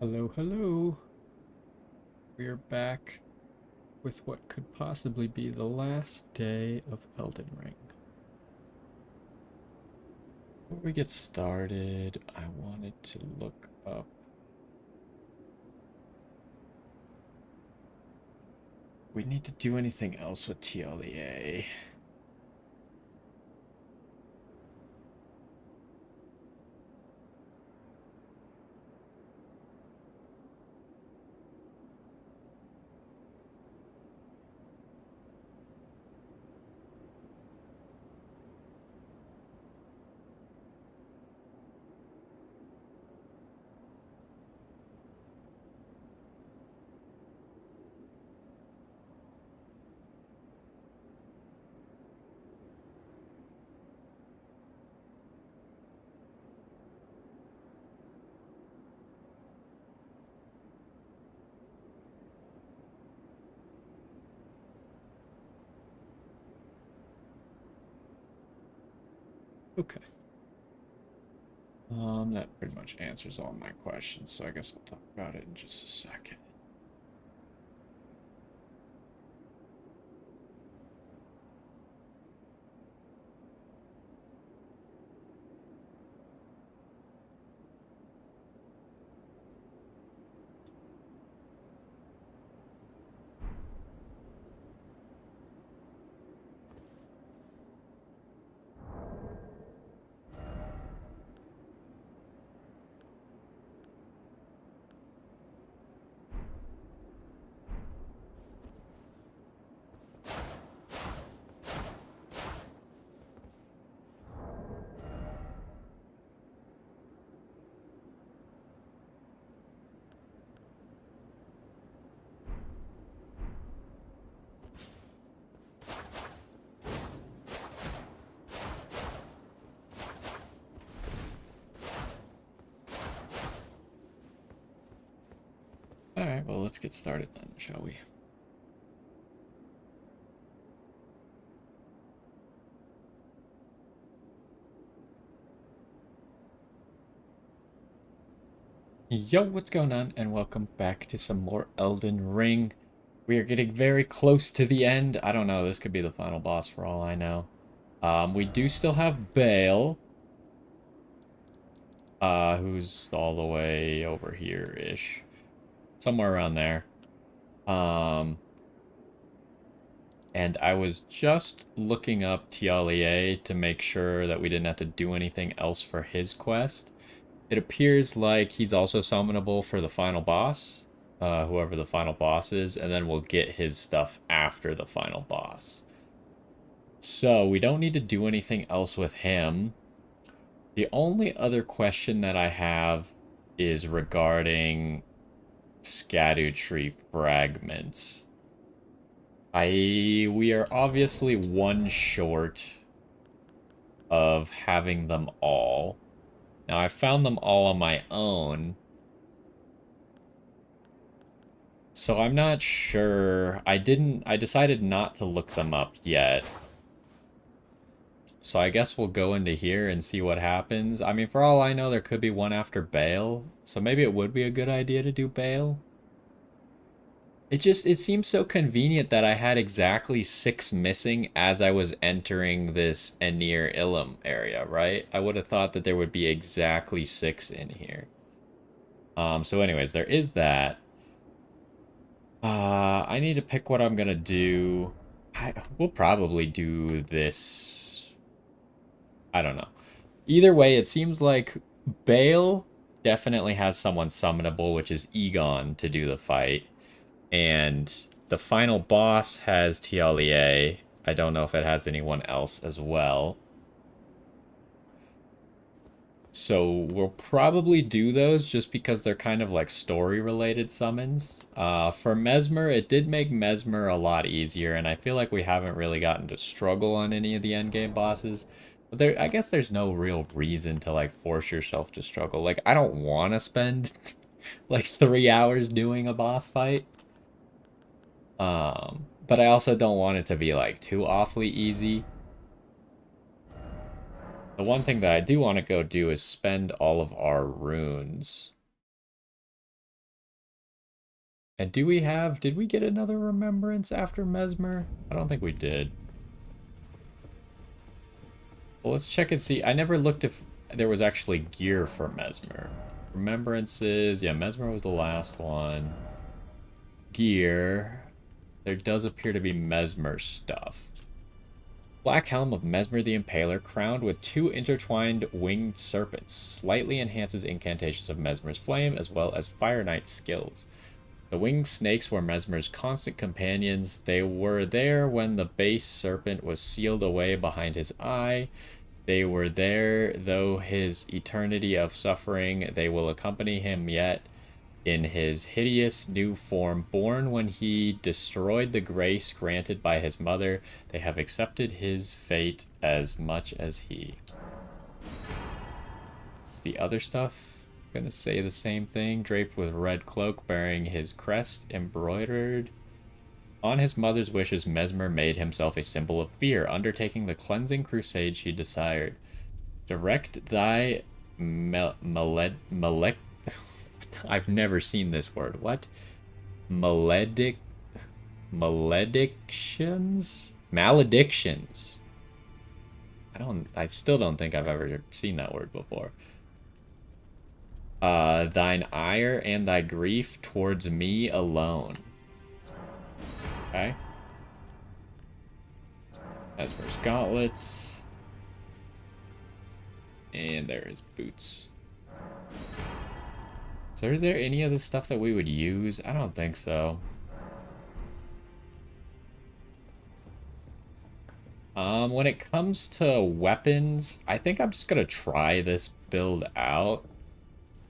Hello, hello. We're back with what could possibly be the last day of Elden Ring. Before we get started, I wanted to look up. We need to do anything else with TLEA. Okay. That pretty much answers all my questions, so I guess I'll talk about it in just a second. Alright, well, let's get started then, shall we? Yo, what's going on? And welcome back to some more Elden Ring. We are getting very close to the end. I don't know, this could be the final boss for all I know. We do still have Bale, who's all the way over here-ish. Somewhere around there. Um, and I was just looking up Tialie to make sure that we didn't have to do anything else for his quest. It appears like he's also summonable for the final boss, whoever the final boss is, and then we'll get his stuff after the final boss. So we don't need to do anything else with him. The only other question that I have is regarding Erdtree fragments. We are obviously one short of having them all. Now I found them all on my own, so I'm not sure. I decided not to look them up yet. So I guess we'll go into here and see what happens. I mean, for all I know, there could be one after Bale. So maybe it would be a good idea to do Bale. It seems so convenient that I had exactly 6 missing as I was entering this Anir Ilum area, right? I would have thought that there would be exactly 6 in here. So anyways, there is that. I need to pick what I'm gonna do. We'll probably do this. I don't know. Either way, it seems like Bale definitely has someone summonable, which is Egon, to do the fight. And the final boss has TLEA. I don't know if it has anyone else as well. So we'll probably do those just because they're kind of like story-related summons. For Mesmer, it did make Mesmer a lot easier, and I feel like we haven't really gotten to struggle on any of the endgame bosses. But I guess there's no real reason to like force yourself to struggle. Like, I don't want to spend like 3 hours doing a boss fight. But I also don't want it to be like too awfully easy. The one thing that I do want to go do is spend all of our runes. And did we get another remembrance after Mesmer? I don't think we did. Well, let's check and see. I never looked if there was actually gear for Mesmer. Remembrances, yeah, Mesmer was the last one. Gear, there does appear to be Mesmer stuff. Black Helm of Mesmer the Impaler, crowned with two intertwined winged serpents, slightly enhances incantations of Mesmer's flame as well as Fire Knight's skills. The winged snakes were Mesmer's constant companions. They were there when the base serpent was sealed away behind his eye. They were there, though his eternity of suffering. They will accompany him yet in his hideous new form, born when he destroyed the grace granted by his mother. They have accepted his fate as much as he. It's the other stuff. Gonna say the same thing. Draped with red cloak, bearing his crest embroidered. On his mother's wishes, Mesmer made himself a symbol of fear, undertaking the cleansing crusade she desired. Direct thy maled. I've never seen this word. What? Maledic. Maledictions? Maledictions. I still don't think I've ever seen that word before. Thine ire and thy grief towards me alone. Okay. Esmer's gauntlets. And there is boots. So is there any of the stuff that we would use? I don't think so. When it comes to weapons, I think I'm just gonna try this build out.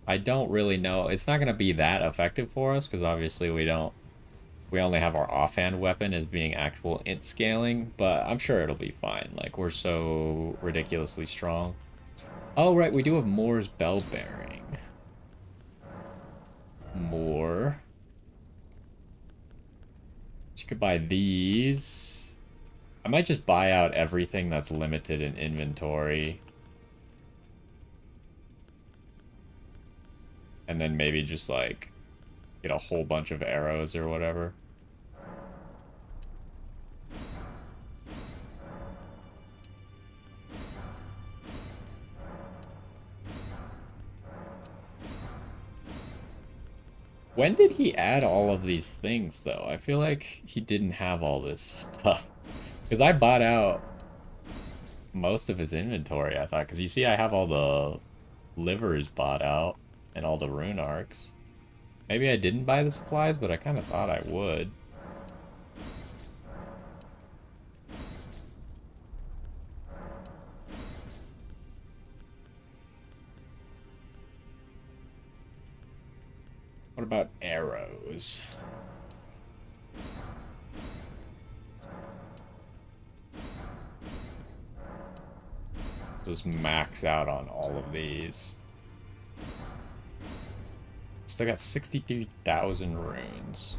I don't really know. It's not gonna be that effective for us, because obviously we only have our offhand weapon as being actual int scaling, but I'm sure it'll be fine. Like, we're so ridiculously strong. Oh, right, we do have Moore's Bell Bearing. More. So you could buy these. I might just buy out everything that's limited in inventory. And then maybe just, like, get a whole bunch of arrows or whatever. When did he add all of these things, though? I feel like he didn't have all this stuff. Because I bought out most of his inventory, I thought. Because you see, I have all the livers bought out and all the rune arcs. Maybe I didn't buy the supplies, but I kind of thought I would. What about arrows? Just max out on all of these. Still got 63,000 runes.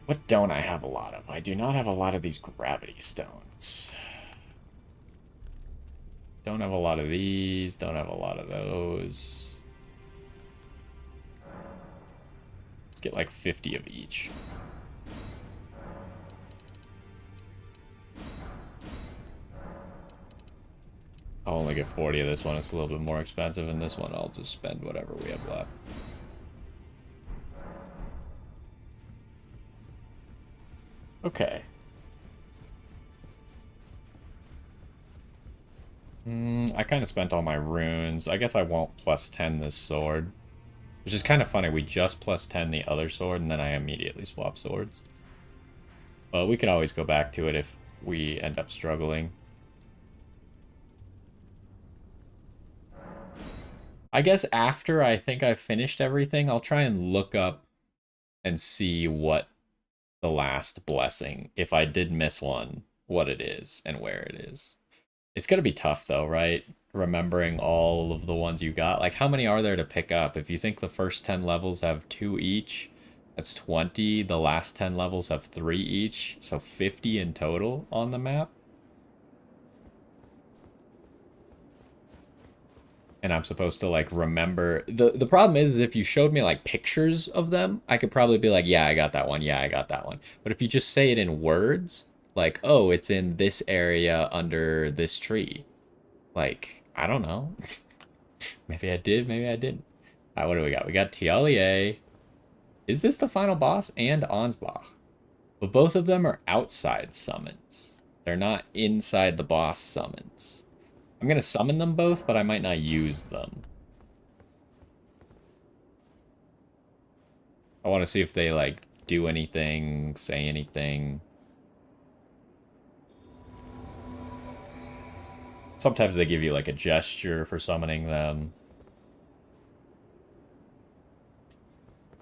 What don't I have a lot of? I do not have a lot of these gravity stones. Don't have a lot of these. Don't have a lot of those. Let's get like 50 of each. I'll only get 40 of this one. It's a little bit more expensive, and this one I'll just spend whatever we have left. Okay. I kind of spent all my runes. I guess I won't plus 10 this sword. Which is kind of funny. We just plus 10 the other sword, and then I immediately swap swords. But we could always go back to it if we end up struggling. I guess after I think I've finished everything, I'll try and look up and see what the last blessing, if I did miss one, what it is and where it is. It's gonna be tough though, right? Remembering all of the ones you got. Like, how many are there to pick up? If you think the first 10 levels have 2 each, that's 20. The last 10 levels have 3 each, so 50 in total on the map. and I'm supposed to like remember. The problem is if you showed me like pictures of them, I could probably be like, yeah, I got that one. Yeah, I got that one. But if you just say it in words, like, oh, it's in this area under this tree. Like, I don't know. Maybe I did, maybe I didn't. All right, what do we got? We got Tialie. Is this the final boss and Ansbach? But both of them are outside summons. They're not inside the boss summons. I'm going to summon them both, but I might not use them. I want to see if they, like, do anything, say anything. Sometimes they give you, like, a gesture for summoning them.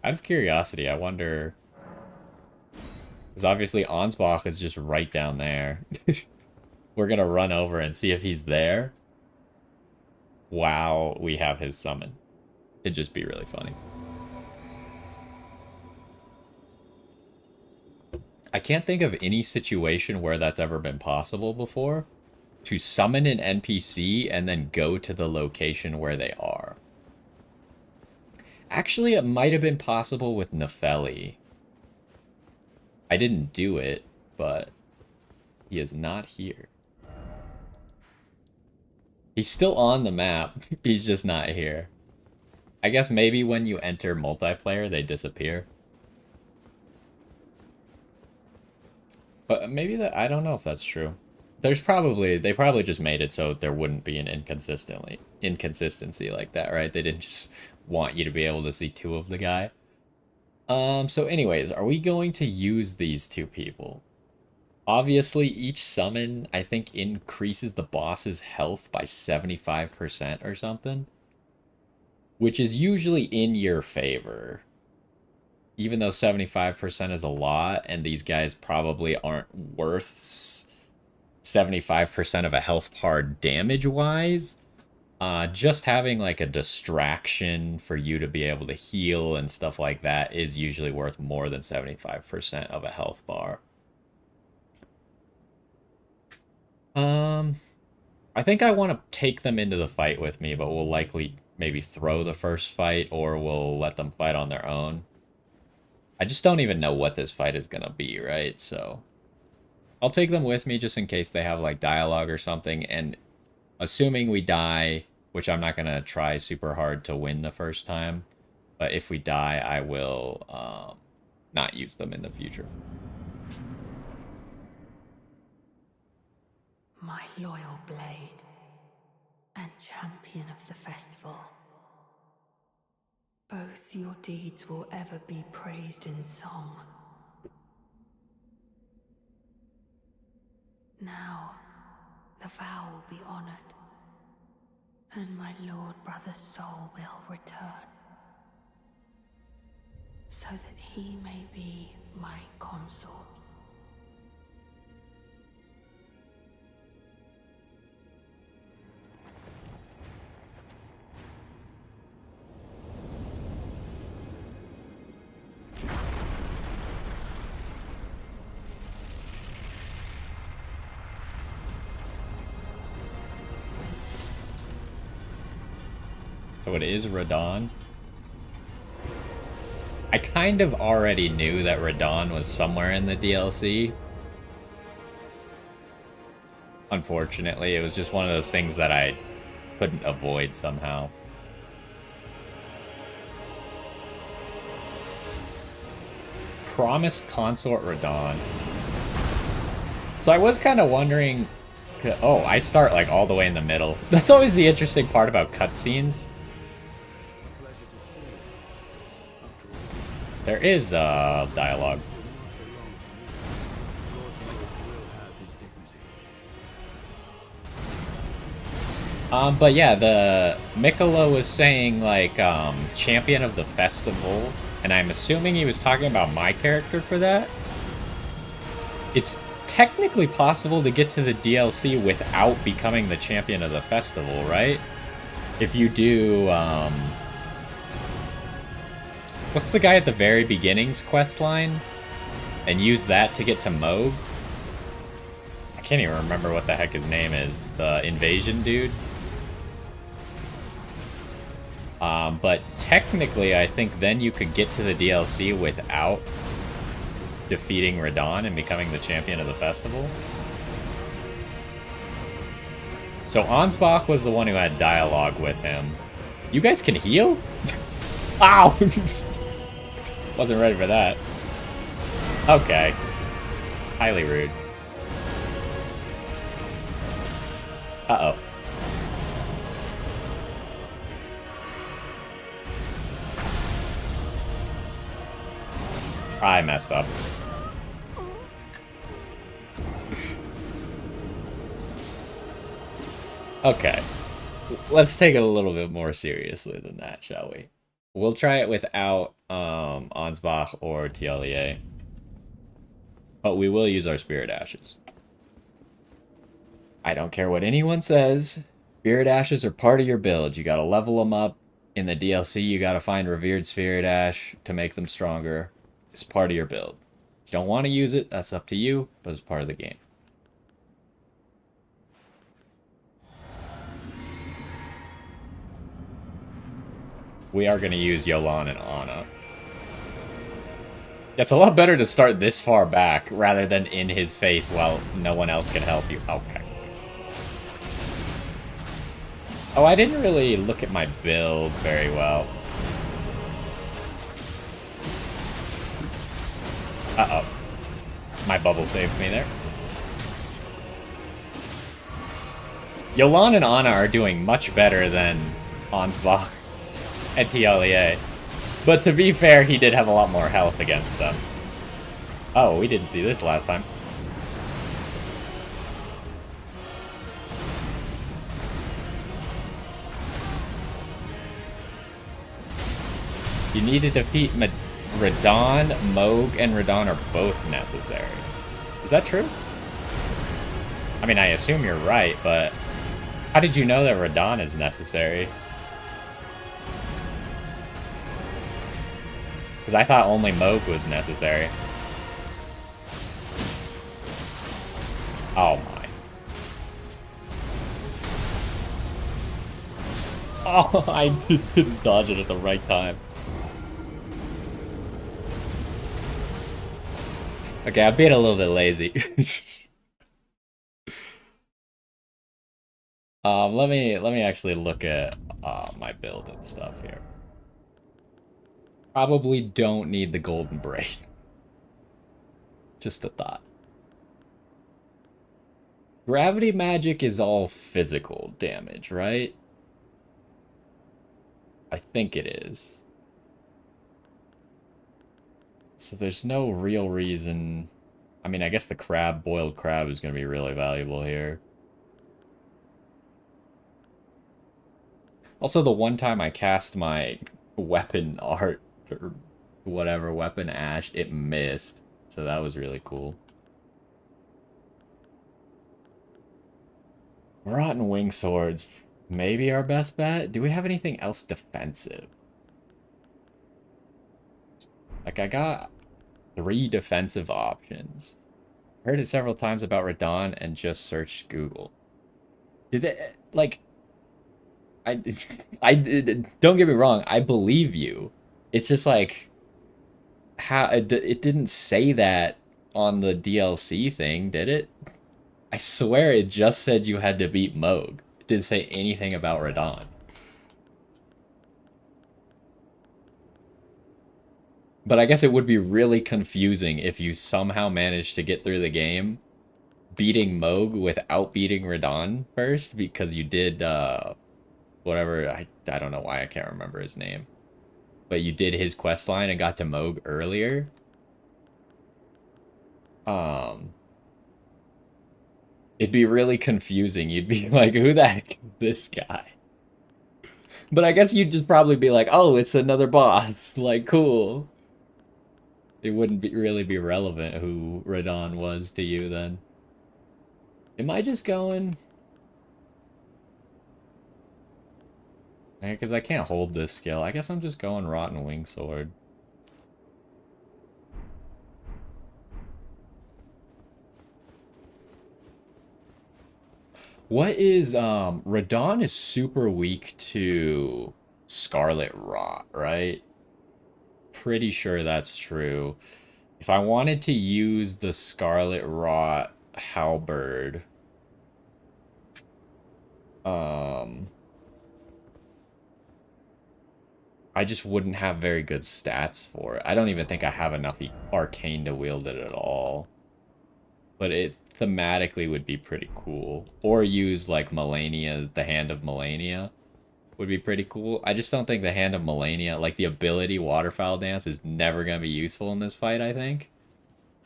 Out of curiosity, I wonder... Because obviously Ansbach is just right down there. We're going to run over and see if he's there while we have his summon. It'd just be really funny. I can't think of any situation where that's ever been possible before. To summon an NPC and then go to the location where they are. Actually, it might have been possible with Nefeli. I didn't do it, but he is not here. He's still on the map. He's just not here. I guess maybe when you enter multiplayer, they disappear. But maybe that... I don't know if that's true. There's probably... They probably just made it so there wouldn't be an inconsistency like that, right? They didn't just want you to be able to see two of the guy. So anyways, are we going to use these two people? Obviously, each summon, I think, increases the boss's health by 75% or something. Which is usually in your favor. Even though 75% is a lot, and these guys probably aren't worth 75% of a health bar damage-wise, just having like a distraction for you to be able to heal and stuff like that is usually worth more than 75% of a health bar. I think I want to take them into the fight with me, but we'll likely maybe throw the first fight, or we'll let them fight on their own. I just don't even know what this fight is gonna be, right? So I'll take them with me just in case they have like dialogue or something, and assuming we die, which I'm not gonna try super hard to win the first time, but if we die, I will not use them in the future. My loyal blade and champion of the festival. Both your deeds will ever be praised in song. Now, the vow will be honored, and my lord brother's soul will return, so that he may be my consort. So it is Radahn. I kind of already knew that Radahn was somewhere in the DLC. Unfortunately, it was just one of those things that I couldn't avoid somehow. Promised Consort Radahn. So I was kind of wondering... Oh, I start like all the way in the middle. That's always the interesting part about cutscenes. There is dialogue. But yeah, the Mikola was saying like champion of the festival, and I'm assuming he was talking about my character for that. It's technically possible to get to the DLC without becoming the champion of the festival, right? If you do what's the guy at the very beginning's quest line? And use that to get to Moog? I can't even remember what the heck his name is. The invasion dude? But technically, I think then you could get to the DLC without defeating Radon and becoming the champion of the festival. So Ansbach was the one who had dialogue with him. You guys can heal? Ow! Wasn't ready for that. Okay. Highly rude. Uh-oh. I messed up. Okay. Let's take it a little bit more seriously than that, shall we? We'll try it without Ansbach or TLEA. But we will use our Spirit Ashes. I don't care what anyone says. Spirit Ashes are part of your build. You gotta level them up. In the DLC, you gotta find Revered Spirit Ash to make them stronger. It's part of your build. If you don't want to use it, that's up to you, but it's part of the game. We are going to use Yolan and Ana. It's a lot better to start this far back rather than in his face while no one else can help you. Okay. Oh, I didn't really look at my build very well. Uh-oh. My bubble saved me there. Yolan and Ana are doing much better than Ansbach and TLEA. But to be fair, he did have a lot more health against them. Oh, we didn't see this last time. You need to defeat Radon, Moog, and Radon are both necessary. Is that true? I mean, I assume you're right, but how did you know that Radon is necessary? Because I thought only Moog was necessary. Oh my. Oh, I didn't dodge it at the right time. Okay, I'm being a little bit lazy. let me actually look at my build and stuff here. Probably don't need the golden braid. Just a thought. Gravity magic is all physical damage, right? I think it is. So there's no real reason. I mean, I guess the boiled crab is going to be really valuable here. Also, the one time I cast my weapon art, or whatever, weapon ash, it missed. So that was really cool. Rotten wing swords, maybe our best bet. Do we have anything else defensive? Like, I got 3 defensive options. Heard it several times about Radon and just searched Google. Did they, like, I, don't get me wrong, I believe you. It's just like, how, it didn't say that on the DLC thing, did it? I swear it just said you had to beat Moog. It didn't say anything about Radon. But I guess it would be really confusing if you somehow managed to get through the game beating Moog without beating Radon first, because you did, whatever, I don't know why I can't remember his name. But you did his quest line and got to Moog earlier. It'd be really confusing. You'd be like, who the heck is this guy? But I guess you'd just probably be like, oh, it's another boss. Like, cool. It wouldn't really be relevant who Radon was to you then. Am I just going? Because I can't hold this skill. I guess I'm just going Rotten Wing Sword. What is Radon is super weak to Scarlet Rot, right? Pretty sure that's true. If I wanted to use the Scarlet Rot halberd, um, I just wouldn't have very good stats for it. I don't even think I have enough arcane to wield it at all. But it thematically would be pretty cool. Or use like Melania, the Hand of Melania would be pretty cool. I just don't think the Hand of Melania, like the ability Waterfowl Dance, is never going to be useful in this fight, I think.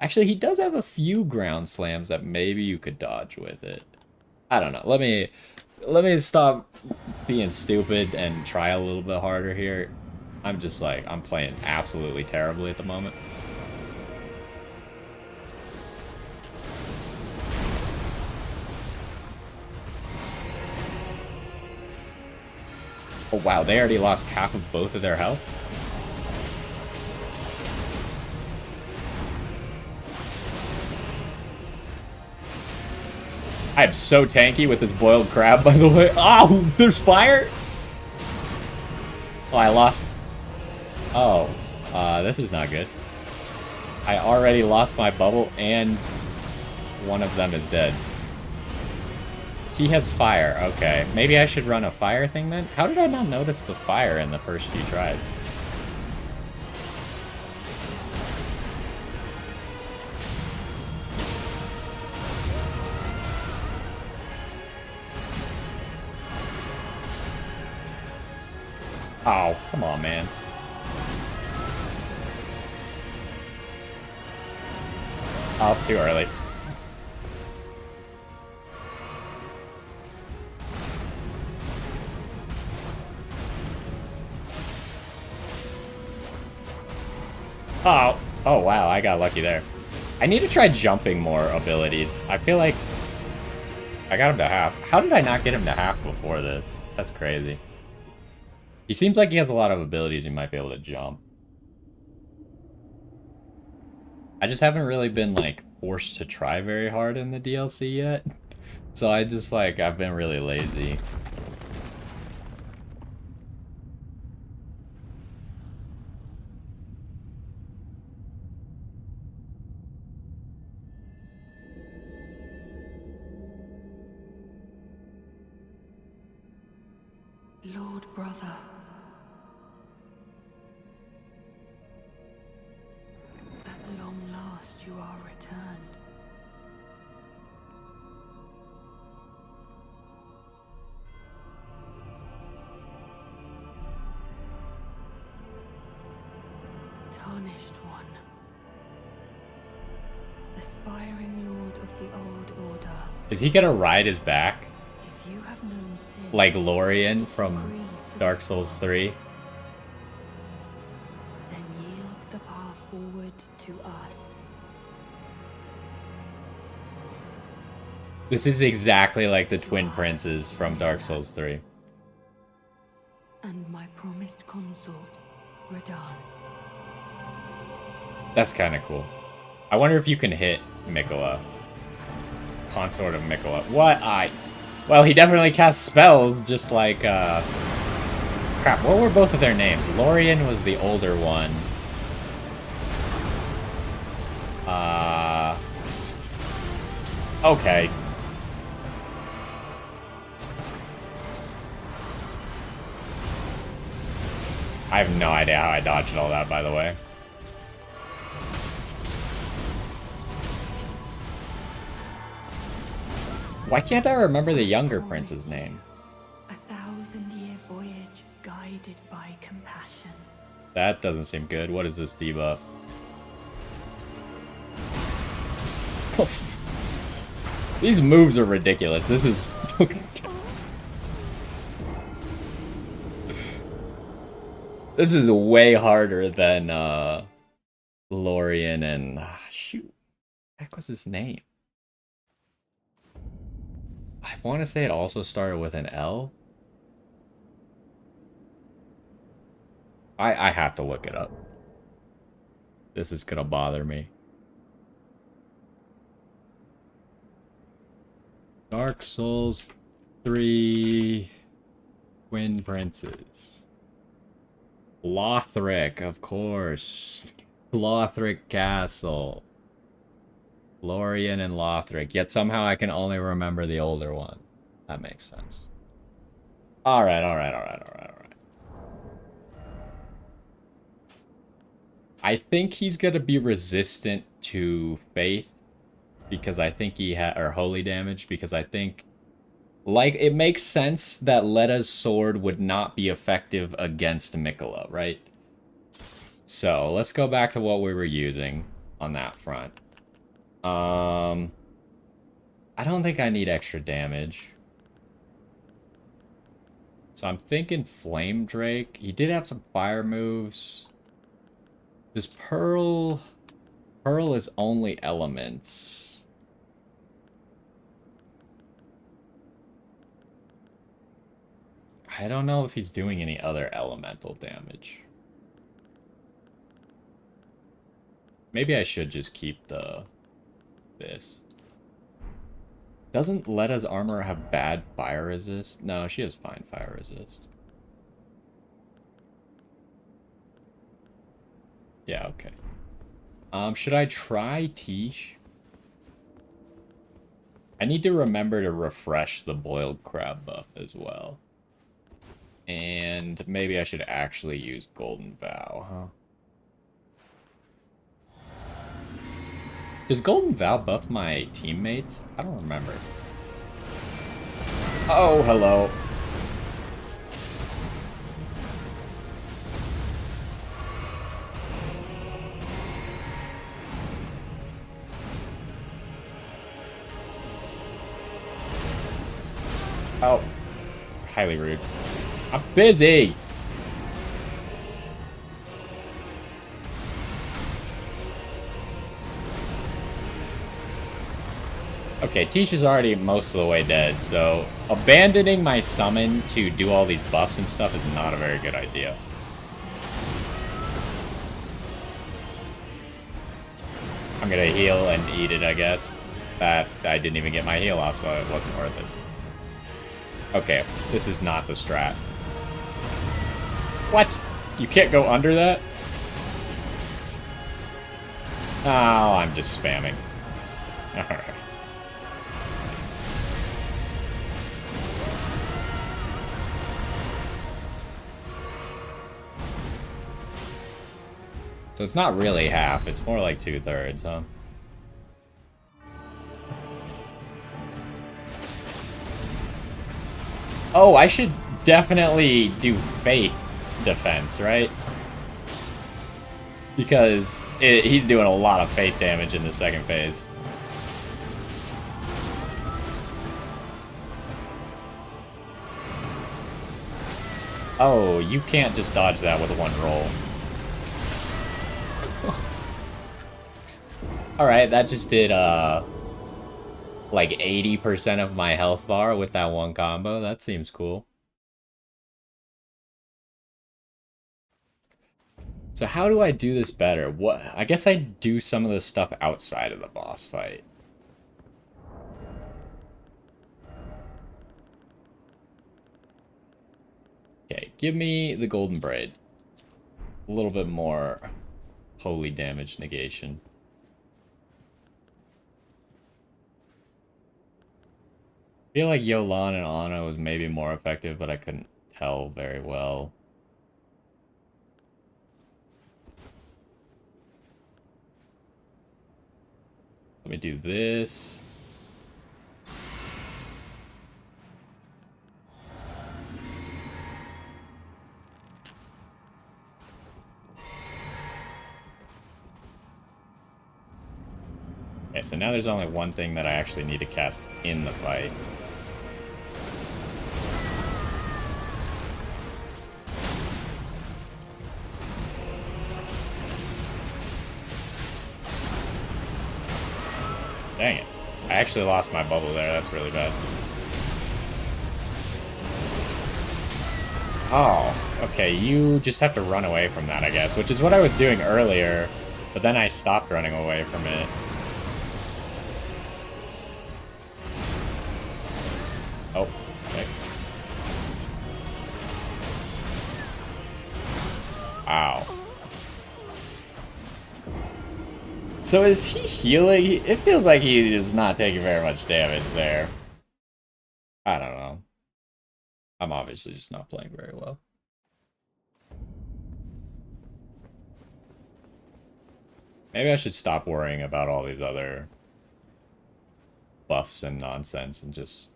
Actually, he does have a few ground slams that maybe you could dodge with it. I don't know. Let me stop being stupid and try a little bit harder here. I'm just like, I'm playing absolutely terribly at the moment. Oh wow, they already lost half of both of their health? I am so tanky with this boiled crab, by the way. Oh, there's fire? Oh, I lost... Oh, this is not good. I already lost my bubble, and one of them is dead. He has fire, okay. Maybe I should run a fire thing then? How did I not notice the fire in the first few tries? Oh, come on, man. Oh, too early. Oh, oh wow, I got lucky there. I need to try jumping more abilities. I feel like I got him to half. How did I not get him to half before this? That's crazy. He seems like he has a lot of abilities he might be able to jump. I just haven't really been, like, forced to try very hard in the DLC yet. So I just, like, I've been really lazy. Lord brother. At long last you are returned. Tarnished one. Aspiring lord of the old order. Is he gonna ride his back? If you have known sin, Like Lorien from grief for Dark the Souls Father, 3? then yield the path forward to us. This is exactly like the Twin Princes from Dark Souls 3. And my promised consort, Radahn. That's kind of cool. I wonder if you can hit Mikola. Consort of Mikola. What? Well, he definitely casts spells, just like, Crap, what were both of their names? Lorien was the older one. Okay. I have no idea how I dodged all that, by the way. Why can't I remember the younger prince's name? 1,000-year voyage guided by compassion. That doesn't seem good. What is this debuff? These moves are ridiculous. This is... This is way harder than, Lorien and... shoot. What the heck was his name? I want to say it also started with an L. I have to look it up. This is gonna bother me. Dark Souls 3 Twin Princes. Lothric, of course. Lothric Castle. Lorien and Lothric. Yet somehow I can only remember the older one. That makes sense. Alright, alright, alright, alright, alright. I think he's gonna be resistant to Faith. Because I think he had... Or Holy Damage. Because I think... Like, it makes sense that Letta's sword would not be effective against Mikola, right? So, let's go back to what we were using on that front. I don't think I need extra damage. So I'm thinking Flame Drake. He did have some fire moves. This Pearl... Pearl is only elements. I don't know if he's doing any other elemental damage. Maybe I should just keep this. Doesn't Letta's armor have bad fire resist? No, she has fine fire resist. Yeah, okay. Should I try Tish? I need to remember to refresh the boiled crab buff as well. And maybe I should actually use Golden Vow, huh? Does Golden Vow buff my teammates? I don't remember. Oh, hello. Oh. Highly rude. I'm busy! Okay, Tish is already most of the way dead, so abandoning my summon to do all these buffs and stuff is not a very good idea. I'm gonna heal and eat it, I guess. That I didn't even get my heal off, so it wasn't worth it. Okay, this is not the strat. What? You can't go under that? Oh, I'm just spamming. Alright. So it's not really half, it's more like 2/3, huh? Oh, I should definitely do Faith defense, right? Because he's doing a lot of Faith damage in the second phase. Oh, you can't just dodge that with one roll. Alright, that just did, like 80% of my health bar with that one combo. That seems cool. So how do I do this better? What? I guess I do some of this stuff outside of the boss fight. Okay, give me the golden braid. A little bit more holy damage negation. I feel like Yolan and Ana was maybe more effective, but I couldn't tell very well. Let me do this. Okay, so now there's only one thing that I actually need to cast in the fight. Dang it. I actually lost my bubble there. That's really bad. Oh, okay. You just have to run away from that, I guess, which is what I was doing earlier, but then I stopped running away from it. Oh, okay. So is he healing? It feels like he is not taking very much damage there. I don't know. I'm obviously just not playing very well. Maybe I should stop worrying about all these other buffs and nonsense and just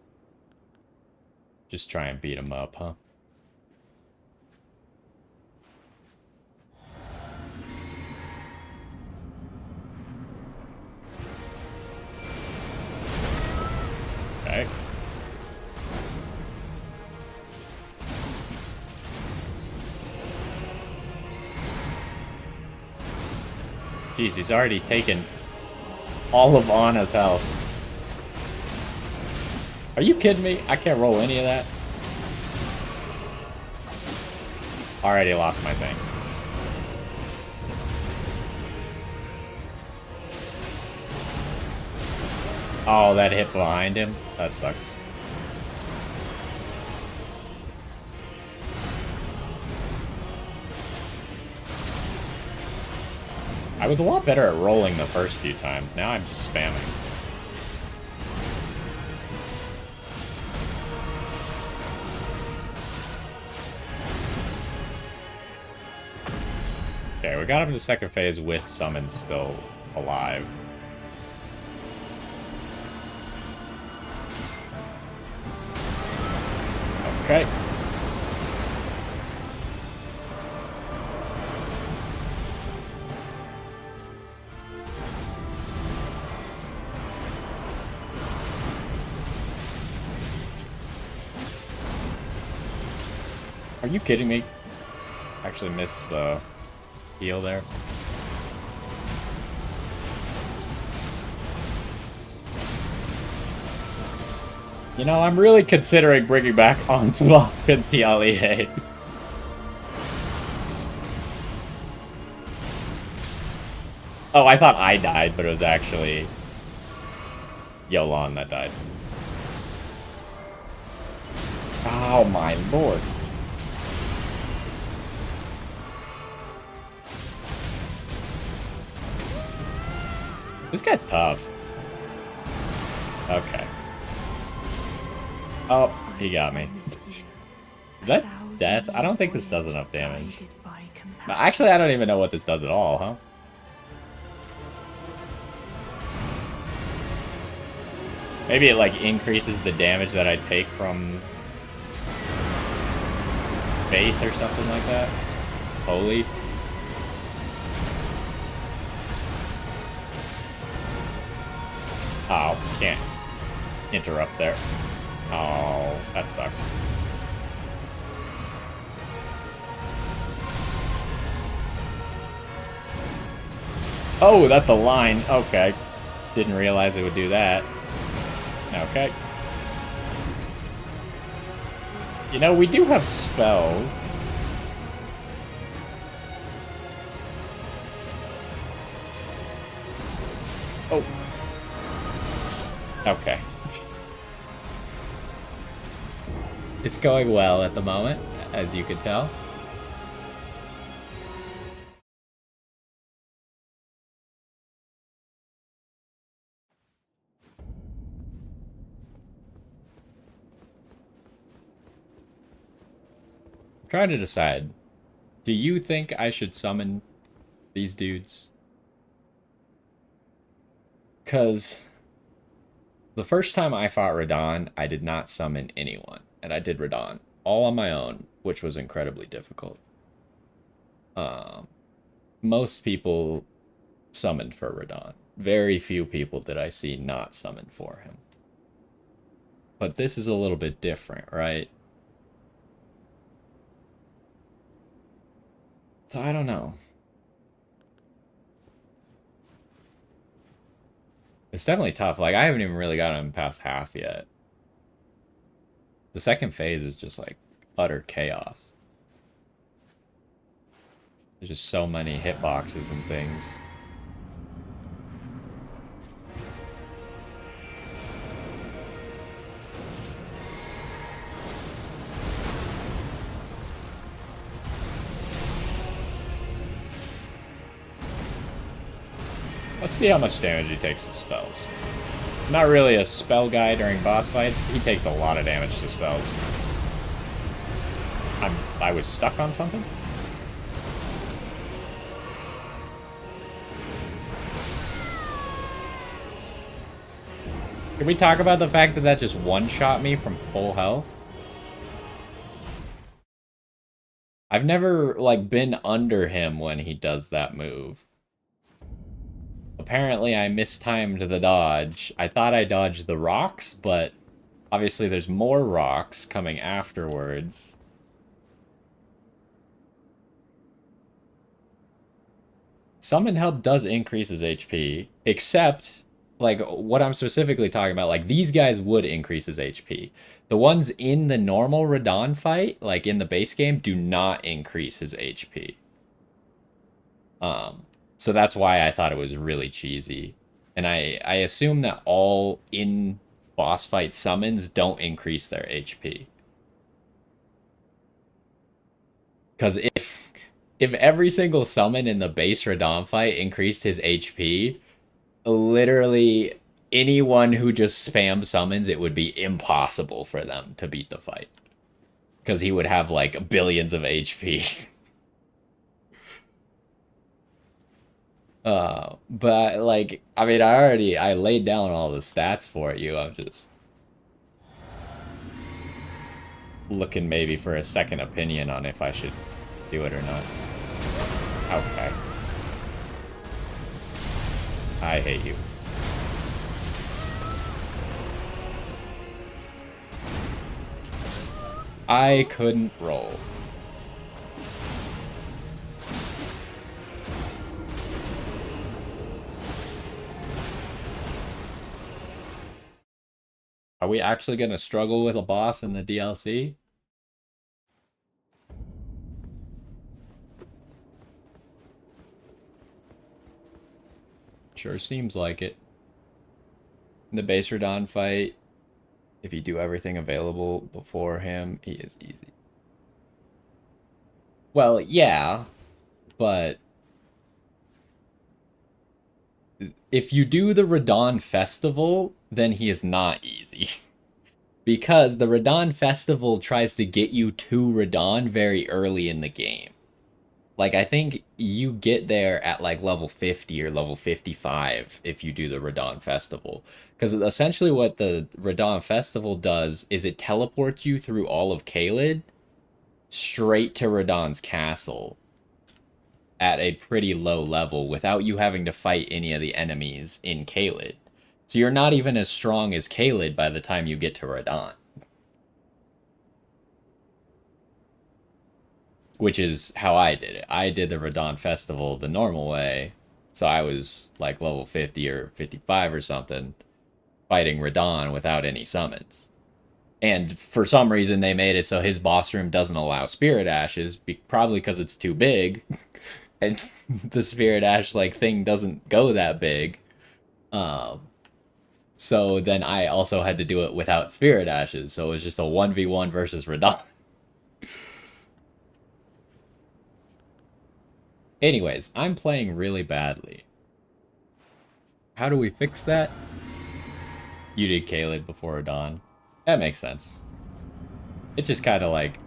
try and beat him up, huh? Okay. Jeez, he's already taken all of Anna's health. Are you kidding me? I can't roll any of that. Already lost my thing. Oh, that hit behind him? That sucks. I was a lot better at rolling the first few times. Now I'm just spamming. Okay, we got him to second phase with summons still alive. Okay. Are you kidding me? Actually missed the heal there. You know, I'm really considering bringing back Onsmok and Tialie. Oh, I thought I died, but it was actually Yolan that died. Oh my lord. This guy's tough. Okay. Oh, he got me. Is that death? I don't think this does enough damage. Actually, I don't even know what this does at all, huh? Maybe it, like, increases the damage that I take from Faith or something like that. Holy. Oh, can't interrupt there. Oh, that sucks. Oh, that's a line. Okay. Didn't realize it would do that. Okay. You know, we do have spells. Oh. Okay. It's going well at the moment, as you can tell. I'm trying to decide. Do you think I should summon these dudes? Because the first time I fought Radahn, I did not summon anyone. And I did Radahn all on my own, which was incredibly difficult. Most people summoned for Radahn. Very few people did I see not summon for him. But this is a little bit different, right? So I don't know. It's definitely tough. Like, I haven't even really gotten past half yet. The second phase is just, like, utter chaos. There's just so many hitboxes and things. Let's see how much damage he takes to spells. Not really a spell guy during boss fights. He takes a lot of damage to spells. I was stuck on something? Can we talk about the fact that that just one-shot me from full health? I've never, like, been under him when he does that move. Apparently, I mistimed the dodge. I thought I dodged the rocks, but obviously there's more rocks coming afterwards. Summon help does increase his HP, except, like, what I'm specifically talking about, like, these guys would increase his HP. The ones in the normal Radahn fight, like, in the base game, do not increase his HP. So that's why I thought it was really cheesy. And I assume that all in boss fight summons don't increase their HP. Because if every single summon in the base Radahn fight increased his HP, literally anyone who just spam summons, it would be impossible for them to beat the fight. Because he would have like billions of HP. But like, I mean, I laid down all the stats for you. I'm just looking maybe for a second opinion on if I should do it or not. Okay. I hate you. I couldn't roll. Are we actually going to struggle with a boss in the DLC? Sure seems like it. In the base Radahn fight, if you do everything available before him, he is easy. Well, yeah, but if you do the Radahn Festival, then he is not easy. Because the Radahn Festival tries to get you to Radahn very early in the game. Like, I think you get there at, like, level 50 or level 55 if you do the Radahn Festival. Because essentially what the Radahn Festival does is it teleports you through all of Caelid straight to Radahn's castle at a pretty low level without you having to fight any of the enemies in Caelid. So you're not even as strong as Caelid by the time you get to Radahn. Which is how I did it. I did the Radahn Festival the normal way. So I was like level 50 or 55 or something, fighting Radahn without any summons. And for some reason, they made it so his boss room doesn't allow Spirit Ashes, probably because it's too big. And the Spirit Ash like thing doesn't go that big. Um, so then I also had to do it without Spirit Ashes. So it was just a 1v1 versus Radahn. Anyways, I'm playing really badly. How do we fix that? You did Caelid before Radahn. That makes sense. It's just kind of like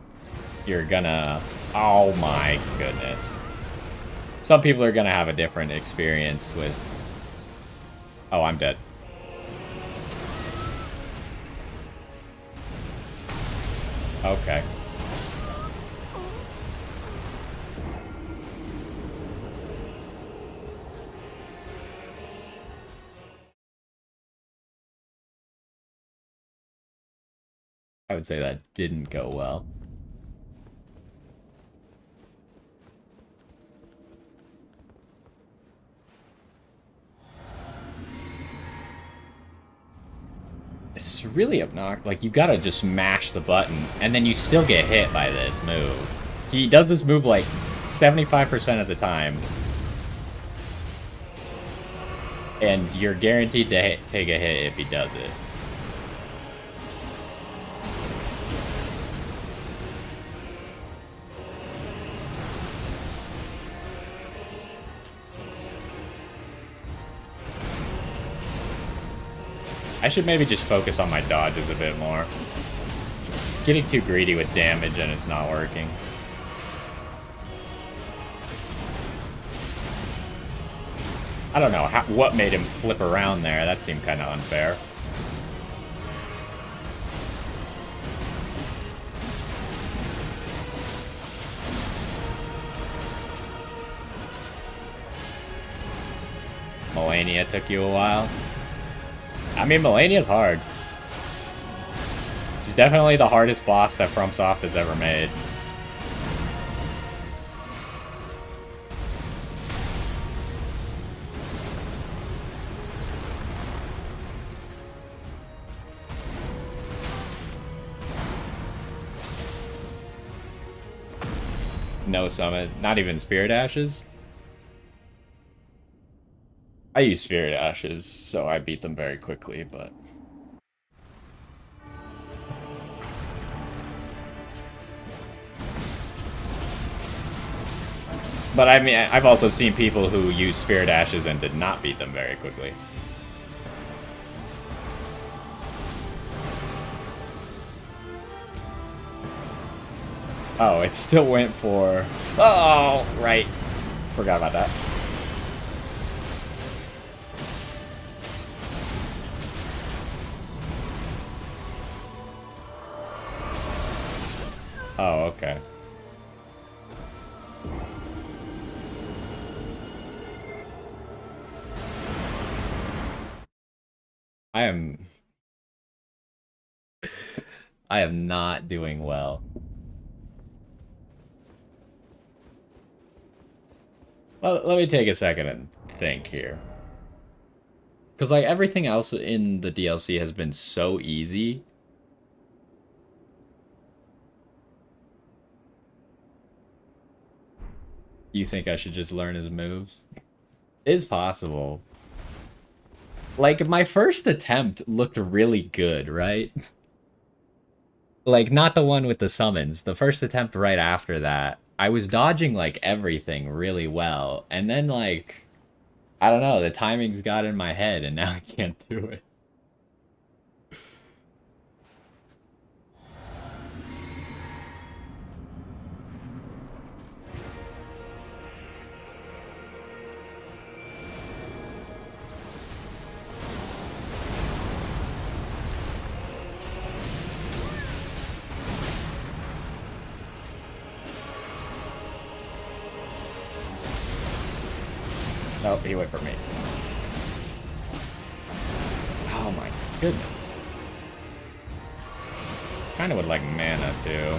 you're gonna... Oh my goodness. Some people are gonna have a different experience with... Oh, I'm dead. Okay. I would say that didn't go well. It's really obnoxious. Like, you gotta just mash the button, and then you still get hit by this move. He does this move, like, 75% of the time. And you're guaranteed to take a hit if he does it. I should maybe just focus on my dodges a bit more. Getting too greedy with damage and it's not working. I don't know what made him flip around there. That seemed kind of unfair. Melania took you a while. I mean, Melania's hard. She's definitely the hardest boss that FromSoft has ever made. No summon, not even Spirit Ashes. I use Spirit Ashes, so I beat them very quickly, but... But I mean, I've also seen people who use Spirit Ashes and did not beat them very quickly. Oh, it still went for... Oh, right. Forgot about that. Oh, okay. I am not doing well. Well, let me take a second and think here. Because, like, everything else in the DLC has been so easy. You think I should just learn his moves? It's possible. Like, my first attempt looked really good, right? Like, not the one with the summons. The first attempt right after that. I was dodging, like, everything really well. And then, like... I don't know, the timings got in my head, and now I can't do it. Nope, he went for me. Oh my goodness. Kinda would like mana too.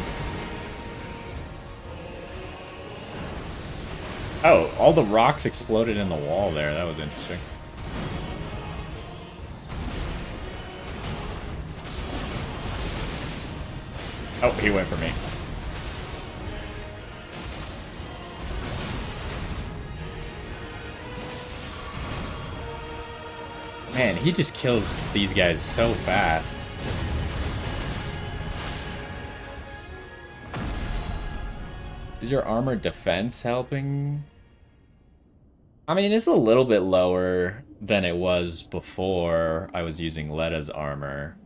Oh, all the rocks exploded in the wall there. That was interesting. Oh, he went for me. Man, he just kills these guys so fast. Is your armor defense helping? I mean, it's a little bit lower than it was before I was using Letta's armor.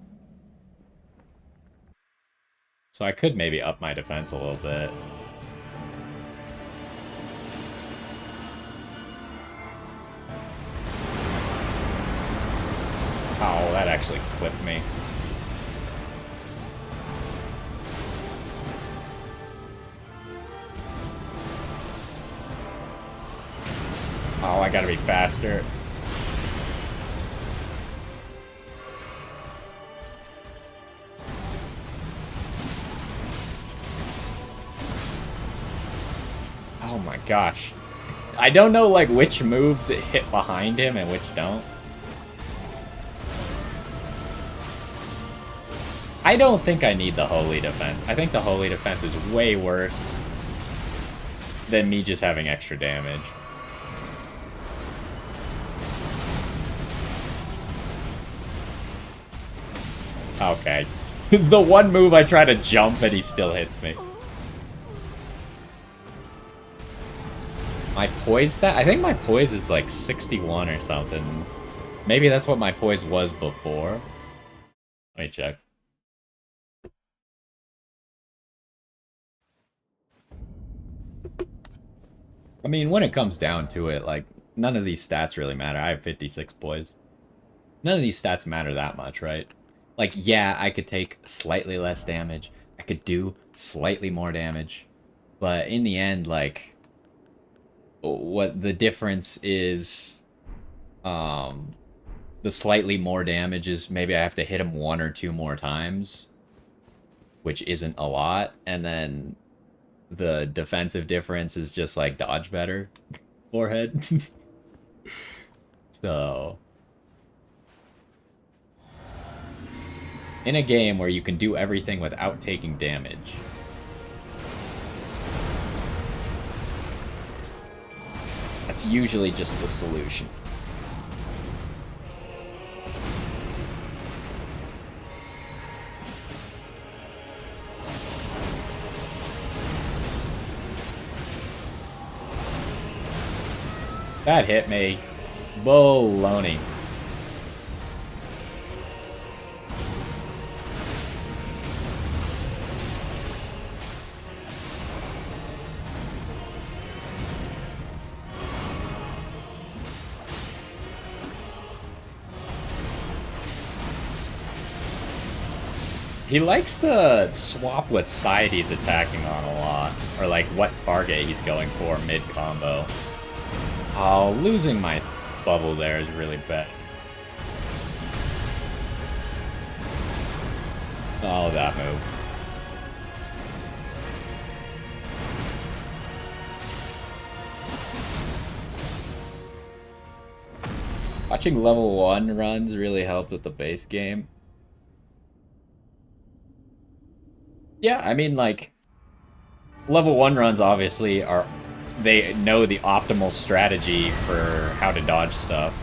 So I could maybe up my defense a little bit. Oh, that actually clipped me. Oh, I gotta be faster. Oh my gosh. I don't know, like, which moves it hit behind him and which don't. I don't think I need the Holy Defense. I think the Holy Defense is way worse than me just having extra damage. Okay. The one move I try to jump and he still hits me. My poise stat? I think my poise is like 61 or something. Maybe that's what my poise was before. Let me check. I mean, when it comes down to it, like, none of these stats really matter. I have 56 poise. None of these stats matter that much, right? Like, yeah, I could take slightly less damage. I could do slightly more damage. But in the end, like, what the difference is, um, the slightly more damage is maybe I have to hit him 1 or 2 more times, which isn't a lot. And then the defensive difference is just, like, dodge better. Forehead. So, in a game where you can do everything without taking damage, that's usually just the solution. That hit me. Baloney. He likes to swap what side he's attacking on a lot. Or like what target he's going for mid-combo. Oh, losing my bubble there is really bad. Oh, that move. Watching level 1 runs really helped with the base game. Yeah, I mean, like, level 1 runs obviously are... They know the optimal strategy for how to dodge stuff.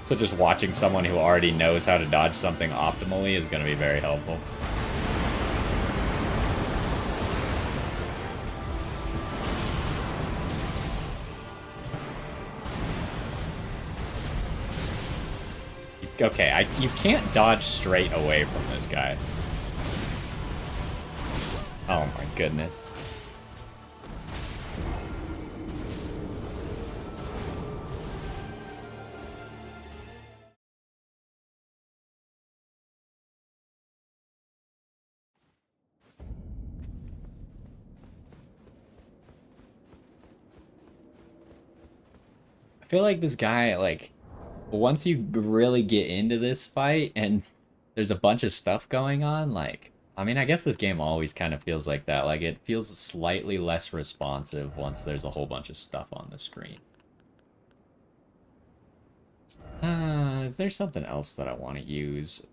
So just watching someone who already knows how to dodge something optimally is going to be very helpful. Okay, you can't dodge straight away from this guy. Oh my goodness. I feel like this guy, like, once you really get into this fight and there's a bunch of stuff going on, like, I mean, I guess this game always kind of feels like that. Like, it feels slightly less responsive once there's a whole bunch of stuff on the screen. Is there something else that I want to use?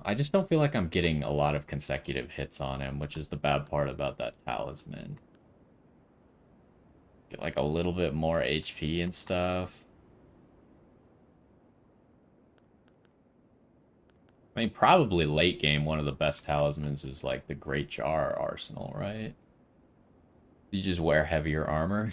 I just don't feel like I'm getting a lot of consecutive hits on him, which is the bad part about that talisman. Get like a little bit more HP and stuff. I mean, probably late game, one of the best talismans is like the Great Jar Arsenal, right? You just wear heavier armor.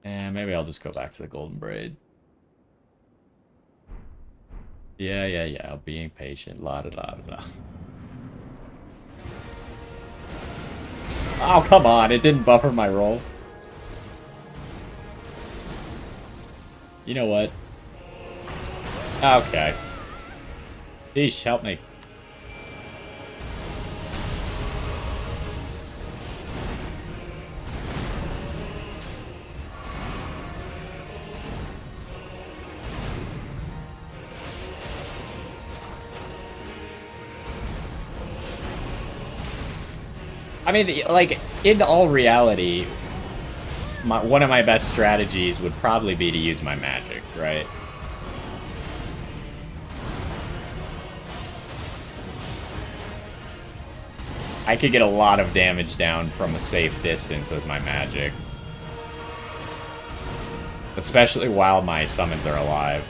And maybe I'll just go back to the Golden Braid. Yeah. Being patient. La da da da da. Oh, come on. It didn't buffer my roll. You know what? Okay. Sheesh, help me. I mean, like, in all reality, one of my best strategies would probably be to use my magic, right? I could get a lot of damage down from a safe distance with my magic. Especially while my summons are alive.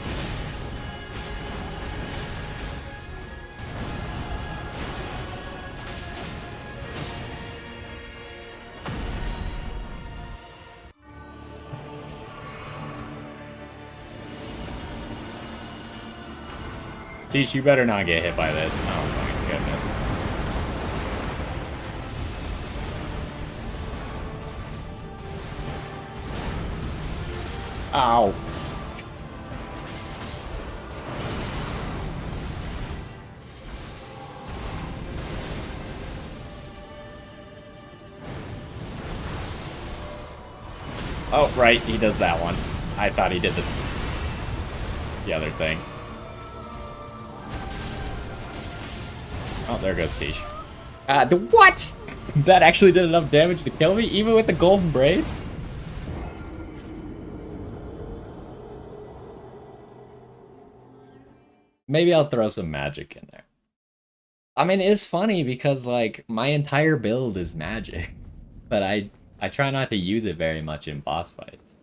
Tish, you better not get hit by this. Oh my goodness. Ow. Oh, right, he does that one. I thought he did the other thing. Oh, there goes Tish. What? That actually did enough damage to kill me, even with the golden braid? Maybe I'll throw some magic in there. I mean, it's funny because, like, my entire build is magic. But I try not to use it very much in boss fights.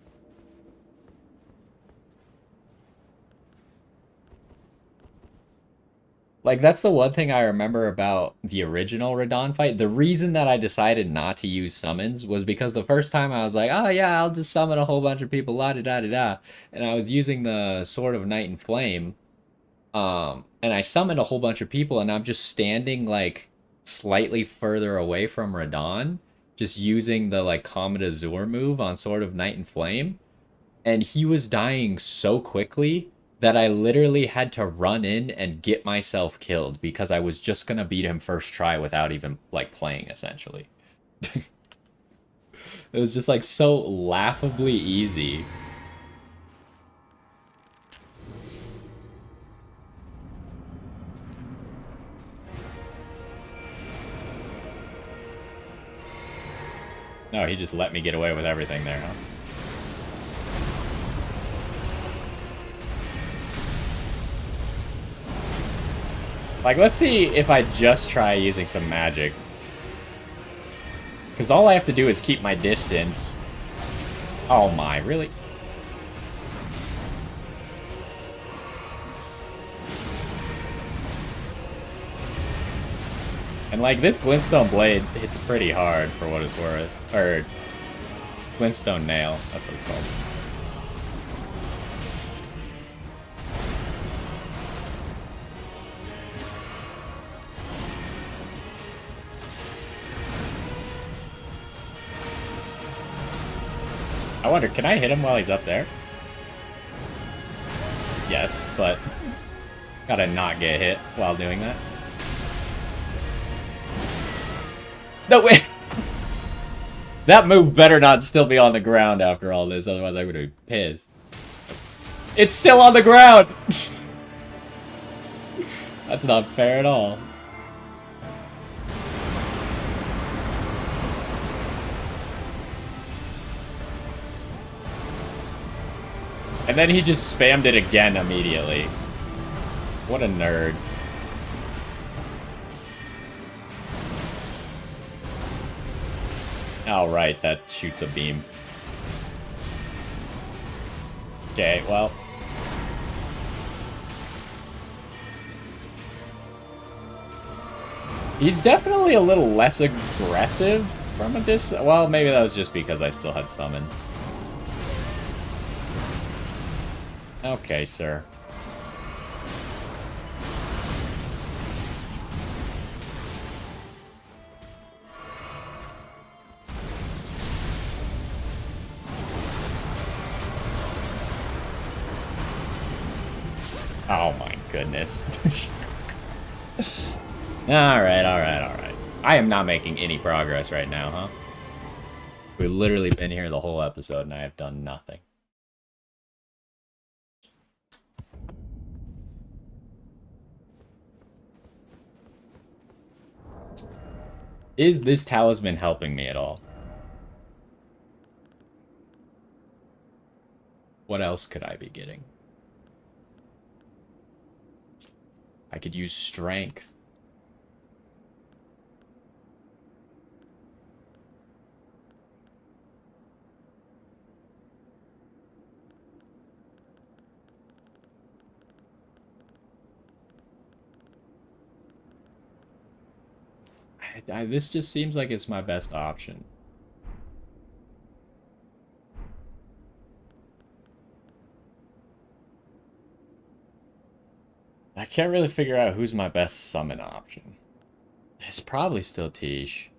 Like, that's the one thing I remember about the original Radon fight. The reason that I decided not to use summons was because the first time I was like, oh yeah, I'll just summon a whole bunch of people, la-da-da-da-da. And I was using the Sword of Night and Flame. And I summoned a whole bunch of people, and I'm just standing, like, slightly further away from Radon, just using the, like, Comet Azure move on Sword of Night and Flame. And he was dying so quickly that I literally had to run in and get myself killed because I was just gonna beat him first try without even, like, playing, essentially. It was just, like, so laughably easy. No, he just let me get away with everything there, huh? Like, let's see if I just try using some magic. Because all I have to do is keep my distance. Oh my, really? And, like, this Glintstone Blade hits pretty hard for what it's worth. Or, Glintstone Nail, that's what it's called. I wonder, can I hit him while he's up there? Yes, but gotta not get hit while doing that. No, wait! That move better not still be on the ground after all this, otherwise I'm gonna be pissed. It's still on the ground! That's not fair at all. And then he just spammed it again immediately. What a nerd. Oh, right, that shoots a beam. Okay, well. He's definitely a little less aggressive from a distance. Well, maybe that was just because I still had summons. Okay, sir. Oh my goodness. Alright, alright, alright. I am not making any progress right now, huh? We've literally been here the whole episode and I have done nothing. Is this talisman helping me at all? What else could I be getting? I could use strength. This just seems like it's my best option. I can't really figure out who's my best summon option. It's probably still Tish.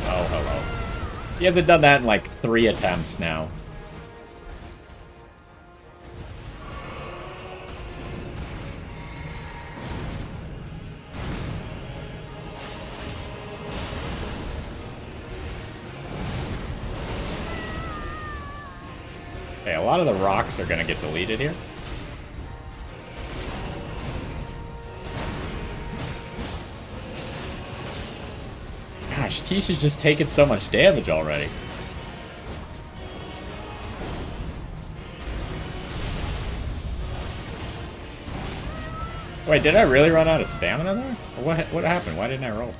Oh, hello. You haven't done that in like 3 attempts now. Okay, a lot of the rocks are gonna get deleted here. Gosh, Tish is just taking so much damage already. Wait, did I really run out of stamina there? Or what happened? Why didn't I roll?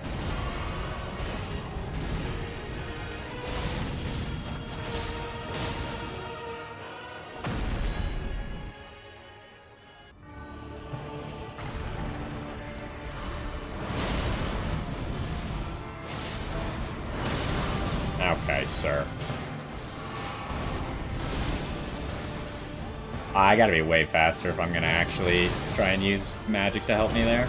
Okay, sir. I gotta be way faster if I'm gonna actually try and use magic to help me there.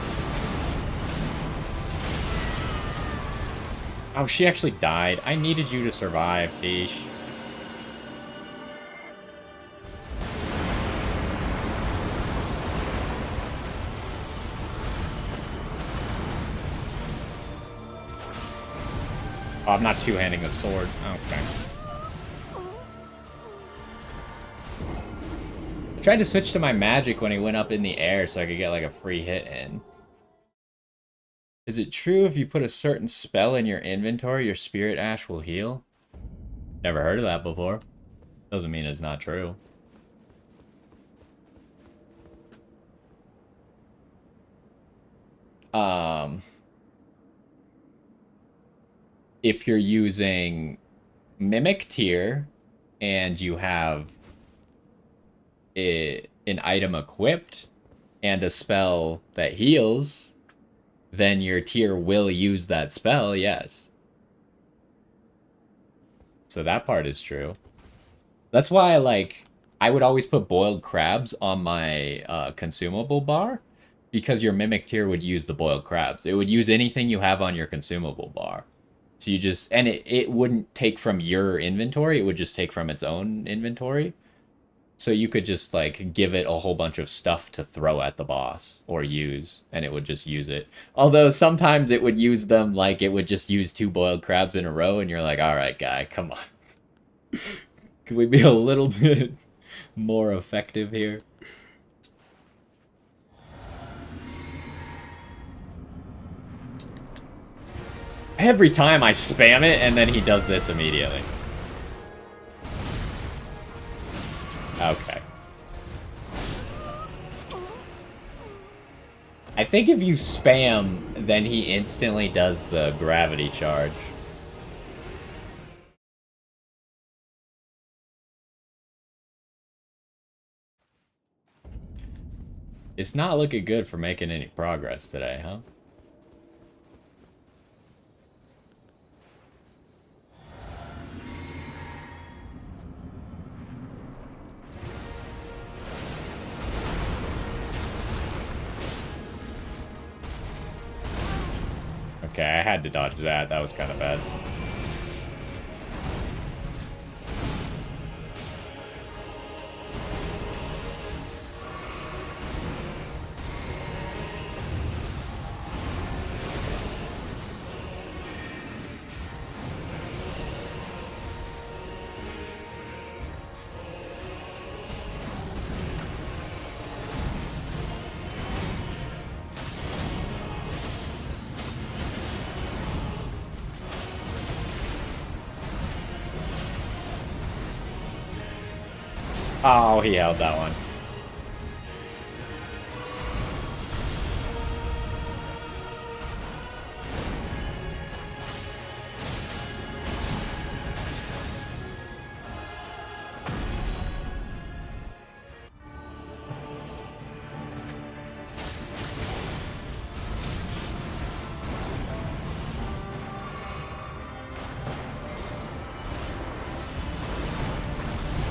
Oh, she actually died. I needed you to survive, Tish. Oh, I'm not two-handing the sword. Okay. I tried to switch to my magic when he went up in the air so I could get like a free hit in. Is it true if you put a certain spell in your inventory, your spirit ash will heal? Never heard of that before. Doesn't mean it's not true. If you're using Mimic Tier and you have an item equipped and a spell that heals, then your tier will use that spell, yes. So that part is true. That's why, like, I would always put boiled crabs on my consumable bar, because your Mimic tier would use the boiled crabs. It would use anything you have on your consumable bar. So you just, and it wouldn't take from your inventory, it would just take from its own inventory. So you could just, like, give it a whole bunch of stuff to throw at the boss or use, and it would just use it. Although sometimes it would use them, like, it would just use 2 boiled crabs in a row, and you're like, alright, guy, come on. Can we be a little bit more effective here? Every time I spam it, and then he does this immediately. Okay. I think if you spam, then he instantly does the gravity charge. It's not looking good for making any progress today, huh? Okay, I had to dodge that. That was kind of bad. Oh, he held that one.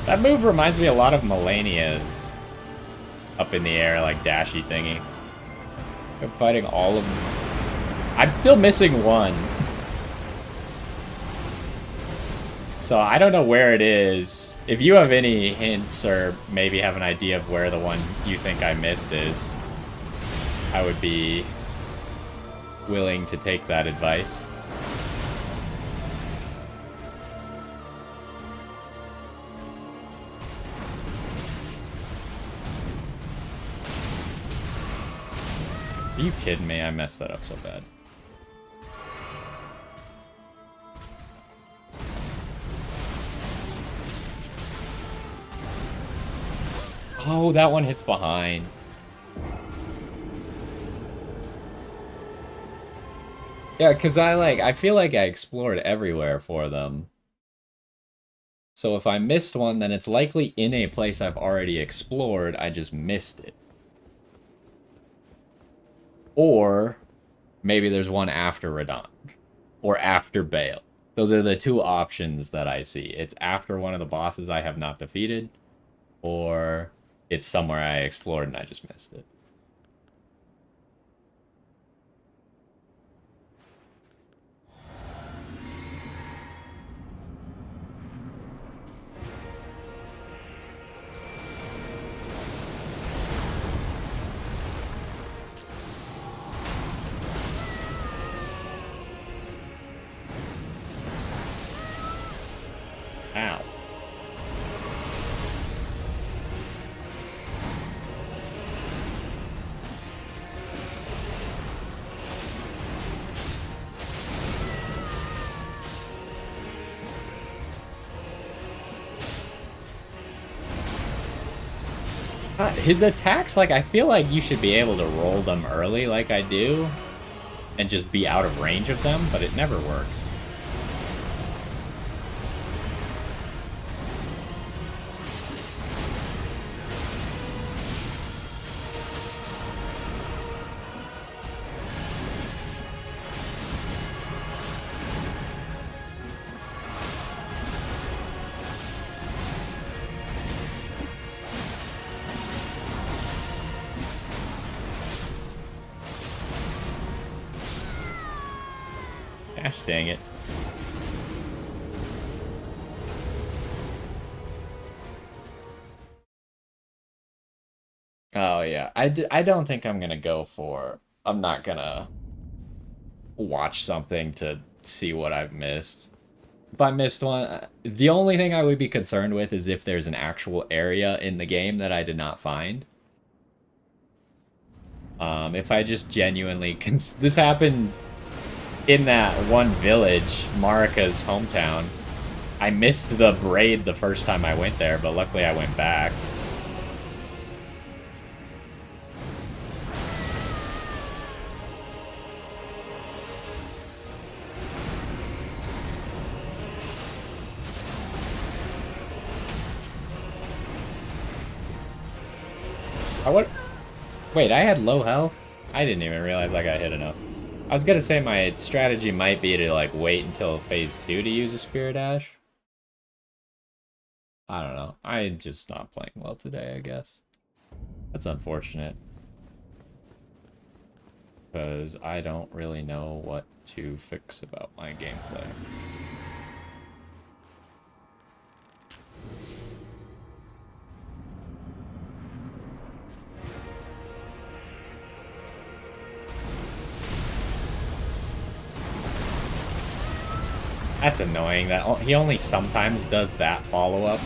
That move reminds me a lot of Melania's up in the air, like dashy thingy. I'm fighting all of them. I'm still missing one. So I don't know where it is. If you have any hints or maybe have an idea of where the one you think I missed is, I would be willing to take that advice. Are you kidding me? I messed that up so bad. Oh, that one hits behind. Yeah, because I feel like I explored everywhere for them. So if I missed one, then it's likely in a place I've already explored, I just missed it. Or maybe there's one after Radon. Or after Bale. Those are the two options that I see. It's after one of the bosses I have not defeated, or it's somewhere I explored and I just missed it. Ow. His attacks, like, I feel like you should be able to roll them early like I do, and just be out of range of them, but it never works. Gosh dang it. Oh, yeah. I don't think I'm gonna go for... I'm not gonna watch something to see what I've missed. If I missed one, the only thing I would be concerned with is if there's an actual area in the game that I did not find. If I just genuinely... This happened in that one village, Marika's hometown. I missed the braid the first time I went there, but luckily I went back. Wait, I had low health? I didn't even realize I got hit enough. I was gonna say my strategy might be to, like, wait until phase 2 to use a Spirit Dash. I don't know. I'm just not playing well today, I guess. That's unfortunate. Because I don't really know what to fix about my gameplay. That's annoying that he only sometimes does that follow-up.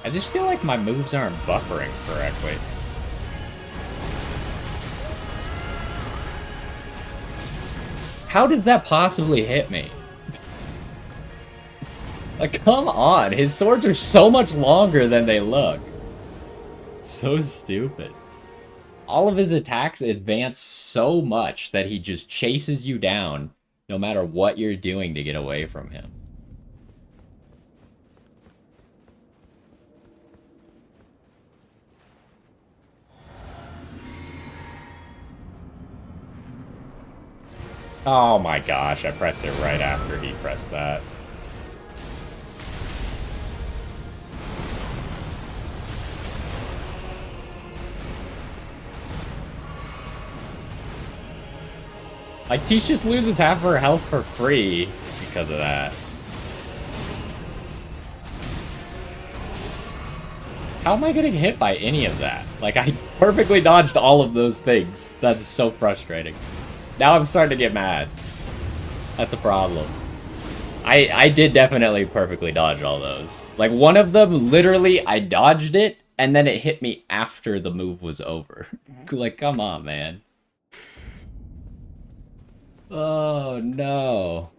I just feel like my moves aren't buffering correctly. How does that possibly hit me? Like, come on. His swords are so much longer than they look. It's so stupid. All of his attacks advance so much that he just chases you down no matter what you're doing to get away from him. Oh my gosh, I pressed it right after he pressed that. Like, Tish just loses half her health for free because of that. How am I getting hit by any of that? Like, I perfectly dodged all of those things. That's so frustrating. Now I'm starting to get mad. That's a problem. I did definitely perfectly dodge all those. Like, one of them, literally, I dodged it, and then it hit me after the move was over. Like, come on, man. Oh, no.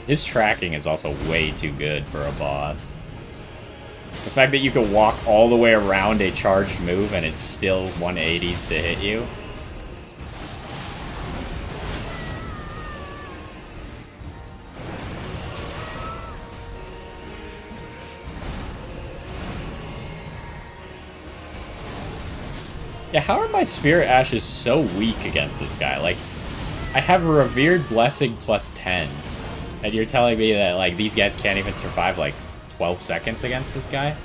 His tracking is also way too good for a boss. The fact that you can walk all the way around a charged move and it's still 180s to hit you. Yeah, how are my Spirit Ashes so weak against this guy? Like, I have a Revered Blessing plus 10. And you're telling me that, like, these guys can't even survive, like, 12 seconds against this guy?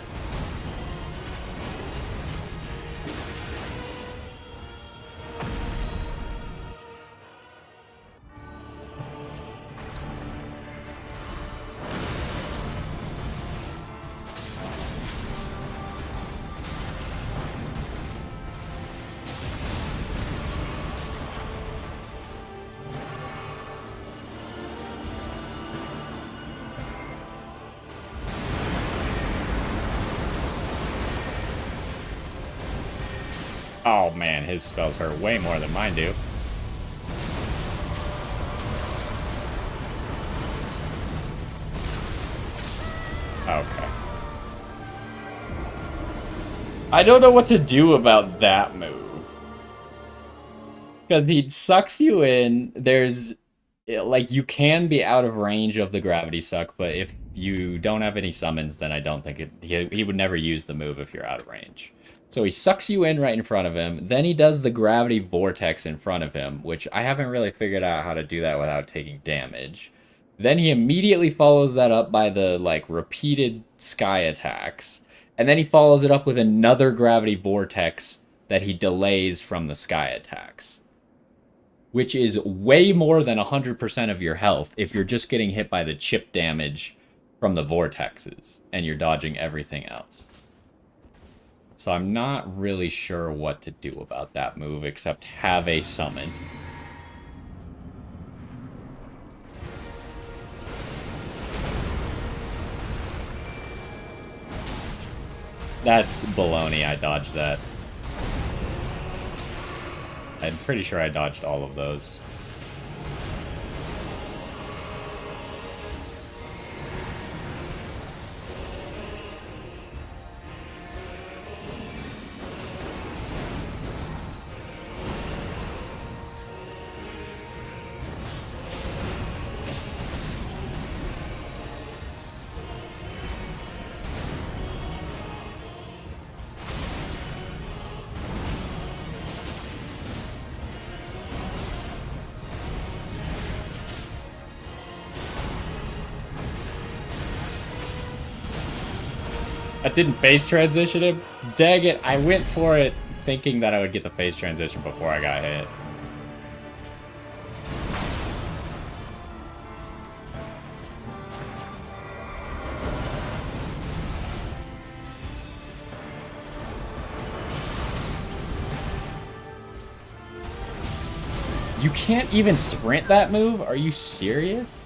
Oh man, his spells hurt way more than mine do. Okay. I don't know what to do about that move. Because he sucks you in, there's... Like, you can be out of range of the gravity suck, but if you don't have any summons, then I don't think he would never use the move if you're out of range. So he sucks you in right in front of him, then he does the gravity vortex in front of him, which I haven't really figured out how to do that without taking damage. Then he immediately follows that up by the, like, repeated sky attacks, and then he follows it up with another gravity vortex that he delays from the sky attacks. Which is way more than 100% of your health if you're just getting hit by the chip damage from the vortexes and you're dodging everything else. So I'm not really sure what to do about that move except have a summon. That's baloney, I dodged that. I'm pretty sure I dodged all of those. I didn't phase transition him? Dang it, I went for it thinking that I would get the phase transition before I got hit. You can't even sprint that move? Are you serious?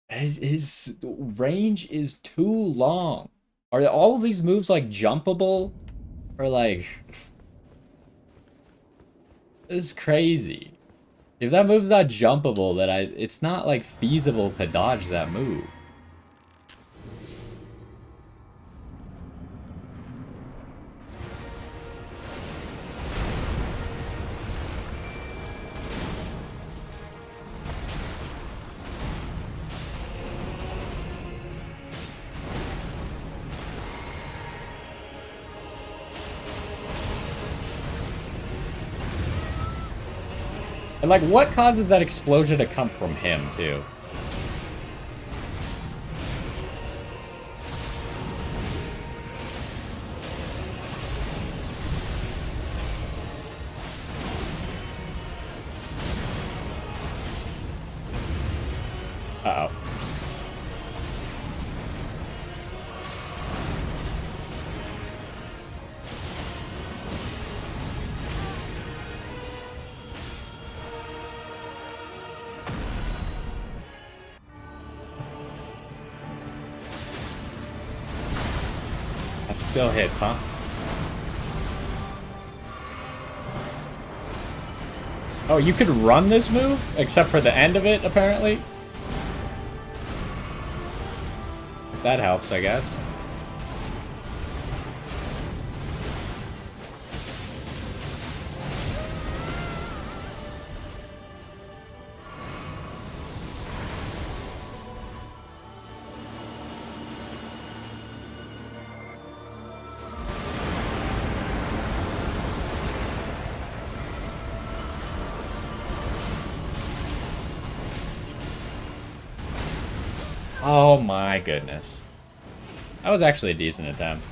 His range is too long. Are all of these moves, like, jumpable? Or, like... This is crazy. If that move's not jumpable, then it's not, like, feasible to dodge that move. And, like, what causes that explosion to come from him, too? Uh-oh. That still hits, huh? Oh, you could run this move? Except for the end of it, apparently? That helps, I guess. Oh my goodness. That was actually a decent attempt.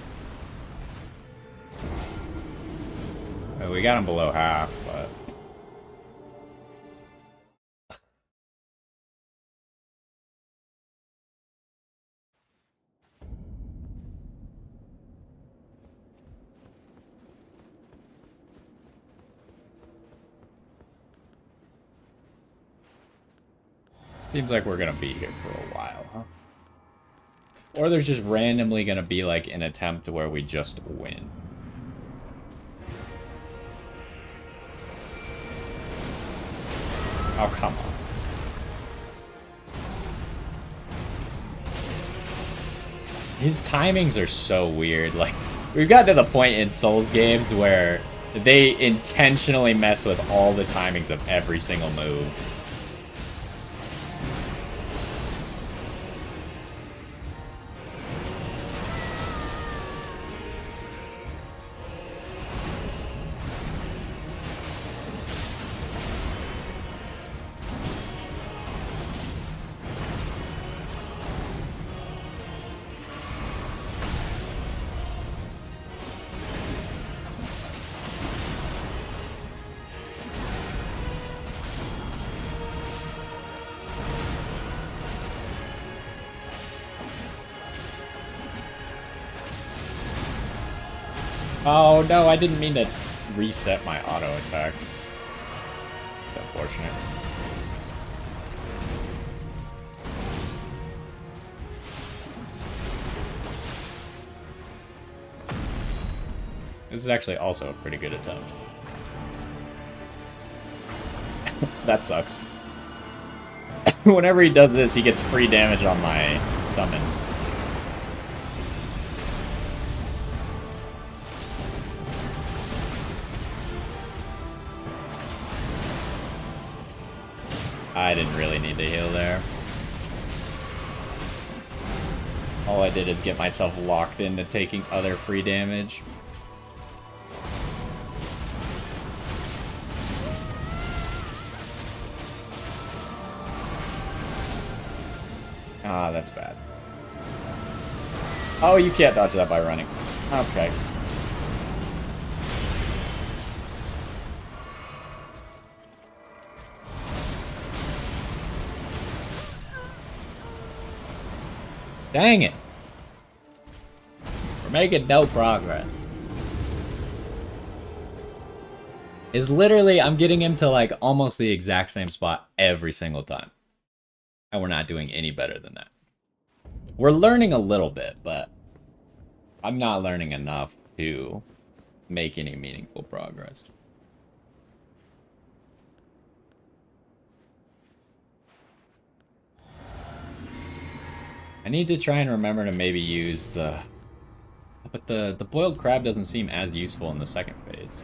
Well, we got him below half, but... Seems like we're gonna be here for a while, huh? Or there's just randomly gonna be, like, an attempt where we just win. Oh, come on. His timings are so weird. Like, we've got to the point in Souls games where they intentionally mess with all the timings of every single move. Oh no, I didn't mean to reset my auto attack. It's unfortunate. This is actually also a pretty good attempt. That sucks. Whenever he does this, he gets free damage on my summons. I didn't really need to heal there. All I did is get myself locked into taking other free damage. Ah, that's bad. Oh, you can't dodge that by running. Okay. Dang it. making no progress. Is literally, I'm getting him to like almost the exact same spot every single time. And we're not doing any better than that. We're learning a little bit, but I'm not learning enough to make any meaningful progress. I need to try and remember to maybe use the... But the boiled crab doesn't seem as useful in the second phase.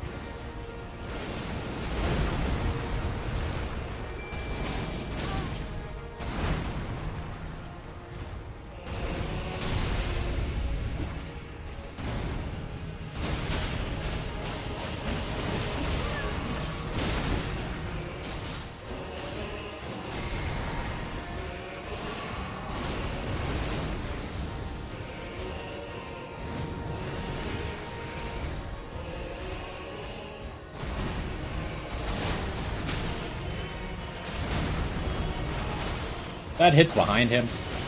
That hits behind him.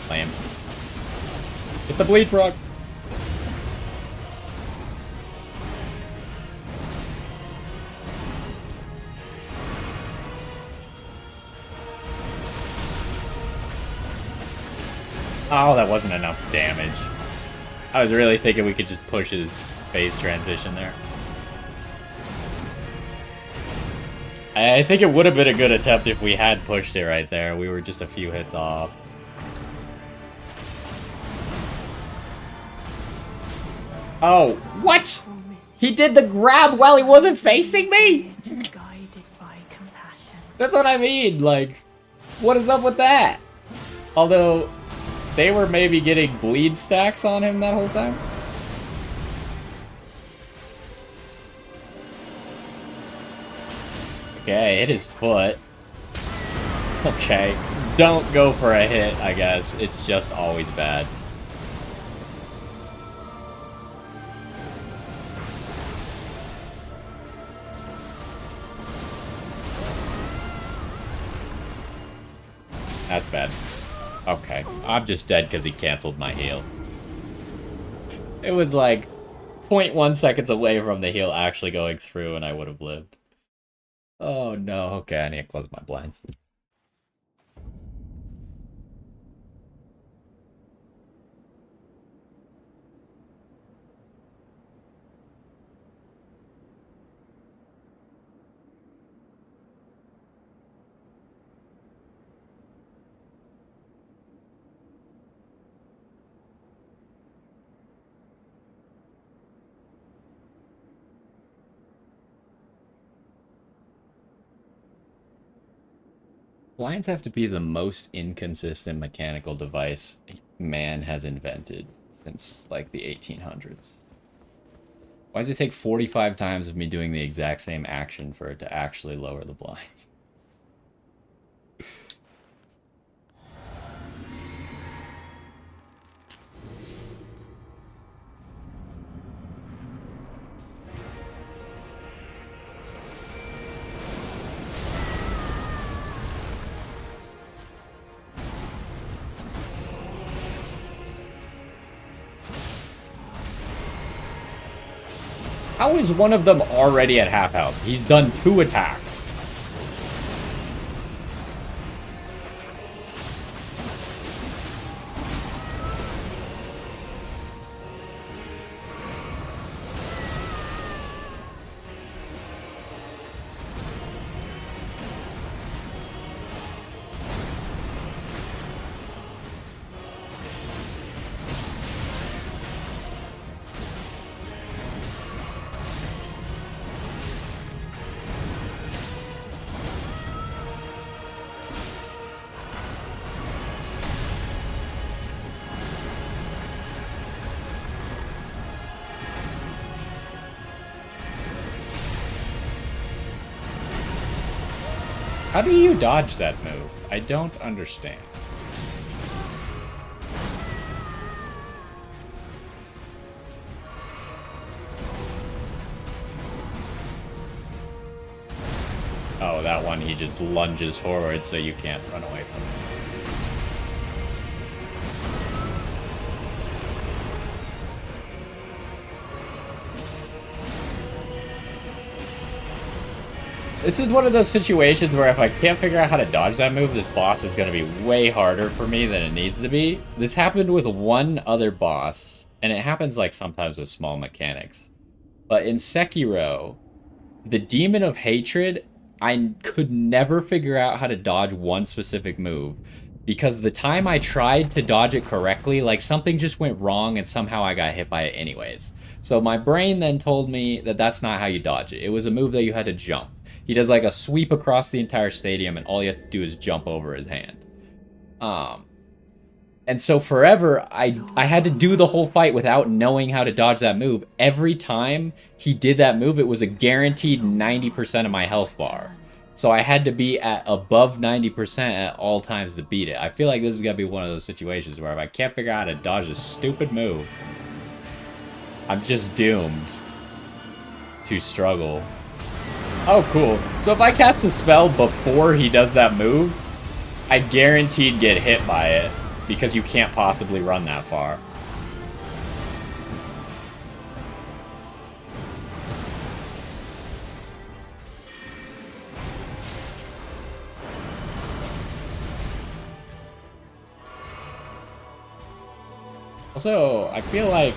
Lame. Get the bleed proc. Oh, that wasn't enough damage. I was really thinking we could just push his phase transition there. I think it would have been a good attempt if we had pushed it right there. We were just a few hits off. Oh, what? He did the grab while he wasn't facing me? That's what I mean, like, what is up with that? Although, they were maybe getting bleed stacks on him that whole time. Okay, hit his foot. Okay, don't go for a hit, I guess. It's just always bad. That's bad. Okay, I'm just dead because he canceled my heal. It was like 0.1 seconds away from the heal actually going through and I would have lived. Oh no, okay, I need to close my blinds. Blinds have to be the most inconsistent mechanical device man has invented since, like, the 1800s. Why does it take 45 times of me doing the exact same action for it to actually lower the blinds? How is one of them already at half health? He's done 2 attacks. How do you dodge that move? I don't understand. Oh, that one he just lunges forward so you can't run away from it. This is one of those situations where if I can't figure out how to dodge that move, this boss is going to be way harder for me than it needs to be. This happened with one other boss, and it happens like sometimes with small mechanics. But in Sekiro, the Demon of Hatred, I could never figure out how to dodge one specific move. Because the time I tried to dodge it correctly, like something just went wrong and somehow I got hit by it anyways. So my brain then told me that that's not how you dodge it. It was a move that you had to jump. He does like a sweep across the entire stadium and all you have to do is jump over his hand. And so forever, I had to do the whole fight without knowing how to dodge that move. Every time he did that move, it was a guaranteed 90% of my health bar. So I had to be at above 90% at all times to beat it. I feel like this is going to be one of those situations where if I can't figure out how to dodge a stupid move, I'm just doomed to struggle. Oh, cool. So if I cast a spell before he does that move, I guaranteed get hit by it. Because you can't possibly run that far. Also, I feel like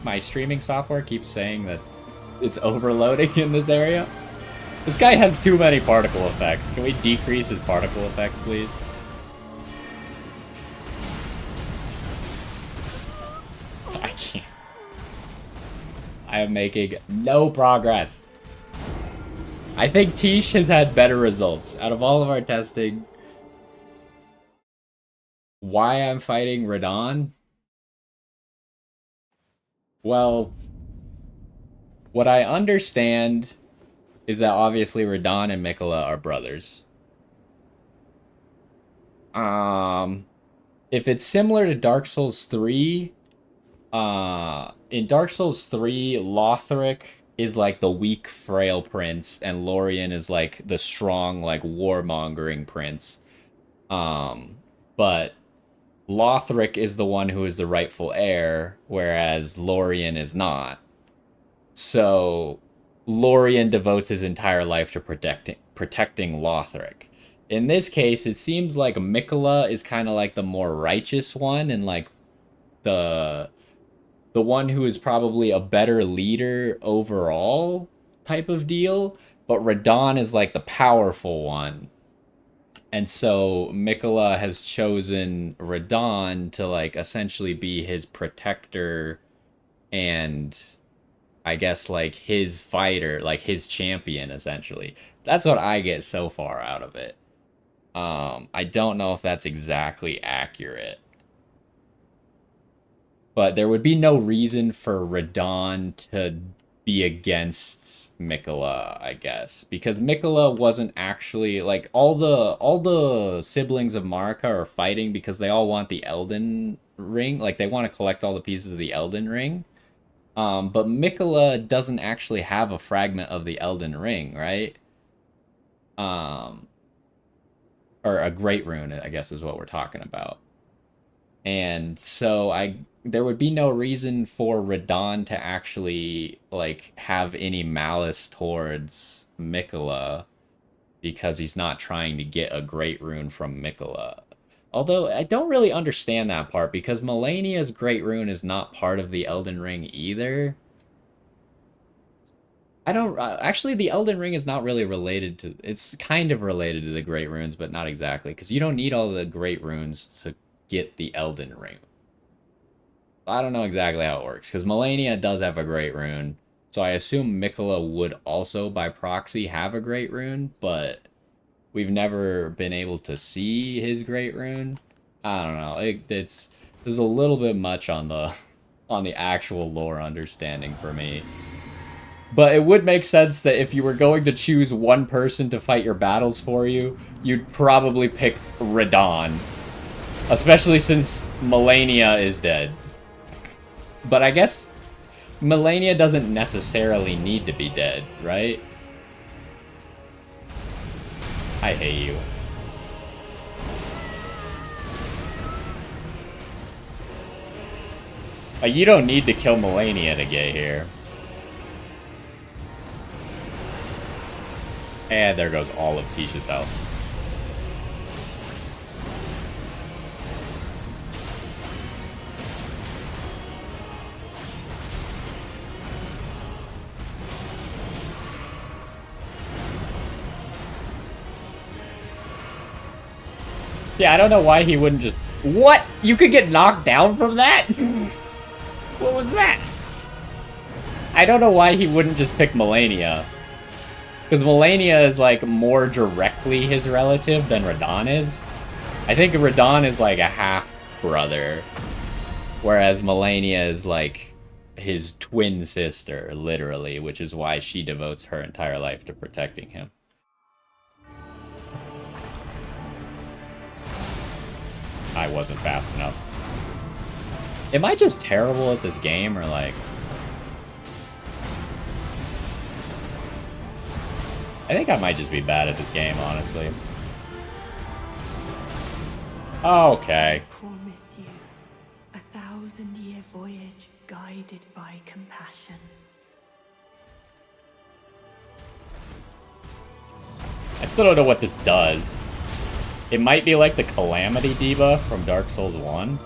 my streaming software keeps saying that it's overloading in this area. This guy has too many particle effects. Can we decrease his particle effects, please? I can't. I am making no progress. I think Tish has had better results. Out of all of our testing, why I'm fighting Radon? Well, what I understand is that obviously Radon and Mikola are brothers. If it's similar to Dark Souls 3, in Dark Souls 3, Lothric is like the weak, frail prince, and Lorien is like the strong, like warmongering prince. But Lothric is the one who is the rightful heir, whereas Lorien is not. So Lorien devotes his entire life to protecting Lothric. In this case, it seems like Mikola is kind of like the more righteous one and like the one who is probably a better leader overall type of deal, but Radon is like the powerful one. And so Mikola has chosen Radon to like essentially be his protector and I guess like his fighter, like his champion essentially. That's what I get so far out of it. I don't know if that's exactly accurate. But there would be no reason for Radon to be against Mikola, I guess, because Mikola wasn't actually like all the siblings of Marika are fighting because they all want the Elden ring, like they want to collect all the pieces of the Elden ring. But Mikola doesn't actually have a fragment of the Elden ring, right? Or a great rune, I guess is what we're talking about. And so there would be no reason for Radon to actually like have any malice towards Mikola because he's not trying to get a great rune from Mikola. Although I don't really understand that part because Melania's great rune is not part of the Elden Ring either. I don't actually the Elden Ring is not really related to it's kind of related to the great runes but not exactly because you don't need all the great runes to get the Elden Ring. I don't know exactly how it works, because Melania does have a great rune, so I assume Mikola would also, by proxy, have a great rune, but we've never been able to see his great rune. I don't know, there's a little bit much on the actual lore understanding for me. But it would make sense that if you were going to choose one person to fight your battles for you, you'd probably pick Radon. Especially since Melania is dead. But I guess Melania doesn't necessarily need to be dead, right? I hate you. You don't need to kill Melania to get here. And there goes all of Tisha's health. Yeah, I don't know why he wouldn't just... What? You could get knocked down from that? What was that? I don't know why he wouldn't just pick Melania. Because Melania is, like, more directly his relative than Radahn is. I think Radahn is, like, a half-brother. Whereas Melania is, like, his twin sister, literally. Which is why she devotes her entire life to protecting him. I wasn't fast enough. Am I just terrible at this game, or, like... I think I might just be bad at this game, honestly. Okay. I promise you, 1,000-year voyage guided by compassion. I still don't know what this does. It might be like the Calamity debuff from Dark Souls 1.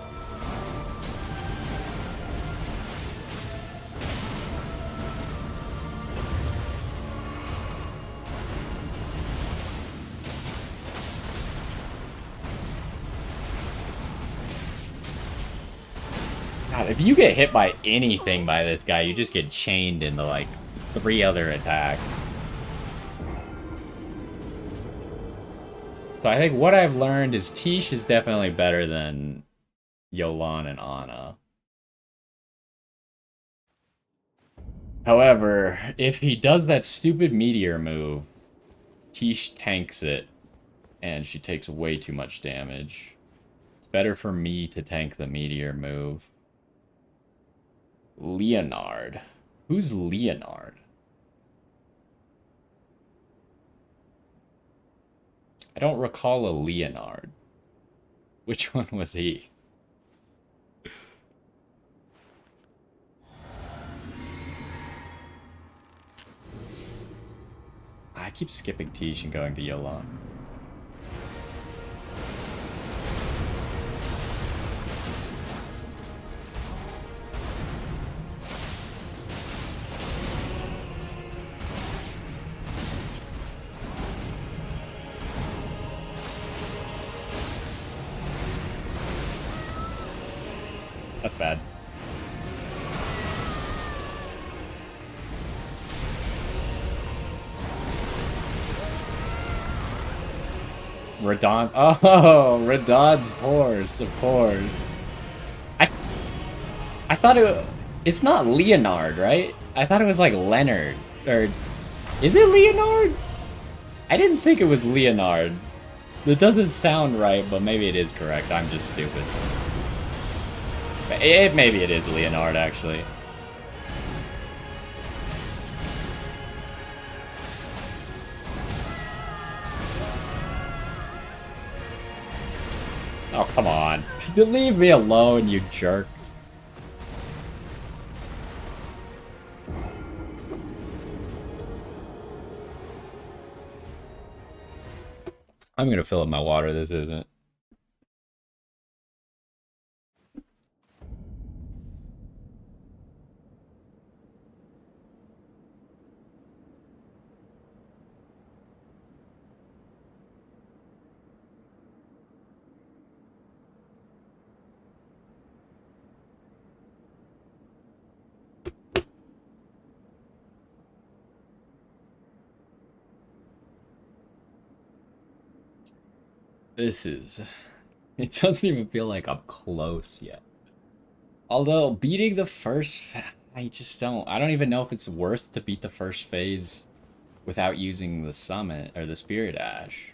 God, if you get hit by anything by this guy, you just get chained into, like, 3 other attacks. So I think what I've learned is Tish is definitely better than Yolan and Ana. However, if he does that stupid meteor move, Tish tanks it, and she takes way too much damage. It's better for me to tank the meteor move. Leonard. Who's Leonard? I don't recall a Leonard. Which one was he? I keep skipping Tish and going to Yolan. That's bad. Radahn. Oh, Radahn's horse, of course. I thought it's not Leonard, right? I thought it was like Leonard. Or is it Leonard? I didn't think it was Leonard. That doesn't sound right, but maybe it is correct. I'm just stupid. Maybe it is Leonard, actually. Oh, come on. Leave me alone, you jerk. I'm gonna fill up my water, this isn't. This is... It doesn't even feel like I'm close yet. Although, beating the first... I just don't... I don't even know if it's worth to beat the first phase without using the summit, or the Spirit Ash.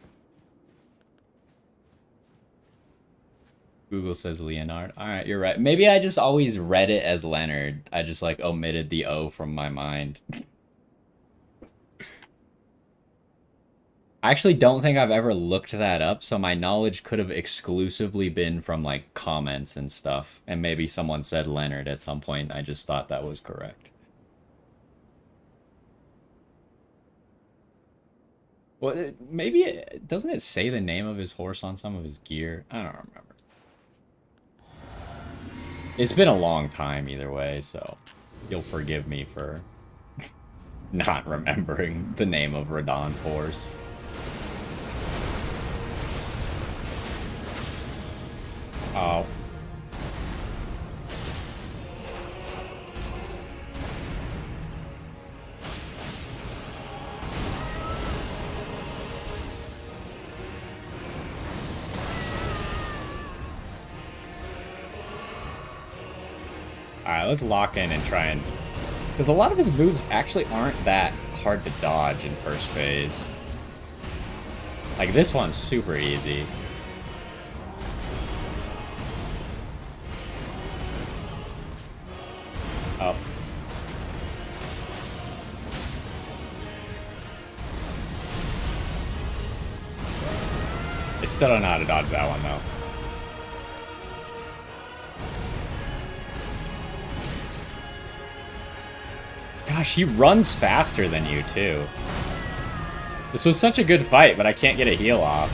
Google says Leonard. Alright, you're right. Maybe I just always read it as Leonard. I just, like, omitted the O from my mind. I actually don't think I've ever looked that up, so my knowledge could have exclusively been from, like, comments and stuff. And maybe someone said Leonard at some point. I just thought that was correct. Well, maybe doesn't it say the name of his horse on some of his gear? I don't remember. It's been a long time either way, so you'll forgive me for not remembering the name of Radahn's horse. Oh. Alright, let's lock in and try and... Because a lot of his moves actually aren't that hard to dodge in first phase. Like, this one's super easy. Oh. I still don't know how to dodge that one, though. Gosh, he runs faster than you, too. This was such a good fight, but I can't get a heal off.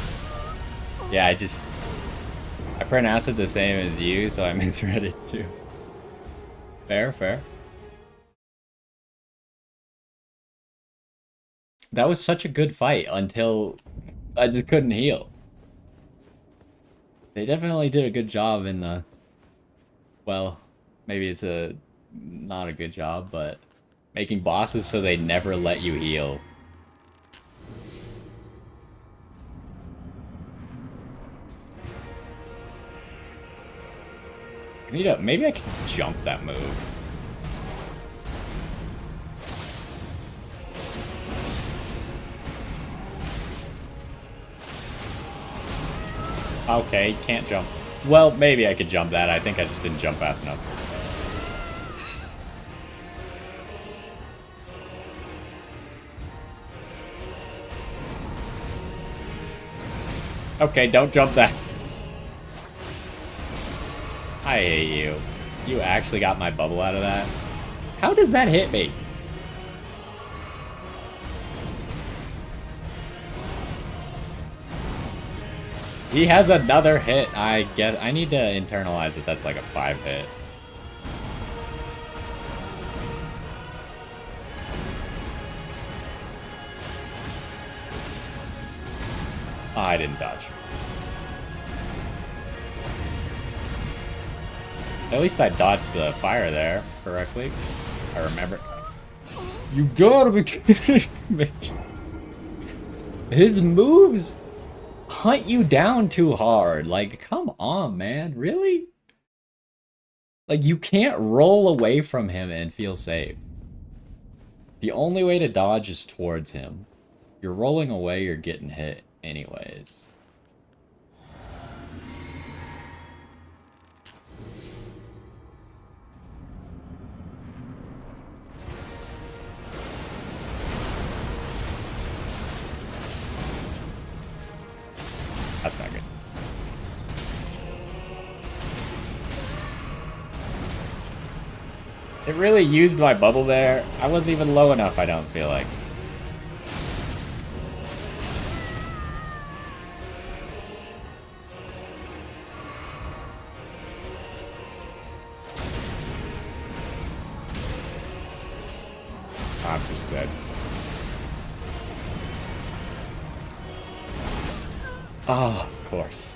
Yeah, I pronounce it the same as you, so I misread it, too. Fair, fair. That was such a good fight until I just couldn't heal. They definitely did a good job in the... Well, maybe it's not a good job, but making bosses so they never let you heal. Maybe I can jump that move. Okay, can't jump. Well, maybe I could jump that. I think I just didn't jump fast enough. Okay, don't jump that. I hate you. You actually got my bubble out of that? How does that hit me? He has another hit. I need to internalize that that's like a 5 hit. Oh, I didn't dodge. At least I dodged the fire there correctly. I remember. You gotta be kidding me. His moves hunt you down too hard. Like, come on, man. Really? Like, you can't roll away from him and feel safe. The only way to dodge is towards him. If you're rolling away, you're getting hit anyways. That's not good. It really used my bubble there. I wasn't even low enough, I don't feel like. I'm just dead. Oh, of course.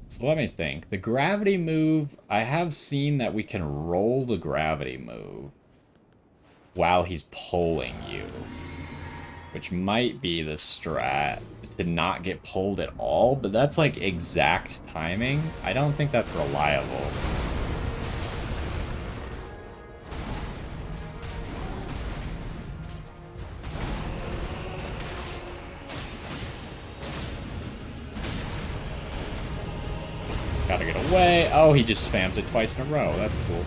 So let me think. The gravity move, I have seen that we can roll the gravity move while he's pulling you, which might be the strat to not get pulled at all, but that's like exact timing. I don't think that's reliable. Gotta get away. Oh, he just spams it twice in a row. That's cool.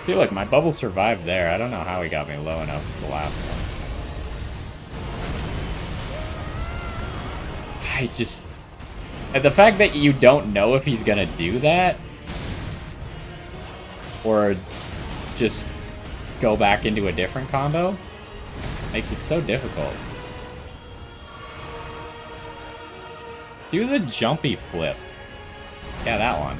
See, look, my bubble survived there. I don't know how he got me low enough for the last one. I just... And the fact that you don't know if he's gonna do that, or just go back into a different combo, makes it so difficult. Do the jumpy flip. Yeah, that one.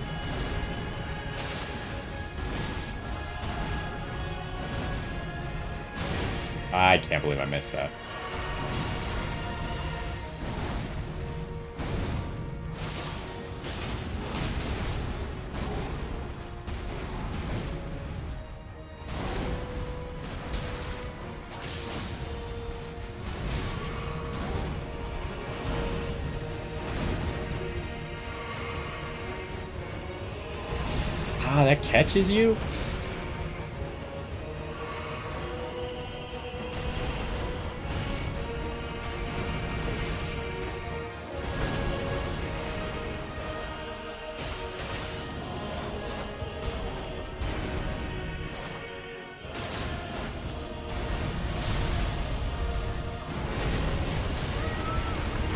I can't believe I missed that. Ah, that catches you?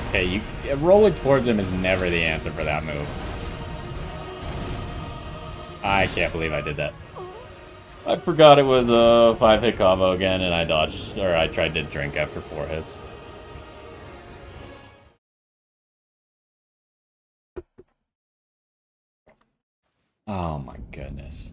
Okay, rolling towards him is never the answer for that move. I can't believe I did that. I forgot it was a 5-hit combo again, and I dodged, or I tried to drink after 4 hits. Oh my goodness.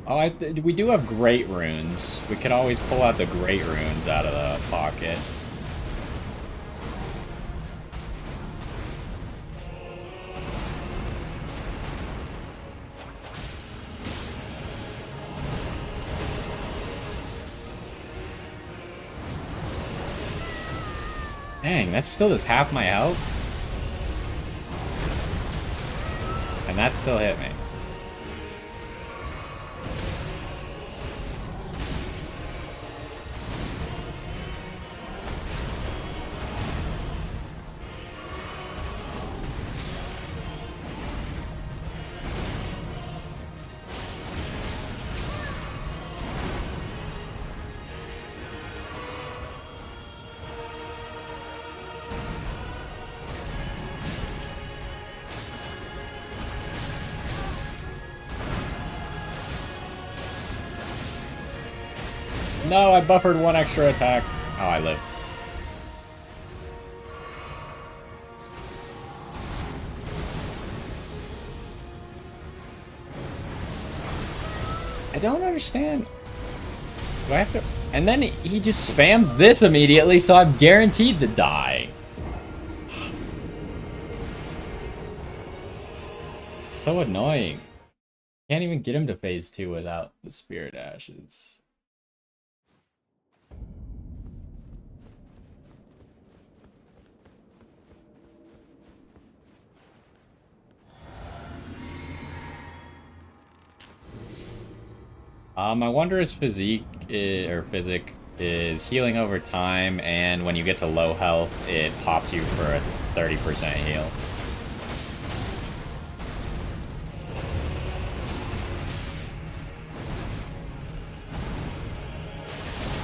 Oh, we do have great runes. We could always pull out the great runes out of the pocket. Dang, that still does half my health? And that still hit me. No, I buffered 1 extra attack. Oh, I live. I don't understand. Do I have to... And then he just spams this immediately, so I'm guaranteed to die. It's so annoying. Can't even get him to phase 2 without the Spirit Ashes. My Wondrous Physique or Physic is healing over time, and when you get to low health, it pops you for a 30% heal.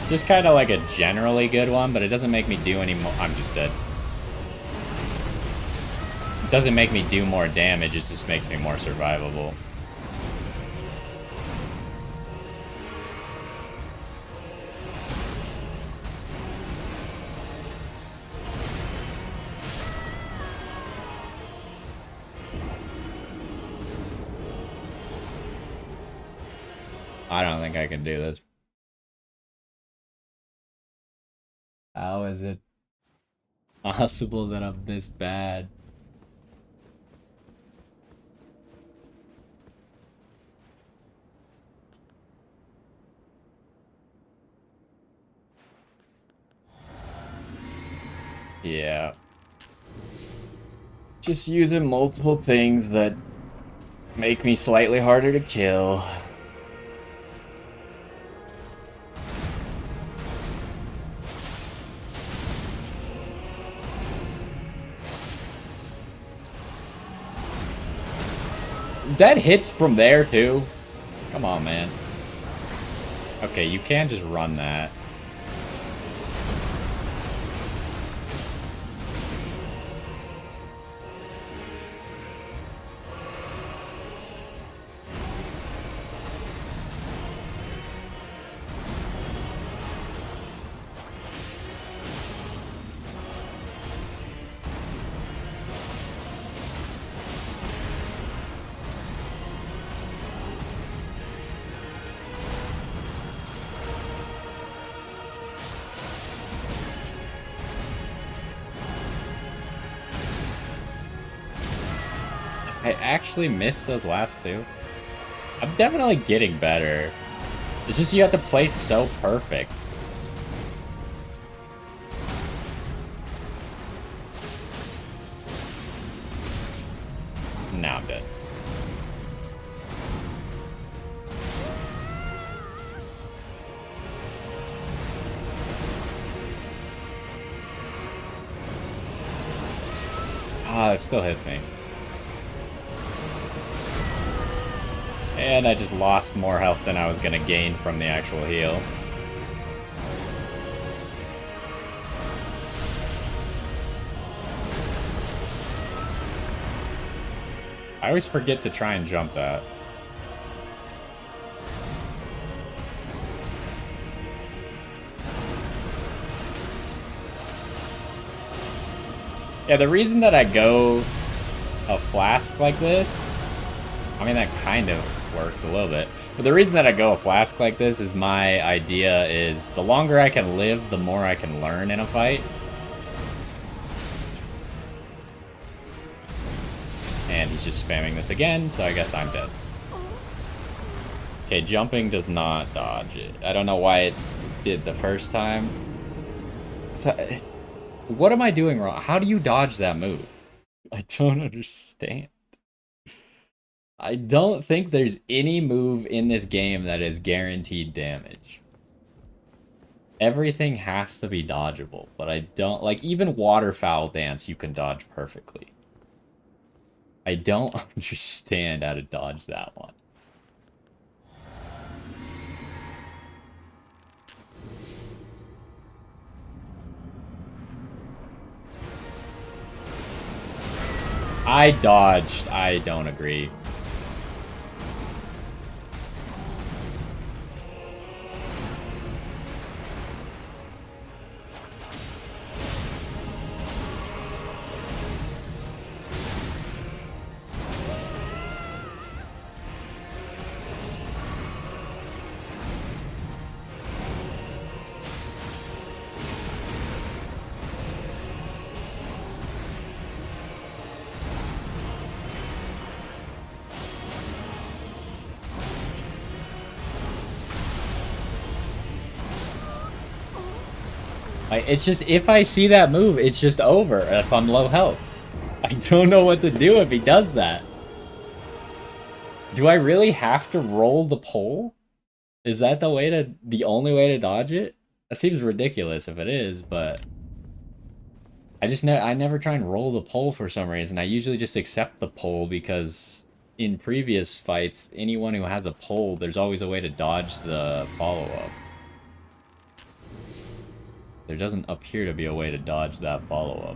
Just kind of like a generally good one, but it doesn't make me do any more. I'm just dead. It doesn't make me do more damage, it just makes me more survivable. I don't think I can do this. How is it possible that I'm this bad? Yeah. Just using multiple things that make me slightly harder to kill. That hits from there, too. Come on, man. Okay, you can just run that. I actually missed those last two. I'm definitely getting better. It's just you have to play so perfect. Now I'm dead. Ah, it still hits me. And I just lost more health than I was gonna gain from the actual heal. I always forget to try and jump that. Yeah, the reason that I go a flask like this, I mean, that kind of works a little bit. But the reason that I go a flask like this is my idea is the longer I can live, the more I can learn in a fight. And he's just spamming this again, so I guess I'm dead. Okay, jumping does not dodge it. I don't know why it did the first time. So, what am I doing wrong? How do you dodge that move? I don't understand. I don't think there's any move in this game that is guaranteed damage. Everything has to be dodgeable, but I don't... Like, even waterfowl dance you can dodge perfectly. I don't understand how to dodge that one. I dodged. I don't agree. Like, it's just, if I see that move, it's just over if I'm low health. I don't know what to do if he does that. Do I really have to roll the pole? Is that the only way to dodge it? That seems ridiculous if it is, but... I never try and roll the pole for some reason. I usually just accept the pole because in previous fights, anyone who has a pole, there's always a way to dodge the follow-up. There doesn't appear to be a way to dodge that follow-up.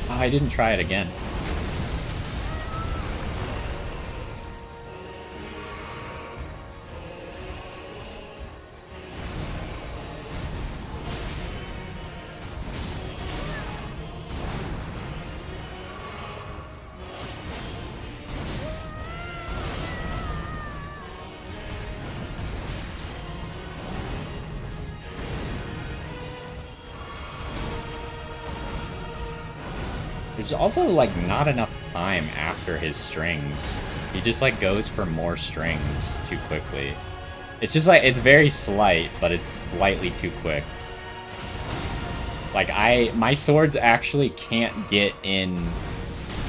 Oh, I didn't try it again. There's also, like, not enough time after his strings. He just, like, goes for more strings too quickly. It's just, like, it's very slight, but it's slightly too quick. Like, my swords actually can't get in...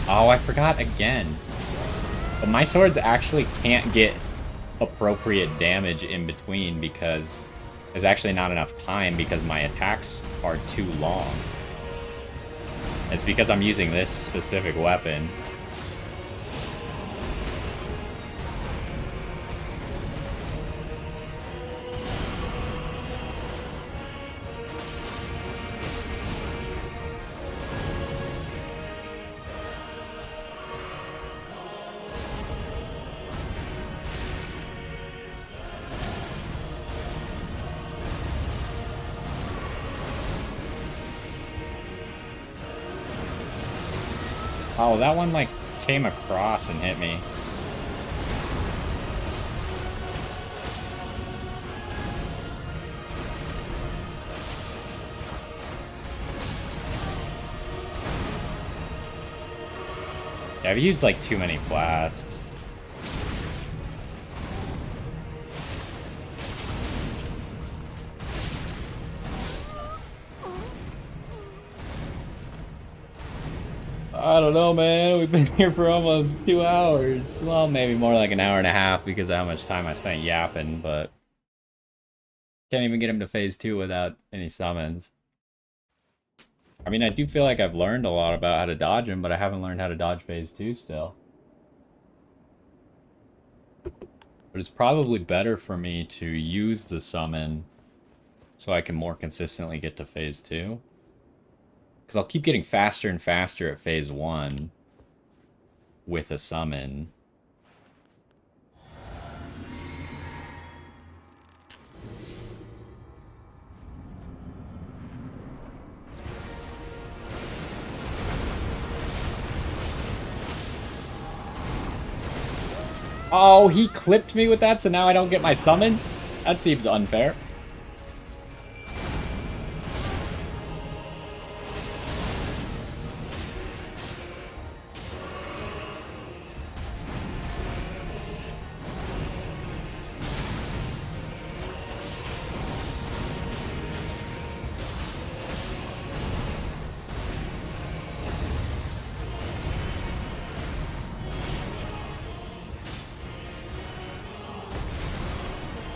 Oh, I forgot again. But my swords actually can't get appropriate damage in between because there's actually not enough time because my attacks are too long. It's because I'm using this specific weapon. Oh, that one, like, came across and hit me. Yeah, I've used, like, too many flasks. I don't know, man. We've been here for almost 2 hours. Well, maybe more like an hour and a half because of how much time I spent yapping, but... Can't even get him to phase 2 without any summons. I mean, I do feel like I've learned a lot about how to dodge him, but I haven't learned how to dodge phase 2 still. But it's probably better for me to use the summon so I can more consistently get to phase 2. Because I'll keep getting faster and faster at phase 1 with a summon. Oh, he clipped me with that, so now I don't get my summon? That seems unfair.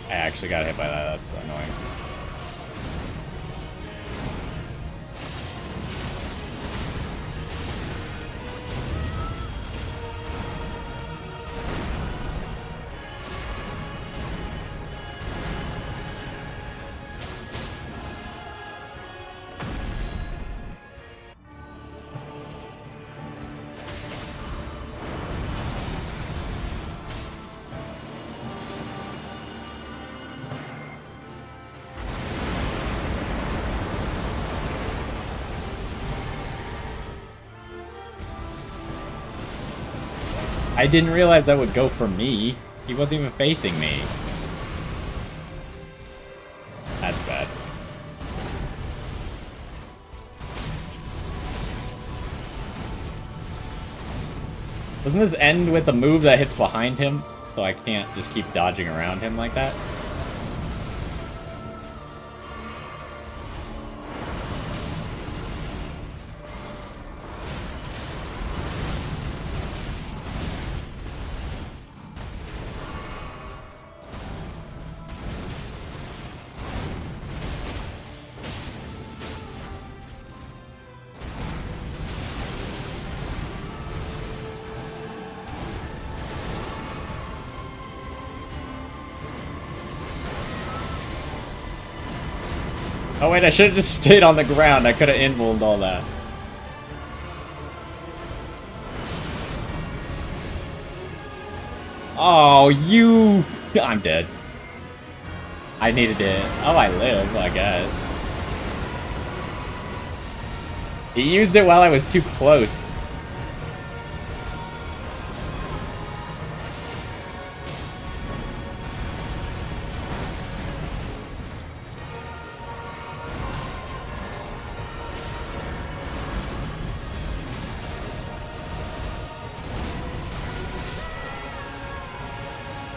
I actually got hit by that, that's annoying. I didn't realize that would go for me. He wasn't even facing me. That's bad. Doesn't this end with a move that hits behind him? So I can't just keep dodging around him like that? Oh wait, I should have just stayed on the ground. I could have invulned all that. Oh, you... I'm dead. I needed it. Oh, I live, I guess. He used it while I was too close.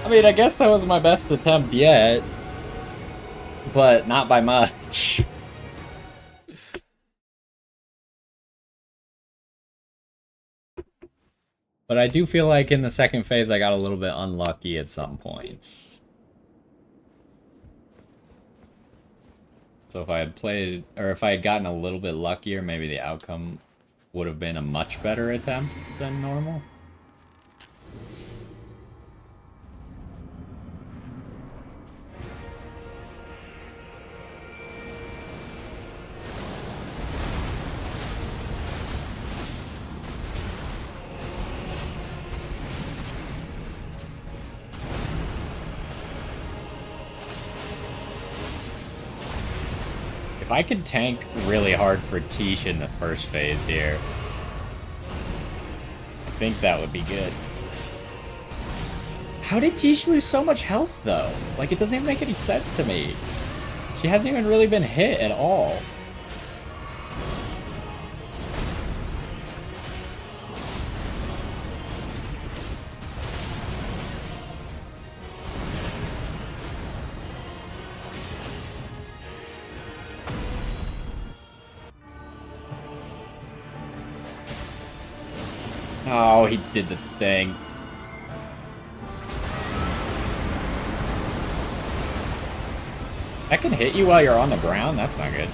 I mean, I guess that was my best attempt yet. But not by much. But I do feel like in the second phase I got a little bit unlucky at some points. So if I had played, or if I had gotten a little bit luckier, maybe the outcome would have been a much better attempt than normal. If I could tank really hard for Tish in the first phase here, I think that would be good. How did Tish lose so much health, though? Like, it doesn't even make any sense to me. She hasn't even really been hit at all. Oh, he did the thing. That can hit you while you're on the ground? That's not good.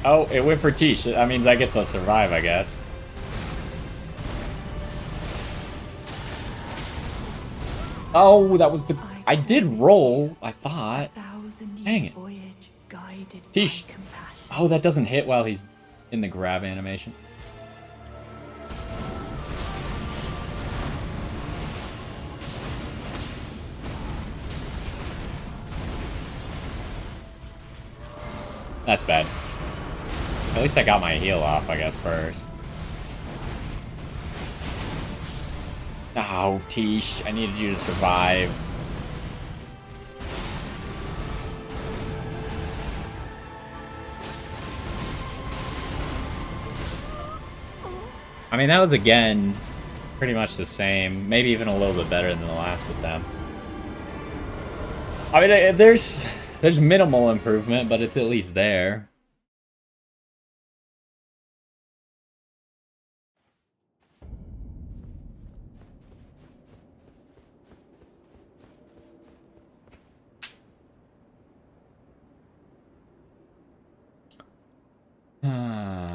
Oh, it went for Tish. That means I get to survive, I guess. Oh, that was the... I did roll, I thought. Dang it. Tish. Oh, that doesn't hit while he's in the grab animation. That's bad. At least I got my heal off, I guess, first. Oh, Tish. I needed you to survive. I mean, that was, again, pretty much the same. Maybe even a little bit better than the last attempt. I mean, there's minimal improvement, but it's at least there.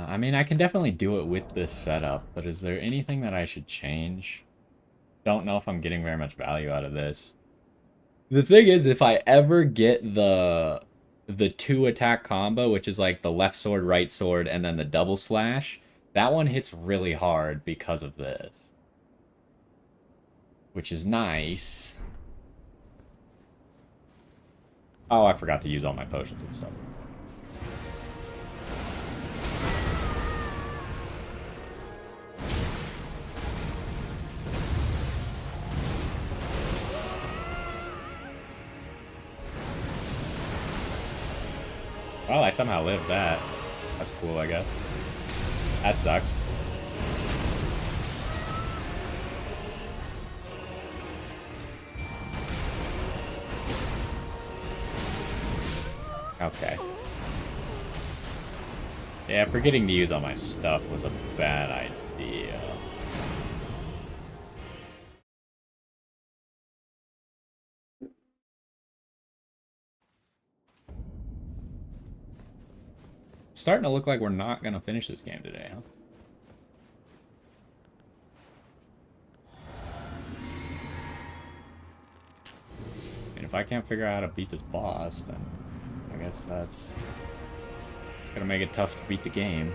I mean, I can definitely do it with this setup, but is there anything that I should change? Don't know if I'm getting very much value out of this. The thing is, if I ever get the 2-attack combo, which is like the left sword, right sword, and then the double slash, that one hits really hard because of this. Which is nice. Oh, I forgot to use all my potions and stuff. Well, I somehow lived that. That's cool, I guess. That sucks. Okay. Yeah, forgetting to use all my stuff was a bad idea. It's starting to look like we're not going to finish this game today, huh? I mean, if I can't figure out how to beat this boss, then I guess it's going to make it tough to beat the game.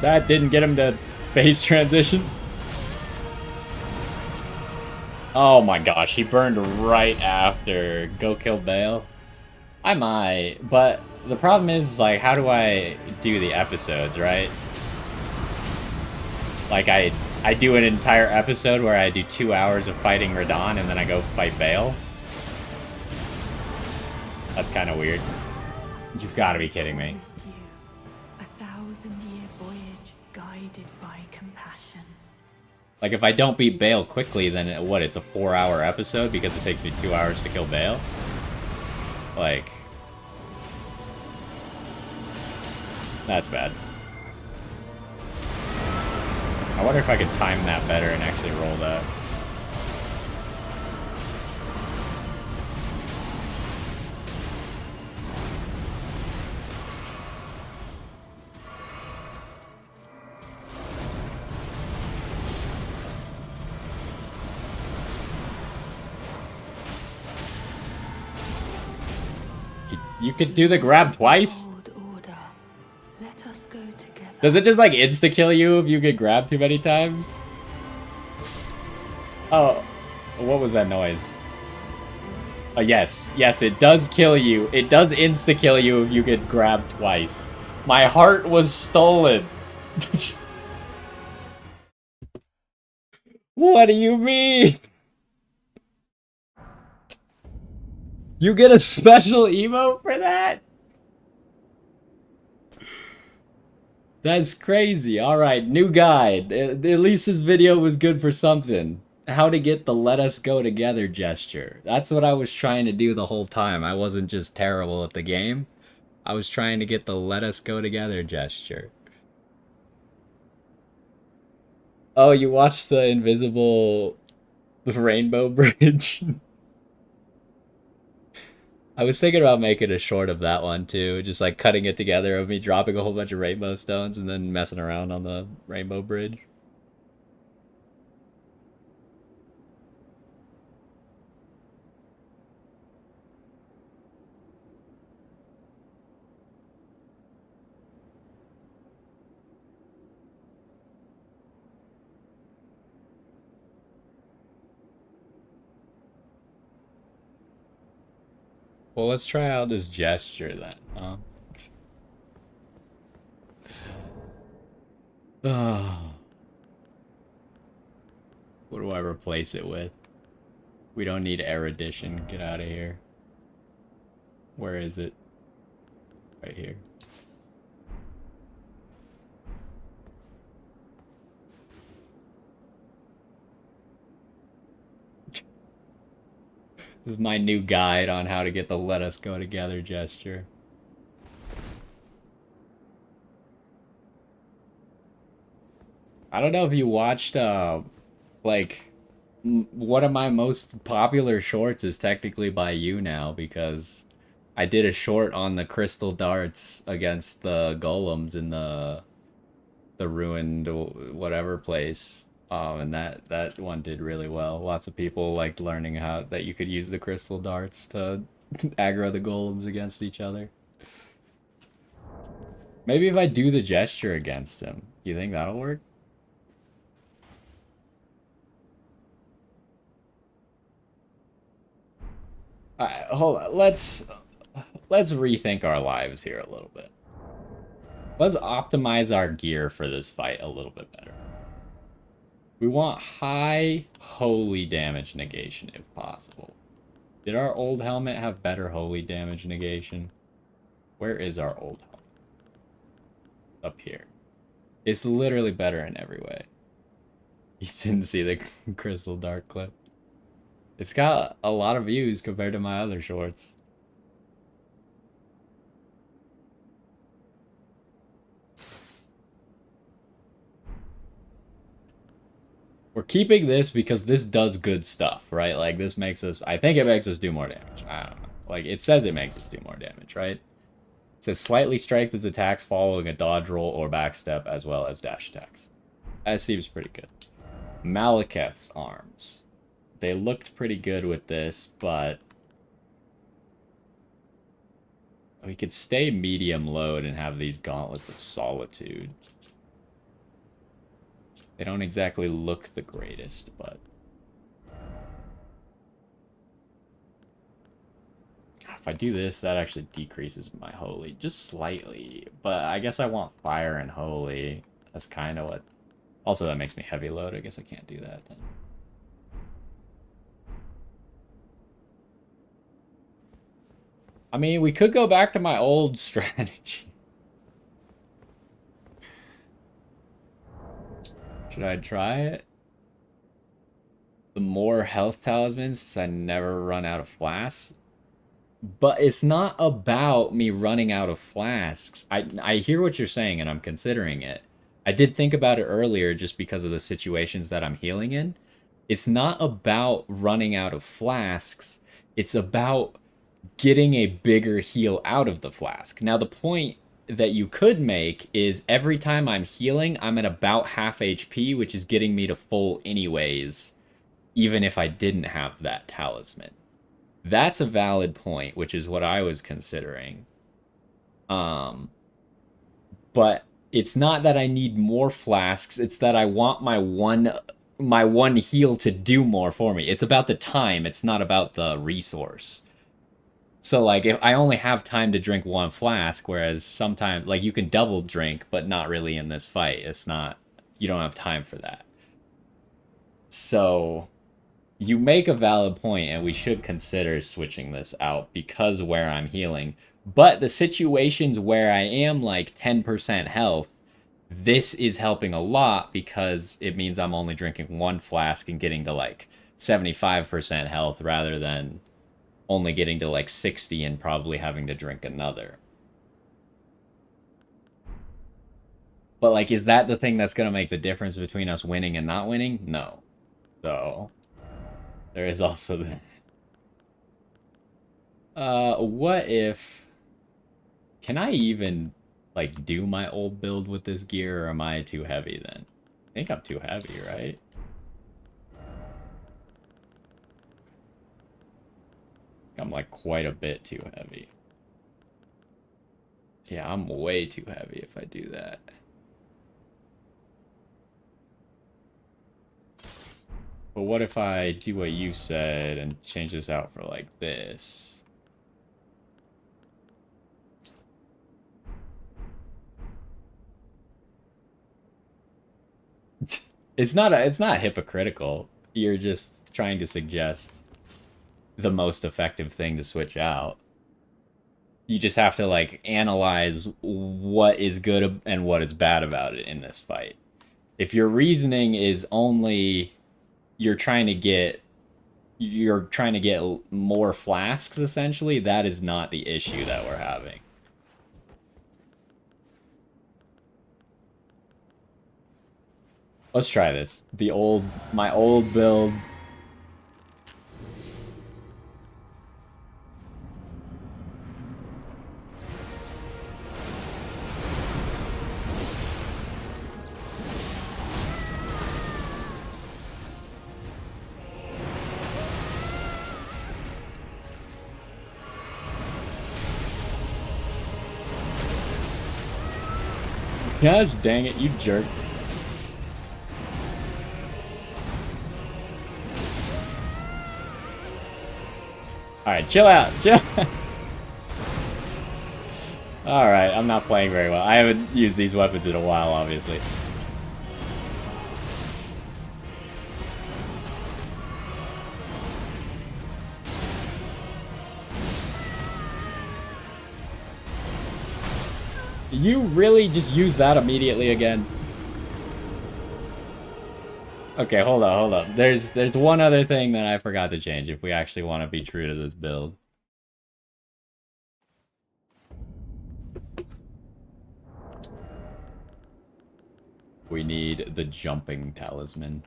That didn't get him to base transition. Oh my gosh, he burned right after. Go kill Bale. I might, but the problem is, like, how do I do the episodes, right? Like, I do an entire episode where I do 2 hours of fighting Radahn, and then I go fight Bale. That's kind of weird. You've got to be kidding me. A 1,000-year voyage guided by compassion. Like, if I don't beat Bale quickly, then what, it's a 4-hour episode because it takes me 2 hours to kill Bale? Like... That's bad. I wonder if I could time that better and actually roll that. You could do the grab twice? Does it just like insta-kill you if you get grabbed too many times? Oh, what was that noise? Oh, yes. Yes, it does kill you. It does insta-kill you if you get grabbed twice. My heart was stolen. What do you mean? You get a special emote for that? That's crazy. Alright, new guide. At least this video was good for something. How to get the let us go together gesture. That's what I was trying to do the whole time. I wasn't just terrible at the game. I was trying to get the let us go together gesture. Oh, you watched the invisible rainbow bridge? I was thinking about making a short of that one too, just like cutting it together of me dropping a whole bunch of rainbow stones and then messing around on the rainbow bridge. Well, let's try out this gesture then, huh? Oh. What do I replace it with? We don't need erudition. Get out of here. Where is it? Right here. This is my new guide on how to get the let us go together gesture. I don't know if you watched, like, one of my most popular shorts is technically by you now, because I did a short on the crystal darts against the golems in the ruined whatever place. And that one did really well. Lots of people liked learning how that you could use the crystal darts to aggro the golems against each other. Maybe if I do the gesture against him, you think that'll work? Hold on. Let's rethink our lives here a little bit. Let's optimize our gear for this fight a little bit better. We want high holy damage negation if possible. Did our old helmet have better holy damage negation? Where is our old helmet? Up here. It's literally better in every way. You didn't see the crystal dark clip. It's got a lot of views compared to my other shorts. We're keeping this because this does good stuff, right? Like, this makes us... I think it makes us do more damage. I don't know. Like, it says it makes us do more damage, right? It says slightly strengthens attacks following a dodge roll or backstep as well as dash attacks. That seems pretty good. Malekith's arms. They looked pretty good with this, but... we could stay medium load and have these gauntlets of solitude. They don't exactly look the greatest, but... If I do this, that actually decreases my holy just slightly. But I guess I want fire and holy. That's kind of what... Also, that makes me heavy load. I guess I can't do that then. I mean, we could go back to my old strategy. Should I try it? The more health talismans, since I never run out of flasks. But it's not about me running out of flasks. I hear what you're saying, and I'm considering it. I did think about it earlier just because of the situations that I'm healing in. It's not about running out of flasks. It's about getting a bigger heal out of the flask. Now, the point that you could make is every time I'm healing, I'm at about half HP, which is getting me to full anyways, even if I didn't have that talisman. That's a valid point, which is what I was considering. But it's not that I need more flasks, it's that I want my one heal to do more for me. It's about the time, it's not about the resource. So like if I only have time to drink one flask, whereas sometimes like you can double drink, but not really in this fight. It's not, you don't have time for that. So you make a valid point, and we should consider switching this out because where I'm healing. But the situations where I am like 10% health, this is helping a lot because it means I'm only drinking one flask and getting to like 75% health rather than only getting to like 60 and probably having to drink another. But like, is that the thing that's going to make the difference between us winning and not winning? No. So there is also that. What if... Can I even, like, do my old build with this gear, or am I too heavy then? I think I'm too heavy, right? I'm, like, quite a bit too heavy. Yeah, I'm way too heavy if I do that. But what if I do what you said and change this out for, like, this? It's not hypocritical. You're just trying to suggest the most effective thing to switch out. You just have to like analyze what is good and what is bad about it in this fight. If your reasoning is only you're trying to get more flasks essentially, that is not the issue that we're having. Let's try this. My old build. Gosh dang it, you jerk. Alright, chill out. Chill. Alright, I'm not playing very well. I haven't used these weapons in a while, obviously. You really just use that immediately again? Okay, hold on. There's one other thing that I forgot to change if we actually want to be true to this build. We need the jumping talisman.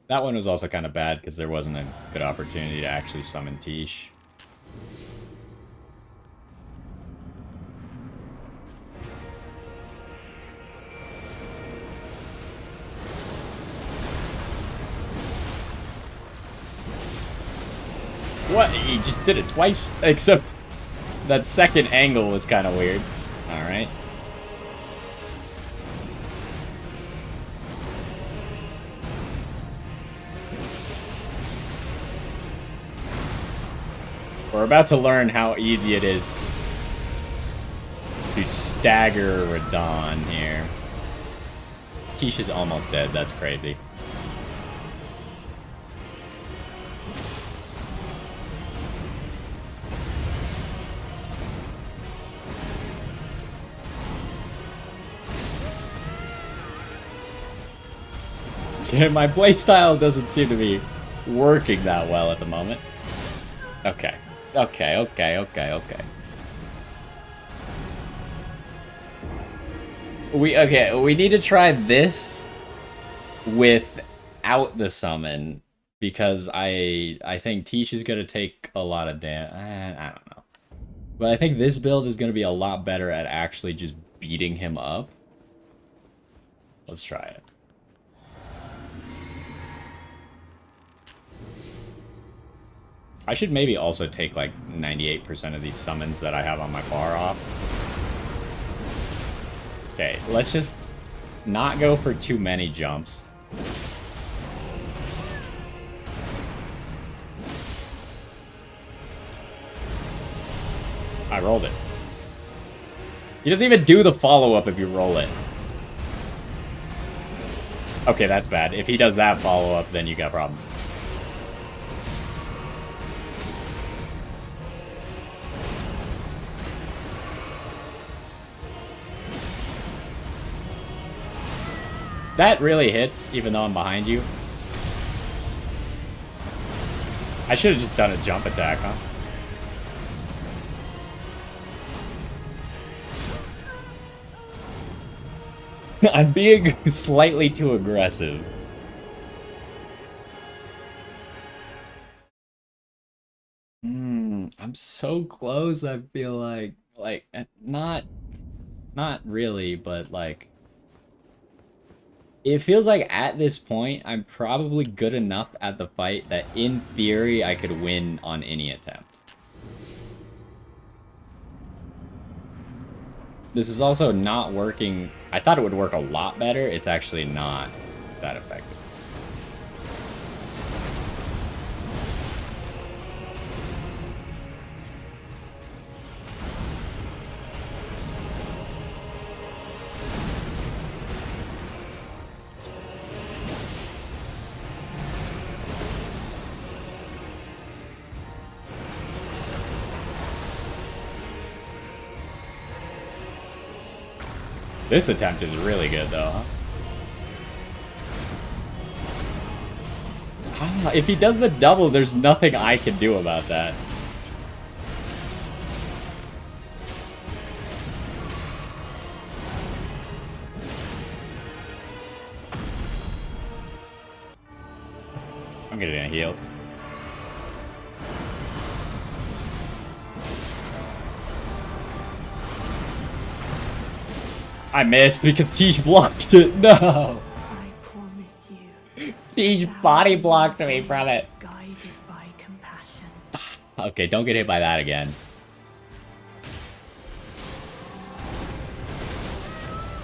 That one was also kind of bad because there wasn't a good opportunity to actually summon Tish. What? He just did it twice? Except that second angle was kind of weird. Alright. We're about to learn how easy it is to stagger Radon here. Tish is almost dead. That's crazy. Yeah, my playstyle doesn't seem to be working that well at the moment. Okay. Okay. We need to try this without the summon because I think Tish is gonna take a lot of damage. I don't know, but I think this build is gonna be a lot better at actually just beating him up. Let's try it. I should maybe also take like 98% of these summons that I have on my bar off. Okay, let's just not go for too many jumps. I rolled it. He doesn't even do the follow-up if you roll it. Okay, that's bad. If he does that follow-up, then you got problems. That really hits, even though I'm behind you. I should have just done a jump attack, huh? I'm being slightly too aggressive. I'm so close, I feel like not really, but like it feels like at this point I'm probably good enough at the fight that in theory I could win on any attempt. This is also not working. I thought it would work a lot better. It's actually not that effective. This attempt is really good, though, huh? If he does the double, there's nothing I can do about that. I'm gonna heal. I missed because Tish blocked it. No! I promise you. Tish body blocked me from it. Guided by compassion. Okay, don't get hit by that again.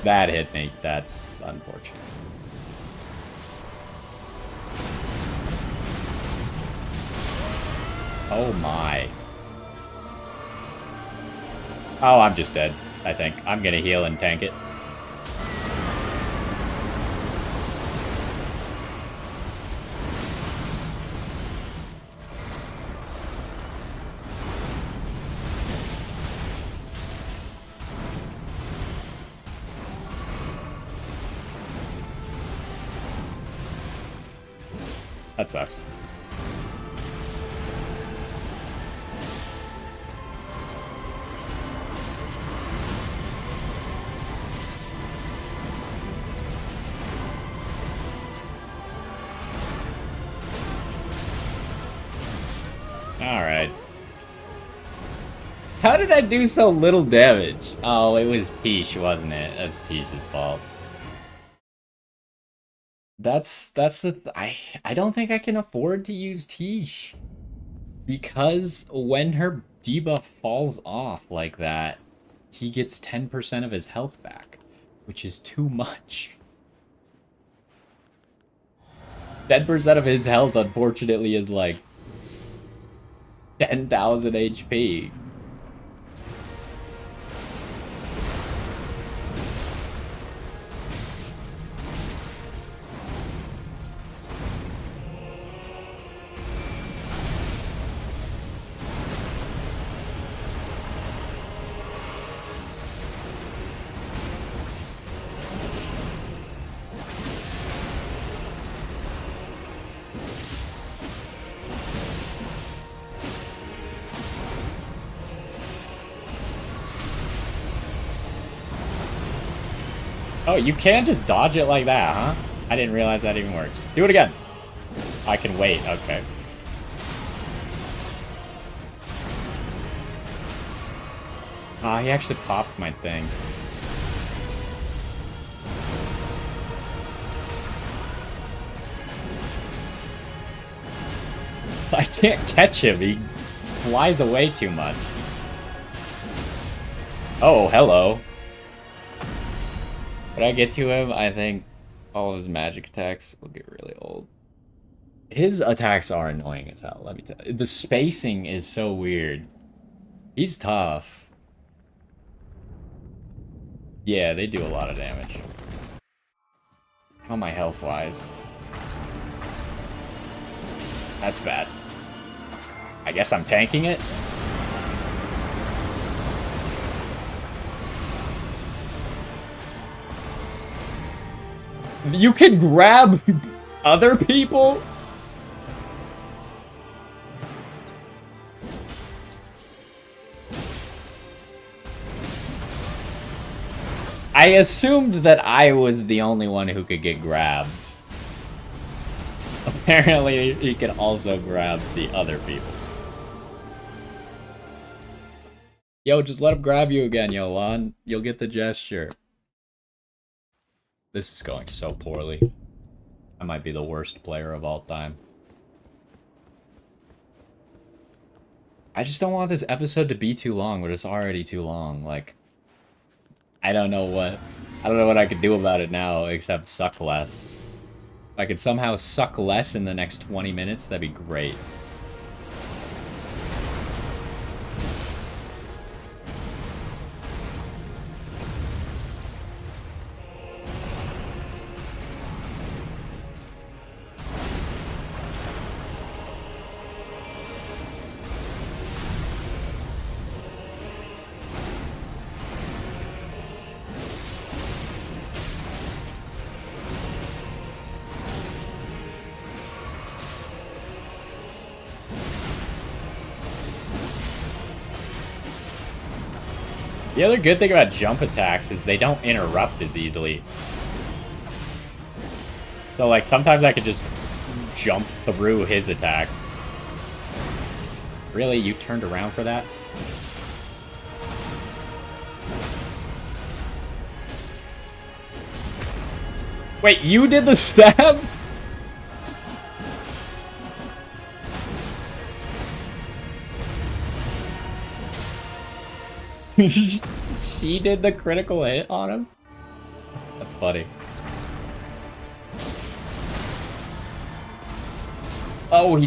That hit me. That's unfortunate. Oh my. Oh, I'm just dead, I think. I'm gonna heal and tank it. That sucks. Alright. How did I do so little damage? Oh, it was Tish, wasn't it? That's Tish's fault. That's the I don't think I can afford to use Tish. Because when her debuff falls off like that, he gets 10% of his health back, which is too much. 10% of his health, unfortunately, is like 10,000 HP. Oh, you can just dodge it like that, huh? I didn't realize that even works. Do it again. I can wait, okay. Ah, he actually popped my thing. I can't catch him. He flies away too much. Oh, hello. When I get to him, I think all of his magic attacks will get really old. His attacks are annoying as hell, let me tell you. The spacing is so weird. He's tough. Yeah, they do a lot of damage. How am I health-wise? That's bad. I guess I'm tanking it? You can grab other people? I assumed that I was the only one who could get grabbed. Apparently, he can also grab the other people. Yo, just let him grab you again, Yolan. You'll get the gesture. This is going so poorly. I might be the worst player of all time. I just don't want this episode to be too long, but it's already too long. Like, I don't know what I could do about it now except suck less. If I could somehow suck less in the next 20 minutes, that'd be great. The other good thing about jump attacks is they don't interrupt as easily. So, like, sometimes I could just jump through his attack. Really? You turned around for that? Wait, you did the stab? She did the critical hit on him? That's funny. Oh,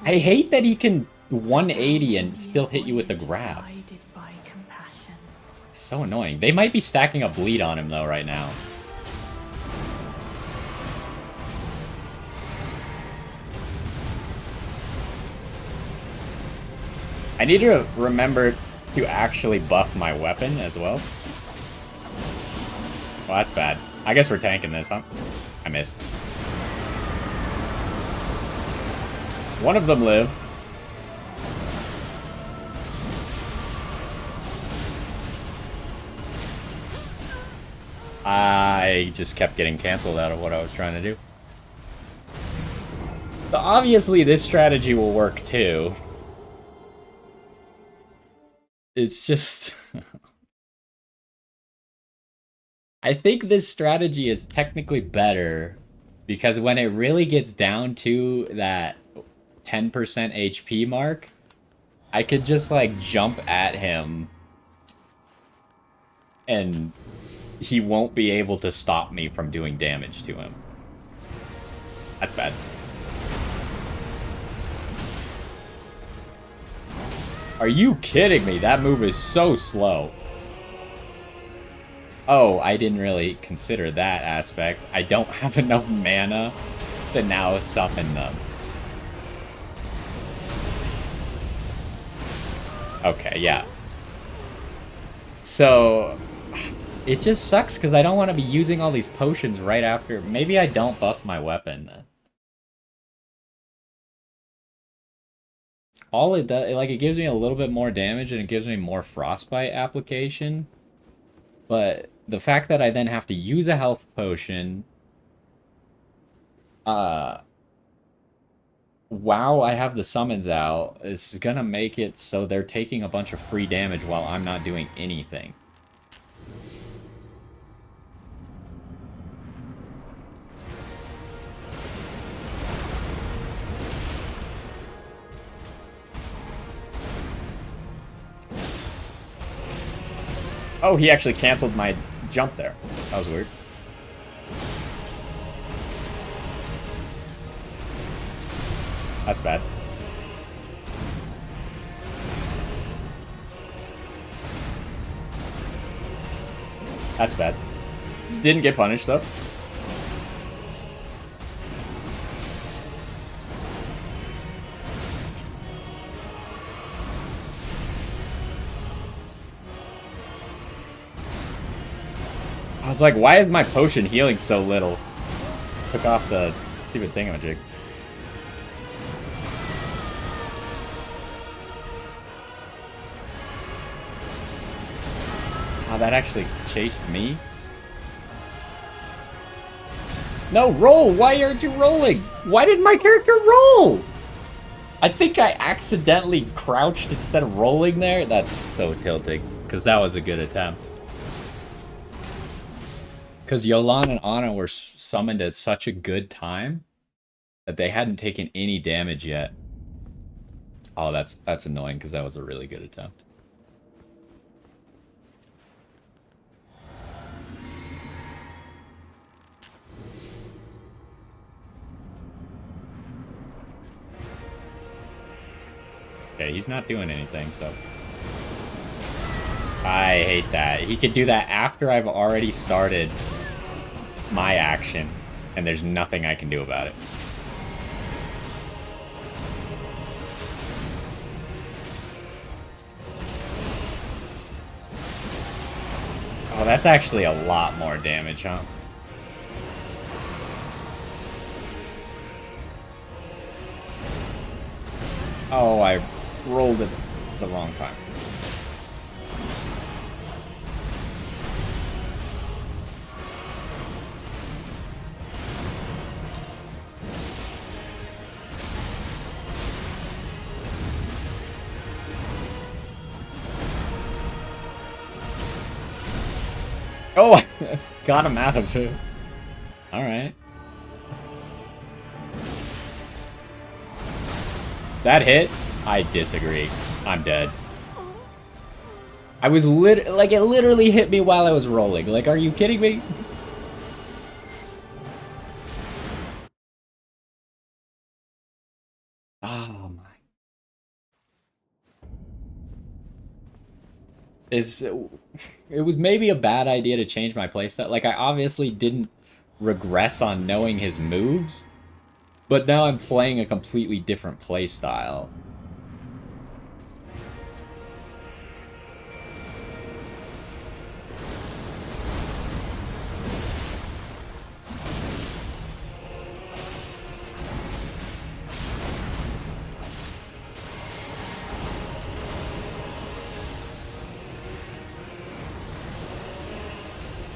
I hate that he can 180 and still hit you with the grab. It's so annoying. They might be stacking a bleed on him, though, right now. I need to remember to actually buff my weapon as well. Well, that's bad. I guess we're tanking this, huh? I missed. One of them lived. I just kept getting canceled out of what I was trying to do. So obviously this strategy will work too. It's just... I think this strategy is technically better because when it really gets down to that 10% HP mark, I could just, like, jump at him and he won't be able to stop me from doing damage to him. That's bad. Are you kidding me? That move is so slow. Oh, I didn't really consider that aspect. I don't have enough mana to now summon them. Okay, yeah. So, it just sucks because I don't want to be using all these potions right after. Maybe I don't buff my weapon then. All it does, like, it gives me a little bit more damage and it gives me more frostbite application. But the fact that I then have to use a health potion, wow, I have the summons out, is gonna make it so they're taking a bunch of free damage while I'm not doing anything. Oh, he actually canceled my jump there. That was weird. That's bad. That's bad. Didn't get punished, though. I was like, why is my potion healing so little? Took off the stupid thingamajig. Oh, that actually chased me. No, roll! Why aren't you rolling? Why did my character roll? I think I accidentally crouched instead of rolling there. That's so tilting, because that was a good attempt. Because Yolan and Ana were summoned at such a good time that they hadn't taken any damage yet. Oh, that's annoying, because that was a really good attempt. Okay, he's not doing anything, so... I hate that. He could do that after I've already started my action, and there's nothing I can do about it. Oh, that's actually a lot more damage, huh? Oh, I rolled it the wrong time. Oh, got him out of it. Alright. That hit? I disagree. I'm dead. I was like, it literally hit me while I was rolling. Like, are you kidding me? Oh my. It was maybe a bad idea to change my playstyle. Like, I obviously didn't regress on knowing his moves, but now I'm playing a completely different playstyle.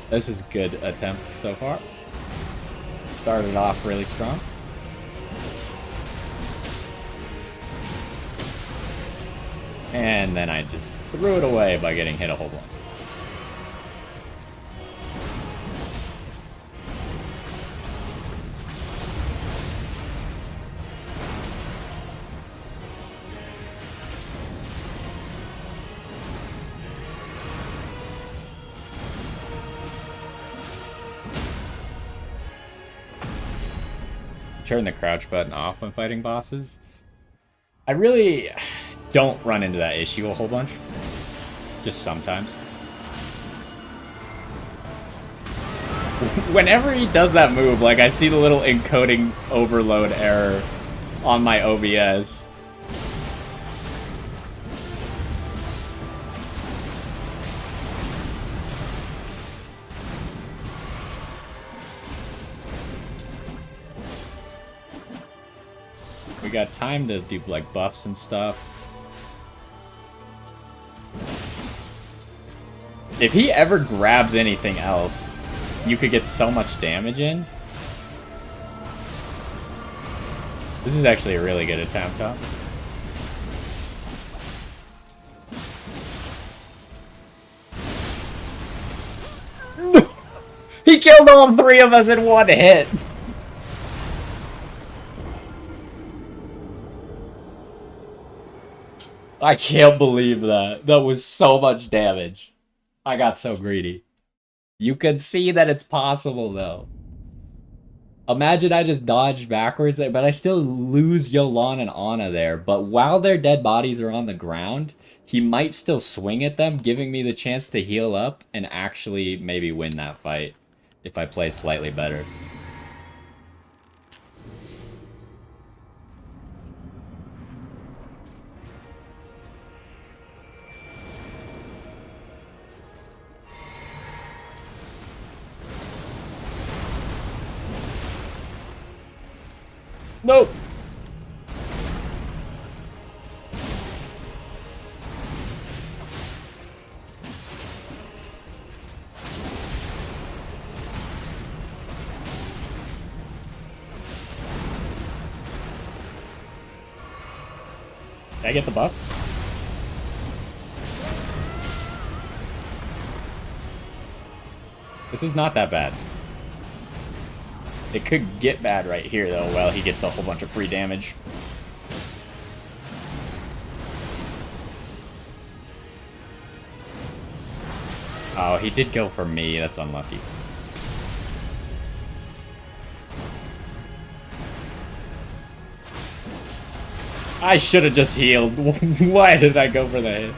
This is a good attempt so far. Started off really strong. And then I just threw it away by getting hit a whole bunch. turn the crouch button off when fighting bosses. I really don't run into that issue a whole bunch. Just sometimes. Whenever he does that move, like, I see the little encoding overload error on my OBS. We got time to do, like, buffs and stuff. If he ever grabs anything else, you could get so much damage in. This is actually a really good attempt, huh? No! He killed all three of us in one hit! I can't believe that. That was so much damage. I got so greedy. You can see that it's possible, though. Imagine I just dodged backwards, but I still lose Yolan and Ana there. But while their dead bodies are on the ground, he might still swing at them, giving me the chance to heal up and actually maybe win that fight if I play slightly better. Nope. Did I get the buff? This is not that bad. It could get bad right here, though, while he gets a whole bunch of free damage. Oh, he did go for me. That's unlucky. I should have just healed. Why did I go for the hit?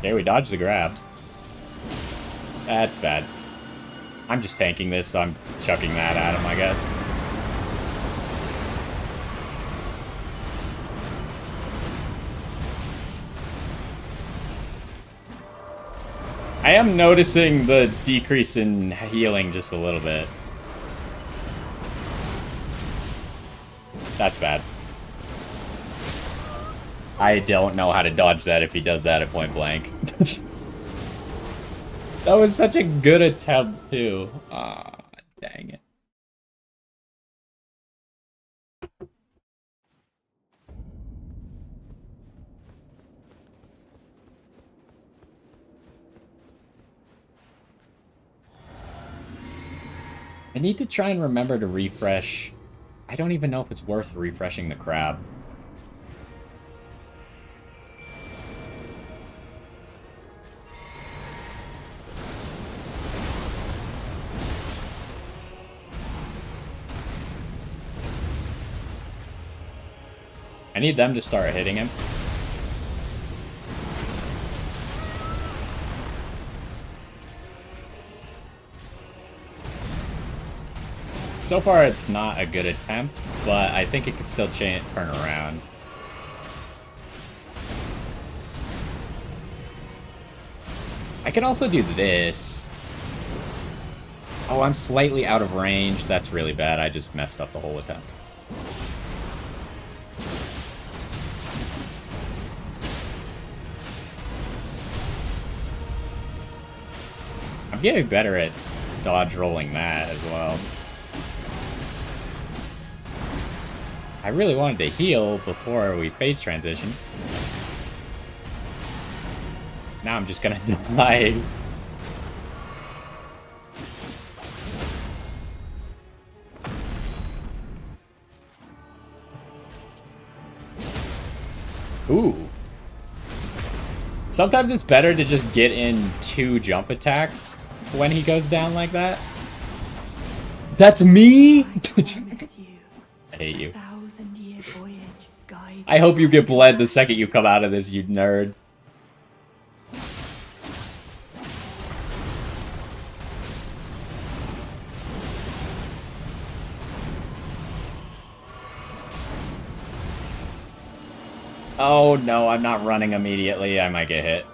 Okay, we dodged the grab. That's bad. I'm just tanking this, so I'm chucking that at him, I guess. I am noticing the decrease in healing just a little bit. That's bad. I don't know how to dodge that if he does that at point blank. That was such a good attempt, too. Ah, dang it. I need to try and remember to refresh. I don't even know if it's worth refreshing the crab. I need them to start hitting him. So far, it's not a good attempt, but I think it can still turn around. I can also do this. Oh, I'm slightly out of range. That's really bad. I just messed up the whole attempt. I'm getting better at dodge rolling that as well. I really wanted to heal before we phase transition. Now I'm just gonna die. Ooh. Sometimes it's better to just get in 2 jump attacks when he goes down like that. That's me? I hate you. I hope you get bled the second you come out of this, you nerd. Oh no, I'm not running immediately. I might get hit.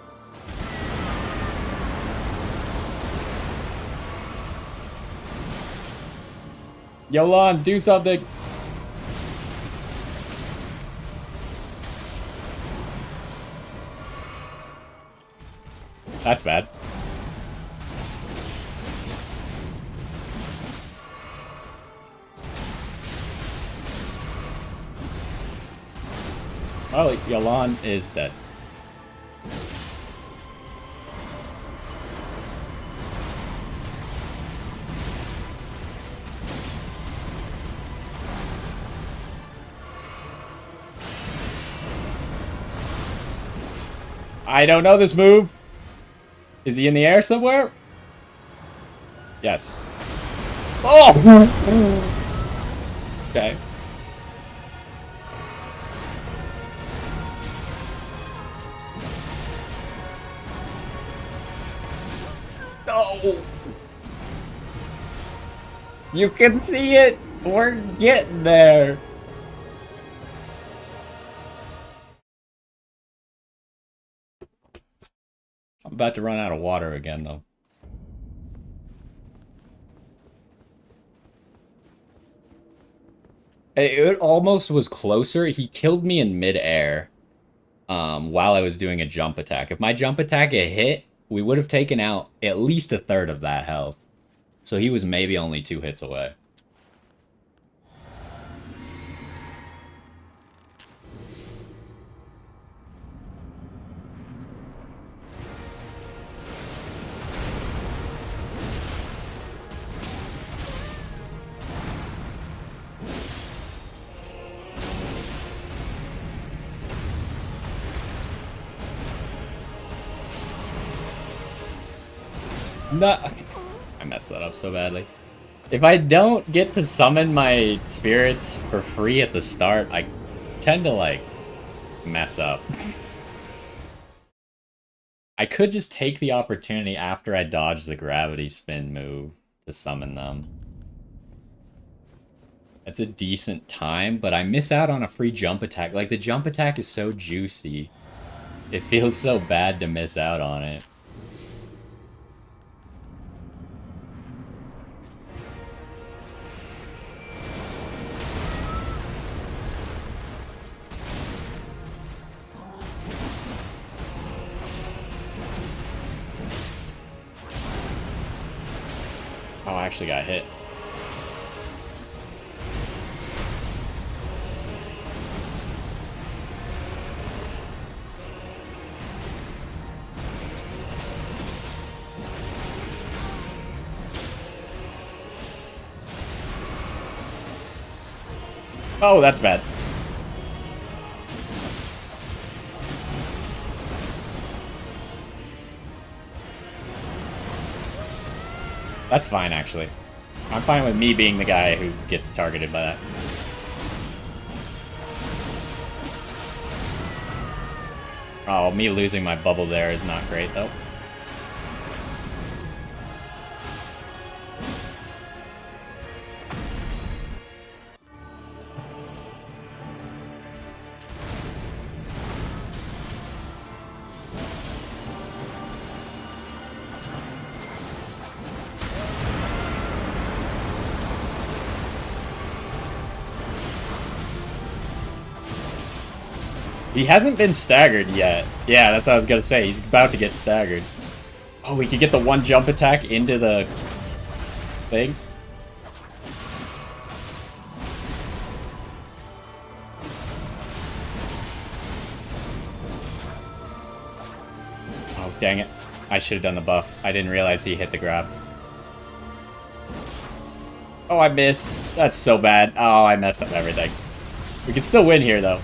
Yolan, do something! That's bad. Oh, Yolan is dead. I don't know this move. Is he in the air somewhere? Yes. Oh! Okay. No! You can see it! We're getting there! I'm about to run out of water again, though. It almost was closer. He killed me in midair while I was doing a jump attack. If my jump attack had hit, we would have taken out at least a third of that health. So he was maybe only 2 hits away. No, I messed that up so badly. If I don't get to summon my spirits for free at the start, I tend to, like, mess up. I could just take the opportunity after I dodge the gravity spin move to summon them. That's a decent time, but I miss out on a free jump attack. Like, the jump attack is so juicy. It feels so bad to miss out on it. Oh, I actually got hit. Oh, that's bad. That's fine, actually. I'm fine with me being the guy who gets targeted by that. Oh, me losing my bubble there is not great, though. He hasn't been staggered yet. Yeah, that's what I was gonna say. He's about to get staggered. Oh, we could get the 1 jump attack into the thing. Oh, dang it. I should have done the buff. I didn't realize he hit the grab. Oh, I missed. That's so bad. Oh, I messed up everything. We can still win here, though.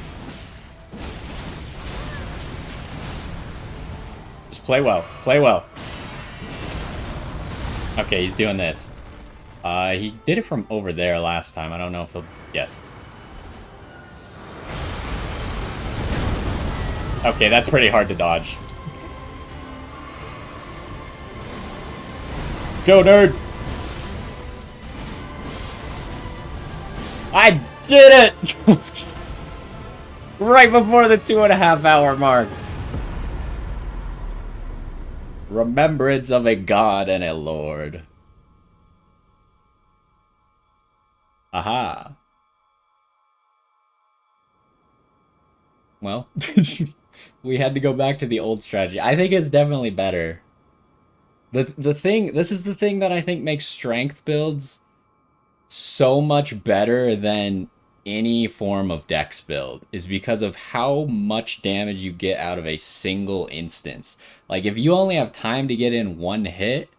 Just play well. Play well. Okay, he's doing this. He did it from over there last time. I don't know if he'll... Yes. Okay, that's pretty hard to dodge. Let's go, nerd! I did it! Right before the 2.5 hour mark. Remembrance of a god and a lord. Aha. Well, we had to go back to the old strategy. I think it's definitely better. This is the thing that I think makes strength builds so much better than any form of dex build, is because of how much damage you get out of a single instance. Like, if you only have time to get in one hit,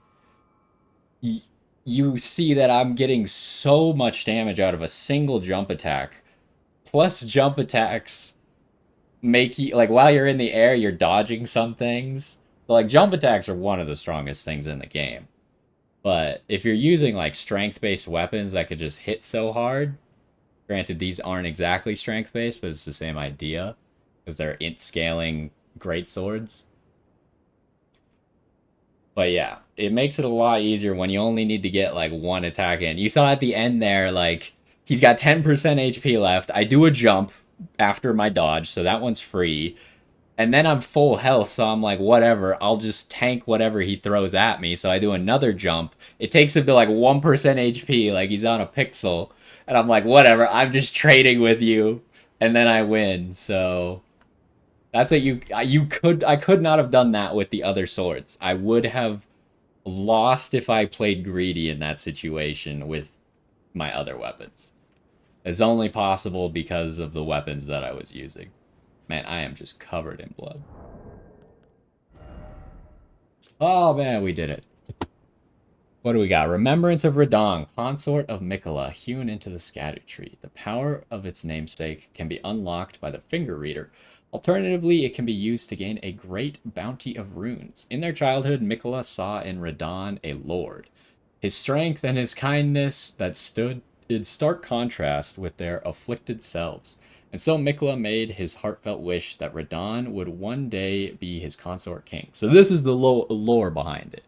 you see that I'm getting so much damage out of a single jump attack. Plus, jump attacks make you, like, while you're in the air, you're dodging some things. So, like, jump attacks are one of the strongest things in the game. But if you're using, like, strength-based weapons that could just hit so hard, granted, these aren't exactly strength-based, but it's the same idea, because they're int-scaling great swords. But yeah, it makes it a lot easier when you only need to get, like, one attack in. You saw at the end there, like, he's got 10% HP left. I do a jump after my dodge, so that one's free. And then I'm full health, so I'm like, whatever, I'll just tank whatever he throws at me. So I do another jump. It takes him to like 1% HP, like he's on a pixel. And I'm like, whatever, I'm just trading with you. And then I win, so... That's what I could not have done that with the other swords. I would have lost if I played greedy in that situation with my other weapons. It's only possible because of the weapons that I was using. Man, I am just covered in blood. Oh, man, we did it. What do we got? Remembrance of Radon, consort of Mikola, hewn into the Erdtree. The power of its namesake can be unlocked by the finger reader. Alternatively, it can be used to gain a great bounty of runes. In their childhood, Mikola saw in Radon a lord. His strength and his kindness that stood in stark contrast with their afflicted selves. And so Mikola made his heartfelt wish that Radon would one day be his consort king. So this is the lore behind it.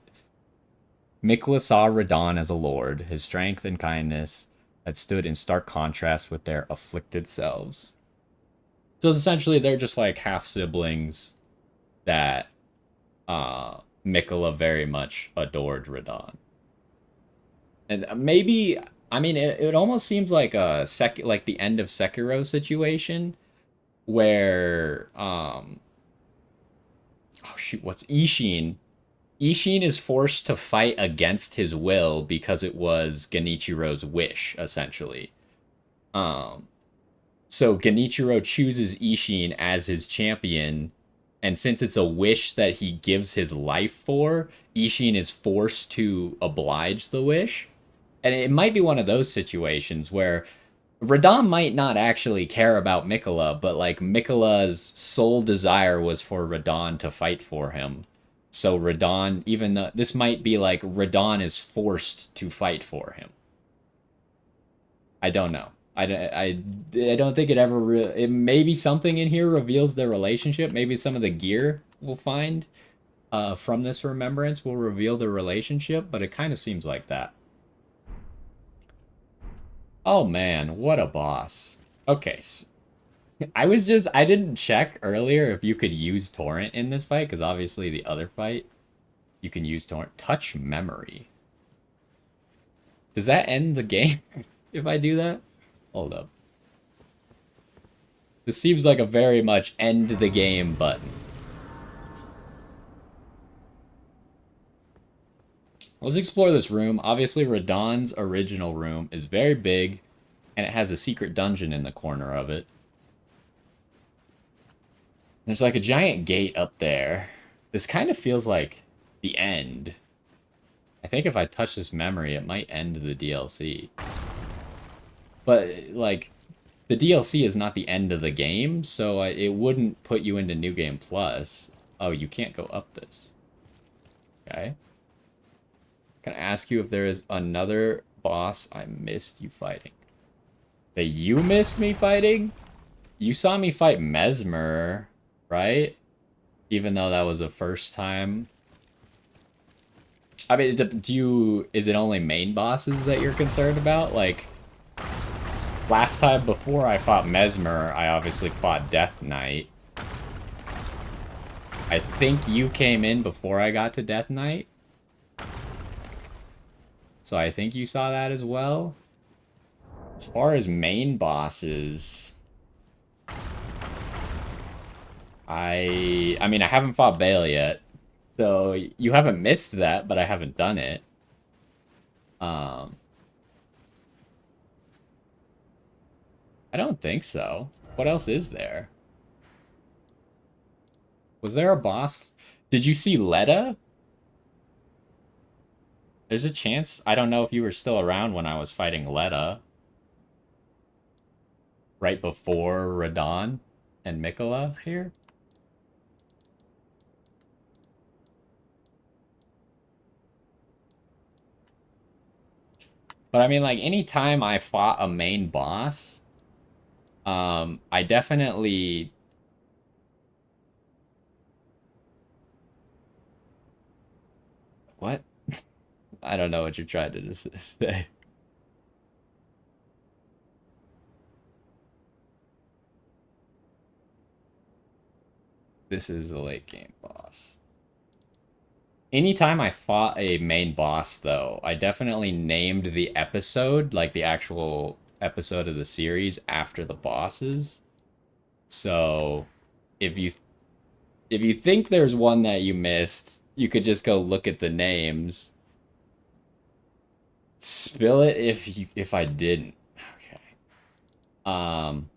Mikola saw Radon as a lord, his strength and kindness that stood in stark contrast with their afflicted selves. So essentially, they're just like half-siblings that Mikola very much adored Radon. And maybe... I mean, it almost seems like like the end of Sekiro situation, where oh shoot, what's Ishin? Ishin is forced to fight against his will because it was Genichiro's wish, essentially. So Genichiro chooses Ishin as his champion, and since it's a wish that he gives his life for, Ishin is forced to oblige the wish. And it might be one of those situations where Radon might not actually care about Mikola, but like Mikola's sole desire was for Radon to fight for him. So Radon, even though this might be like Radon is forced to fight for him. I don't know. I don't think it ever it maybe something in here reveals their relationship. Maybe some of the gear we'll find from this remembrance will reveal the relationship, but it kind of seems like that. Oh man, what a boss. Okay, so I didn't check earlier if you could use Torrent in this fight, because obviously the other fight, you can use Torrent. Touch memory. Does that end the game if I do that? Hold up. This seems like a very much end the game button. Let's explore this room. Obviously, Radon's original room is very big, and it has a secret dungeon in the corner of it. There's like a giant gate up there. This kind of feels like the end. I think if I touch this memory, it might end the DLC. But, like, the DLC is not the end of the game, so it wouldn't put you into New Game Plus. Oh, you can't go up this. Okay. Can I ask you if there is another boss I missed you fighting? That you missed me fighting? You saw me fight Mesmer, right? Even though that was the first time. I mean, do you... Is it only main bosses that you're concerned about? Like, last time before I fought Mesmer, I obviously fought Death Knight. I think you came in before I got to Death Knight. So I think you saw that as well. As far as main bosses, I mean, I haven't fought Bale yet. So you haven't missed that, but I haven't done it. Um, I don't think so. What else is there? Was there a boss? Did you see Letta? There's a chance. I don't know if you were still around when I was fighting Letta. Right before Radon and Mikola here. But I mean, like, anytime I fought a main boss, I definitely... What? I don't know what you're trying to say. This is a late game boss. Anytime I fought a main boss, though, I definitely named the episode, like the actual episode of the series, after the bosses. So, if you if you think there's one that you missed, you could just go look at the names. Spill it if I didn't. Okay. Um.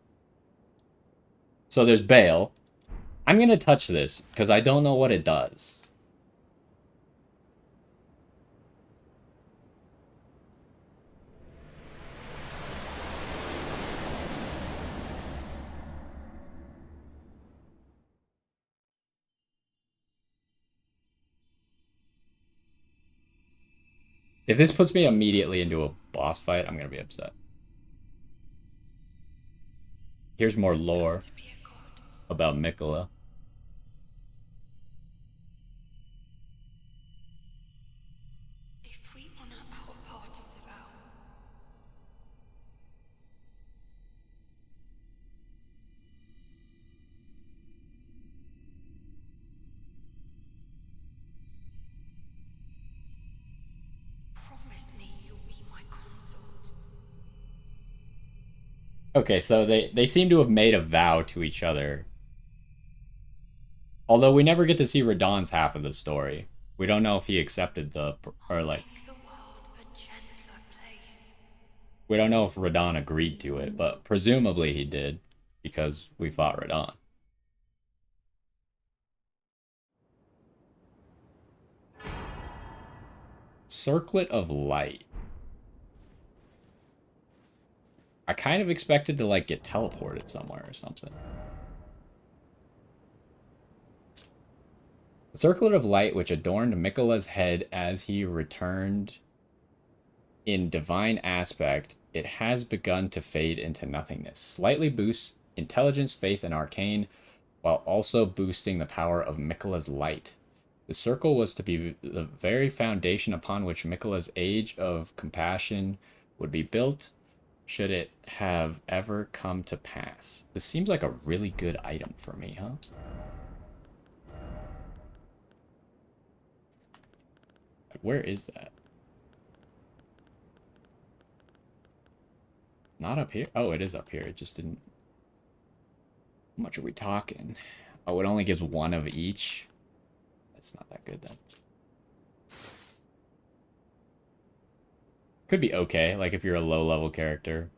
So there's Bale. I'm gonna touch this because I don't know what it does. If this puts me immediately into a boss fight, I'm gonna be upset. Here's more lore about Mikola. If we honor our part of the vow, promise me you'll be my consort. Okay, so they seem to have made a vow to each other. Although we never get to see Radon's half of the story. We don't know if he accepted the or like Make the world a gentler place. we don't know if Radon agreed to it, but presumably he did because we fought Radon. Circlet of Light. I kind of expected to like get teleported somewhere or something. The circlet of light which adorned Mikola's head as he returned in divine aspect, it has begun to fade into nothingness. Slightly boosts intelligence, faith, and arcane, while also boosting the power of Mikola's light. The circle was to be the very foundation upon which Mikola's age of compassion would be built, should it have ever come to pass. This seems like a really good item for me, huh? Where is that? Not up here? Oh, it is up here. It just didn't... How much are we talking? Oh, it only gives one of each? That's not that good, then. Could be okay, like if you're a low-level character.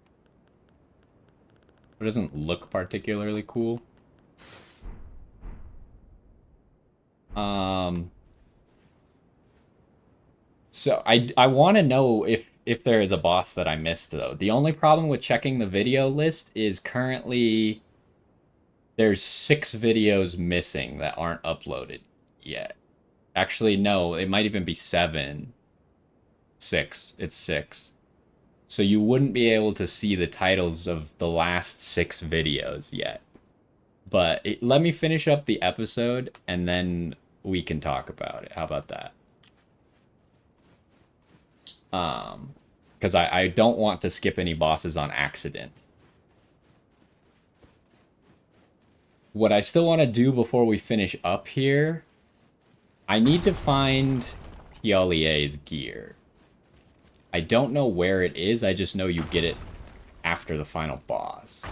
It doesn't look particularly cool. So I want to know if there is a boss that I missed, though. The only problem with checking the video list is currently There's 6 videos missing that aren't uploaded yet. Actually, no, it might even be 7. 6. It's 6. So you wouldn't be able to see the titles of the last 6 videos yet. But let me finish up the episode and then we can talk about it. How about that? Because I don't want to skip any bosses on accident. What I still want to do before we finish up here, I need to find Tialie's gear. I don't know where it is, I just know you get it after the final boss.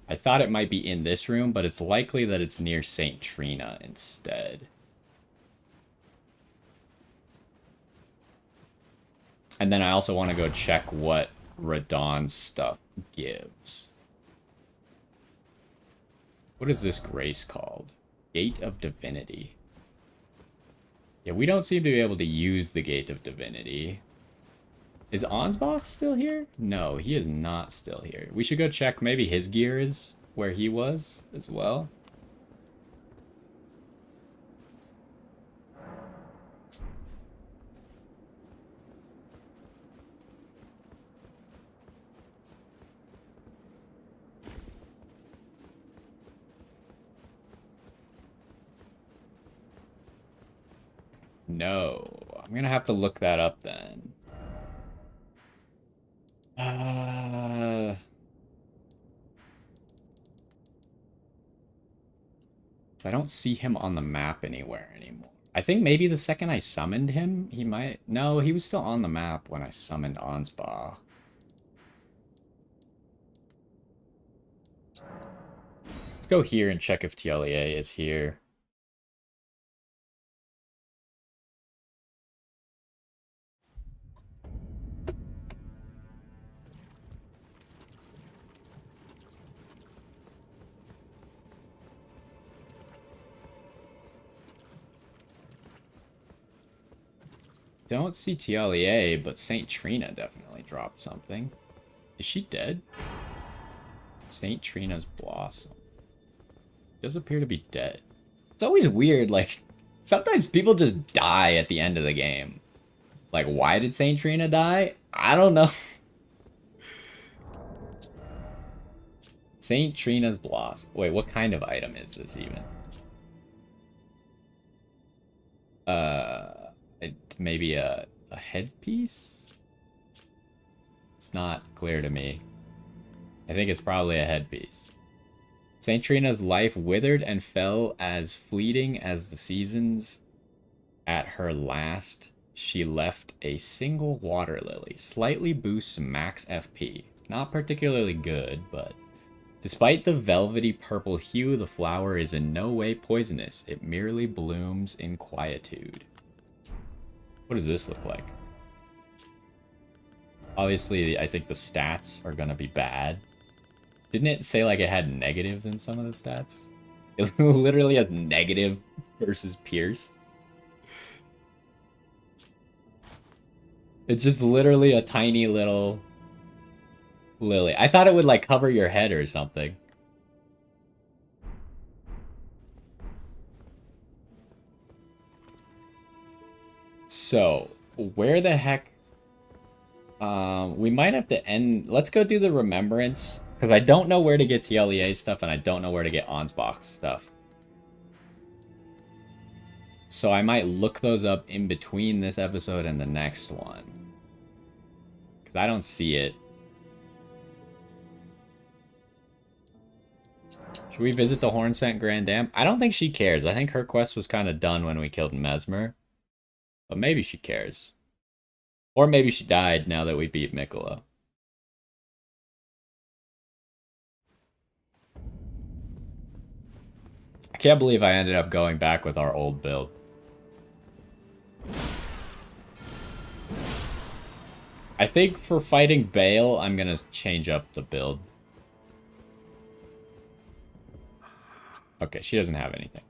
I thought it might be in this room, but it's likely that it's near St. Trina instead. And then I also want to go check what Radahn's stuff gives. What is this grace called? Gate of Divinity. Yeah, we don't seem to be able to use the Gate of Divinity. Is Ansbach still here? No, he is not still here. We should go check. Maybe his gear is where he was as well. No, I'm gonna have to look that up then. I don't see him on the map anywhere anymore. I think maybe the second I summoned him, he might... No, he was still on the map when I summoned Ansbach. Let's go here and check if Tialie is here. Don't see Tialie, but St. Trina definitely dropped something. Is she dead? St. Trina's Blossom. Does appear to be dead. It's always weird, like, sometimes people just die at the end of the game. Like, why did St. Trina die? I don't know. St. Trina's Blossom. Wait, what kind of item is this even? Maybe a headpiece? It's not clear to me. I think it's probably a headpiece. St. Trina's life withered and fell as fleeting as the seasons. At her last, she left a single water lily. Slightly boosts max FP. Not particularly good, but... Despite the velvety purple hue, the flower is in no way poisonous. It merely blooms in quietude. What does this look like? Obviously, I think the stats are gonna be bad. Didn't it say like it had negatives in some of the stats? It literally has negative versus Pierce. It's just literally a tiny little lily. I thought it would like cover your head or something. So, where the heck... we might have to end... Let's go do the Remembrance, because I don't know where to get TLEA stuff, and I don't know where to get Ansbach stuff. So I might look those up in between this episode and the next one. Because I don't see it. Should we visit the Hornsent Grand Dam? I don't think she cares. I think her quest was kind of done when we killed Mesmer. But maybe she cares. Or maybe she died now that we beat Mikola. I can't believe I ended up going back with our old build. I think for fighting Bale, I'm going to change up the build. Okay, she doesn't have anything.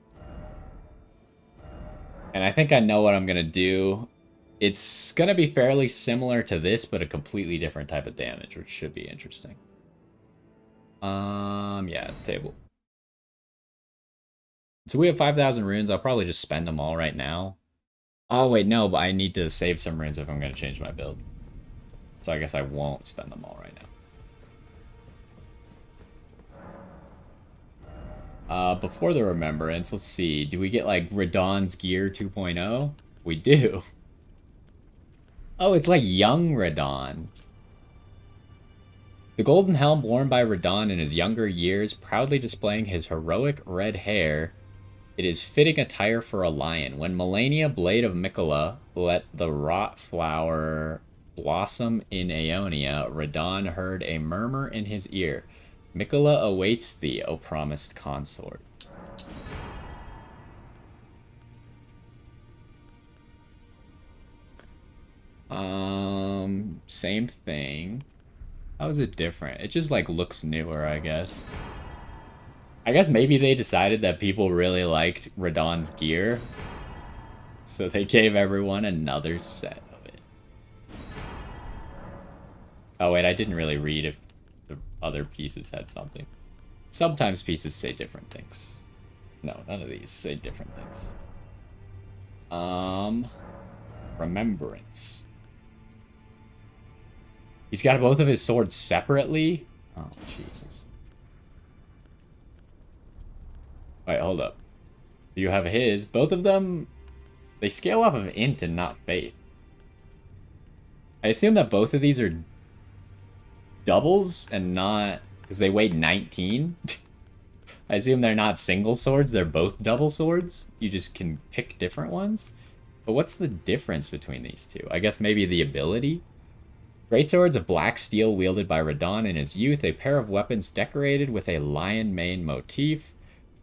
And I think I know what I'm going to do. It's going to be fairly similar to this, but a completely different type of damage, which should be interesting. Yeah, table. So we have 5,000 runes. I'll probably just spend them all right now. Oh, wait, no, but I need to save some runes if I'm going to change my build. So I guess I won't spend them all right now. Before the remembrance, let's see. Do we get, like, Radahn's Gear 2.0? We do. Oh, it's like young Radahn. The golden helm worn by Radahn in his younger years, proudly displaying his heroic red hair. It is fitting attire for a lion. When Melania, Blade of Mikola, let the rot flower blossom in Aeonia, Radahn heard a murmur in his ear. Mikola awaits thee, O promised consort. Same thing. How is it different? It just, like, looks newer, I guess. I guess maybe they decided that people really liked Radahn's gear, so they gave everyone another set of it. Oh wait, I didn't really read if the other pieces had something. Sometimes pieces say different things. No, none of these say different things. Remembrance. He's got both of his swords separately? Oh, Jesus. Wait, hold up. Do you have his? Both of them, they scale off of int and not faith. I assume that both of these are doubles and not... because they weigh 19? I assume they're not single swords, they're both double swords. You just can pick different ones. But what's the difference between these two? I guess maybe the ability? Greatswords of black steel wielded by Radahn in his youth, a pair of weapons decorated with a lion mane motif.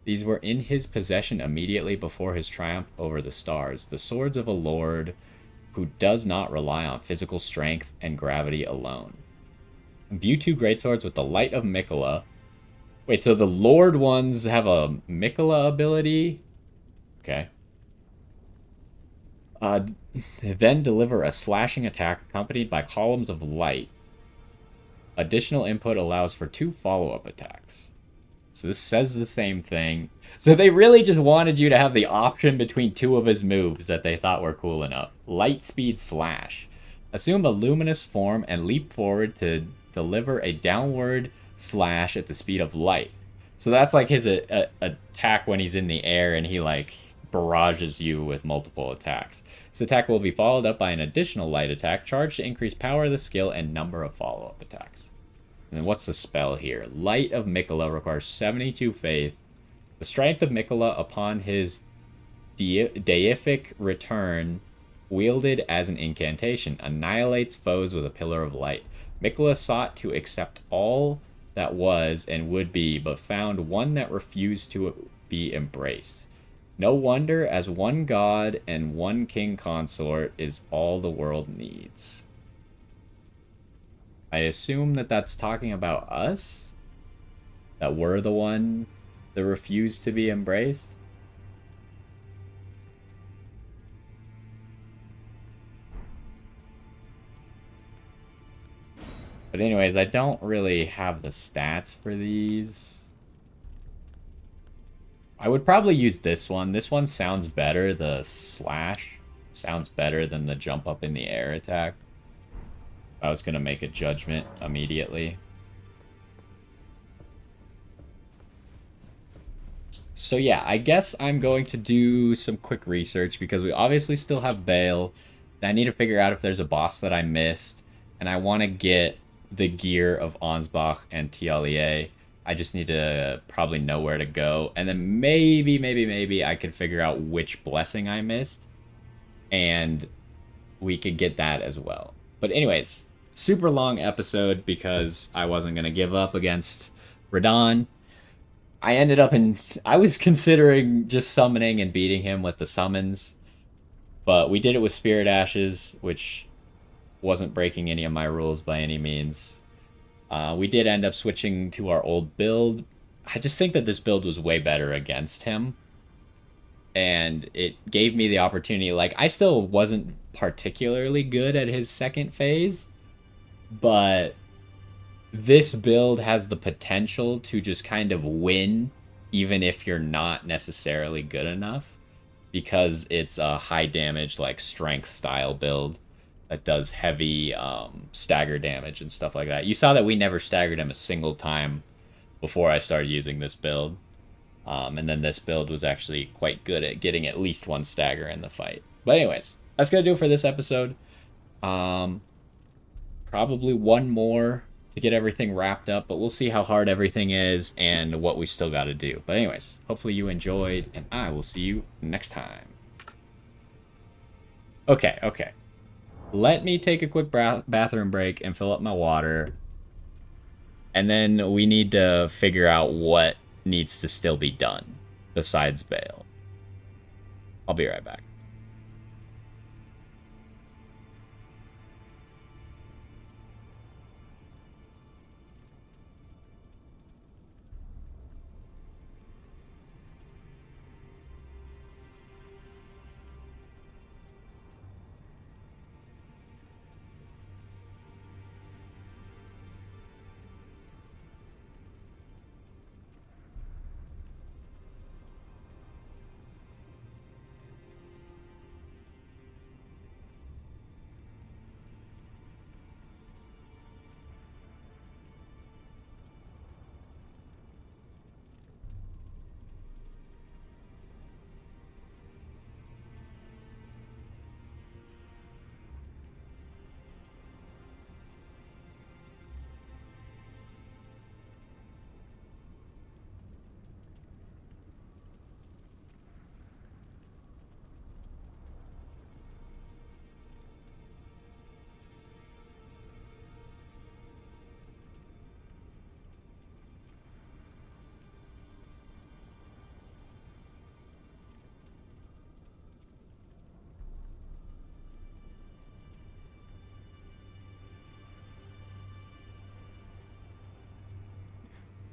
These were in his possession immediately before his triumph over the stars. The swords of a lord who does not rely on physical strength and gravity alone. Imbue two greatswords with the light of Mikola. Wait, so the lord ones have a Mikola ability? Okay. Then deliver a slashing attack accompanied by columns of light. Additional input allows for 2 follow-up attacks. So this says the same thing. So they really just wanted you to have the option between 2 of his moves that they thought were cool enough. Light speed slash. Assume a luminous form and leap forward to deliver a downward slash at the speed of light. So that's like his attack when he's in the air and he like barrages you with multiple attacks. This attack will be followed up by an additional light attack, charged to increase power of the skill and number of follow-up attacks. And then what's the spell here? Light of Mikola requires 72 faith. The strength of Mikola upon his deific return, wielded as an incantation, annihilates foes with a pillar of light. Mikola sought to accept all that was and would be, but found one that refused to be embraced. No wonder, as one god and one king consort is all the world needs. I assume that that's talking about us? That we're the one that refused to be embraced? But anyways, I don't really have the stats for these. I would probably use this one. This one sounds better. The slash sounds better than the jump up in the air attack. I was going to make a judgment immediately. So yeah, I guess I'm going to do some quick research because we obviously still have Bale. I need to figure out if there's a boss that I missed. And I want to get the gear of Ansbach and Tialier. I just need to probably know where to go. And then maybe I could figure out which blessing I missed. And we could get that as well. But anyways, super long episode because I wasn't going to give up against Radahn. I was considering just summoning and beating him with the summons. But we did it with Spirit Ashes, which wasn't breaking any of my rules by any means. We did end up switching to our old build. I just think that this build was way better against him. And it gave me the opportunity. Like, I still wasn't particularly good at his second phase. But this build has the potential to just kind of win, even if you're not necessarily good enough, because it's a high damage, like strength style build that does heavy stagger damage and stuff like that. You saw that we never staggered him a single time before I started using this build. And then this build was actually quite good at getting at least one stagger in the fight. But anyways, that's gonna do it for this episode. Um, Probably one more to get everything wrapped up, but we'll see how hard everything is and what we still got to do. But anyways, hopefully you enjoyed, and I will see you next time. Okay. Let me take a quick bathroom break and fill up my water. And then we need to figure out what needs to still be done besides bail. I'll be right back.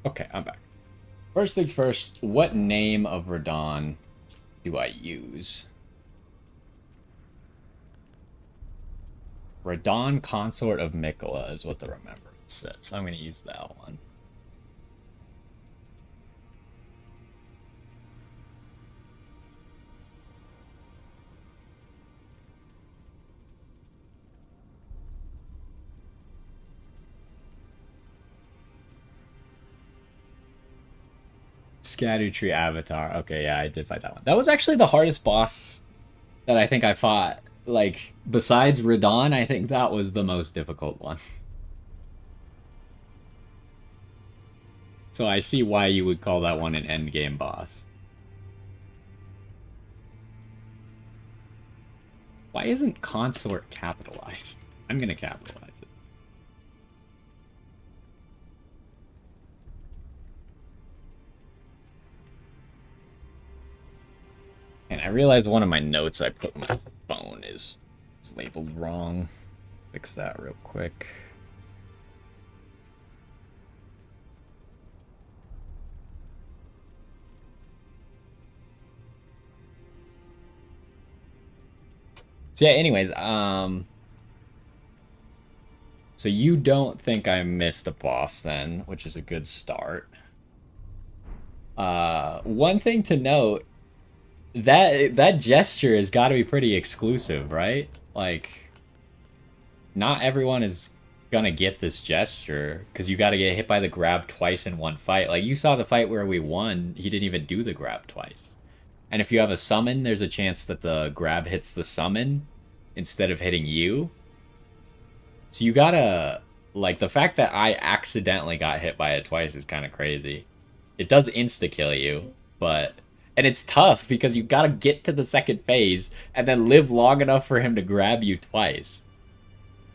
Okay, I'm back. First things first, what name of Radon do I use? Radon, consort of Mikola is what the remembrance says. So I'm going to use that one. Erdtree Avatar. Okay, yeah, I did fight that one. That was actually the hardest boss that I think I fought. Like, besides Radon, I think that was the most difficult one. So I see why you would call that one an endgame boss. Why isn't consort capitalized? I'm gonna capitalize it. And I realized one of my notes I put in my phone is labeled wrong. Fix that real quick. So yeah, anyways, so you don't think I missed a boss then, which is a good start. One thing to note, that gesture has got to be pretty exclusive, right? Like, not everyone is gonna get this gesture because you got to get hit by the grab twice in one fight. Like, you saw the fight where we won, he didn't even do the grab twice. And if you have a summon, there's a chance that the grab hits the summon instead of hitting you. So you gotta, like, the fact that I accidentally got hit by it twice is kind of crazy. It does insta-kill you, but... And it's tough because you gotta get to the second phase and then live long enough for him to grab you twice.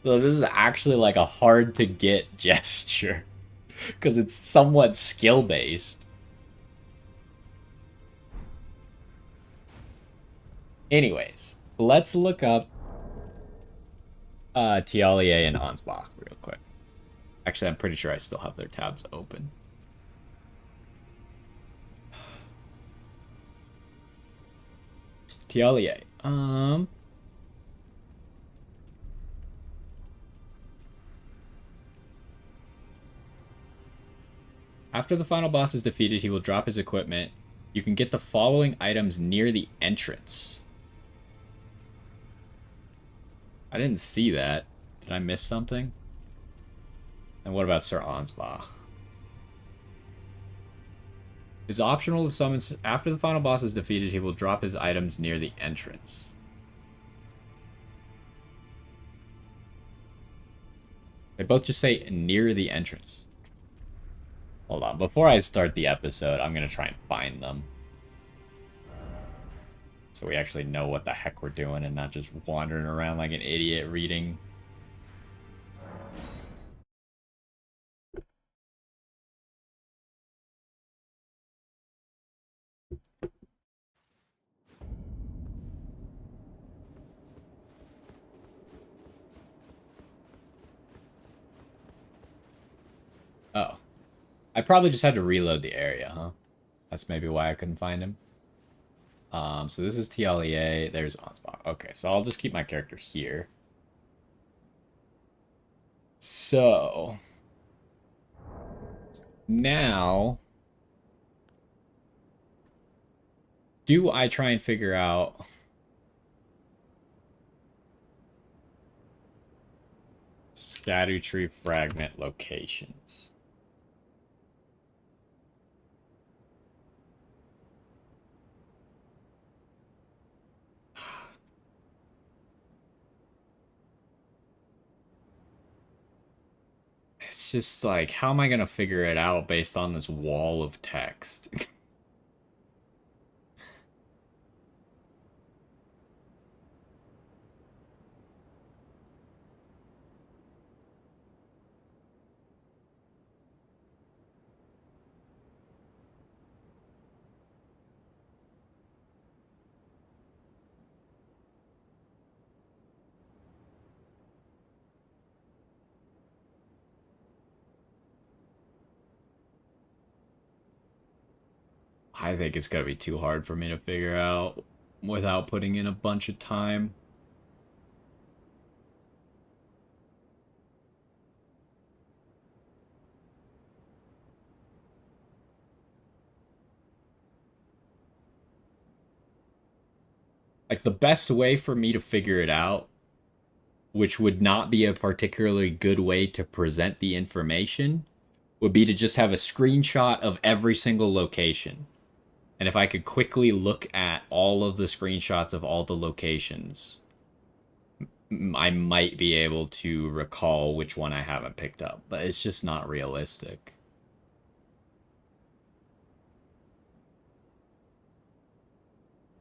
So this is actually like a hard-to-get gesture. Because it's somewhat skill-based. Anyways, let's look up Tialier and Ansbach real quick. Actually, I'm pretty sure I still have their tabs open. Tialier. After the final boss is defeated, he will drop his equipment. You can get the following items near the entrance. I didn't see that. Did I miss something? And what about Sir Ansbach? It's optional to summon. After the final boss is defeated, he will drop his items near the entrance. They both just say near the entrance. Hold on. Before I start the episode, I'm going to try and find them. So we actually know what the heck we're doing and not just wandering around like an idiot reading. Oh. I probably just had to reload the area, huh? That's maybe why I couldn't find him. So this is TLEA. There's Onspot. Okay, so I'll just keep my character here. So now, do I try and figure out Erdtree fragment locations? It's just like, how am I going to figure it out based on this wall of text? I think it's going to be too hard for me to figure out without putting in a bunch of time. Like, the best way for me to figure it out, which would not be a particularly good way to present the information, would be to just have a screenshot of every single location. And if I could quickly look at all of the screenshots of all the locations, I might be able to recall which one I haven't picked up. But it's just not realistic.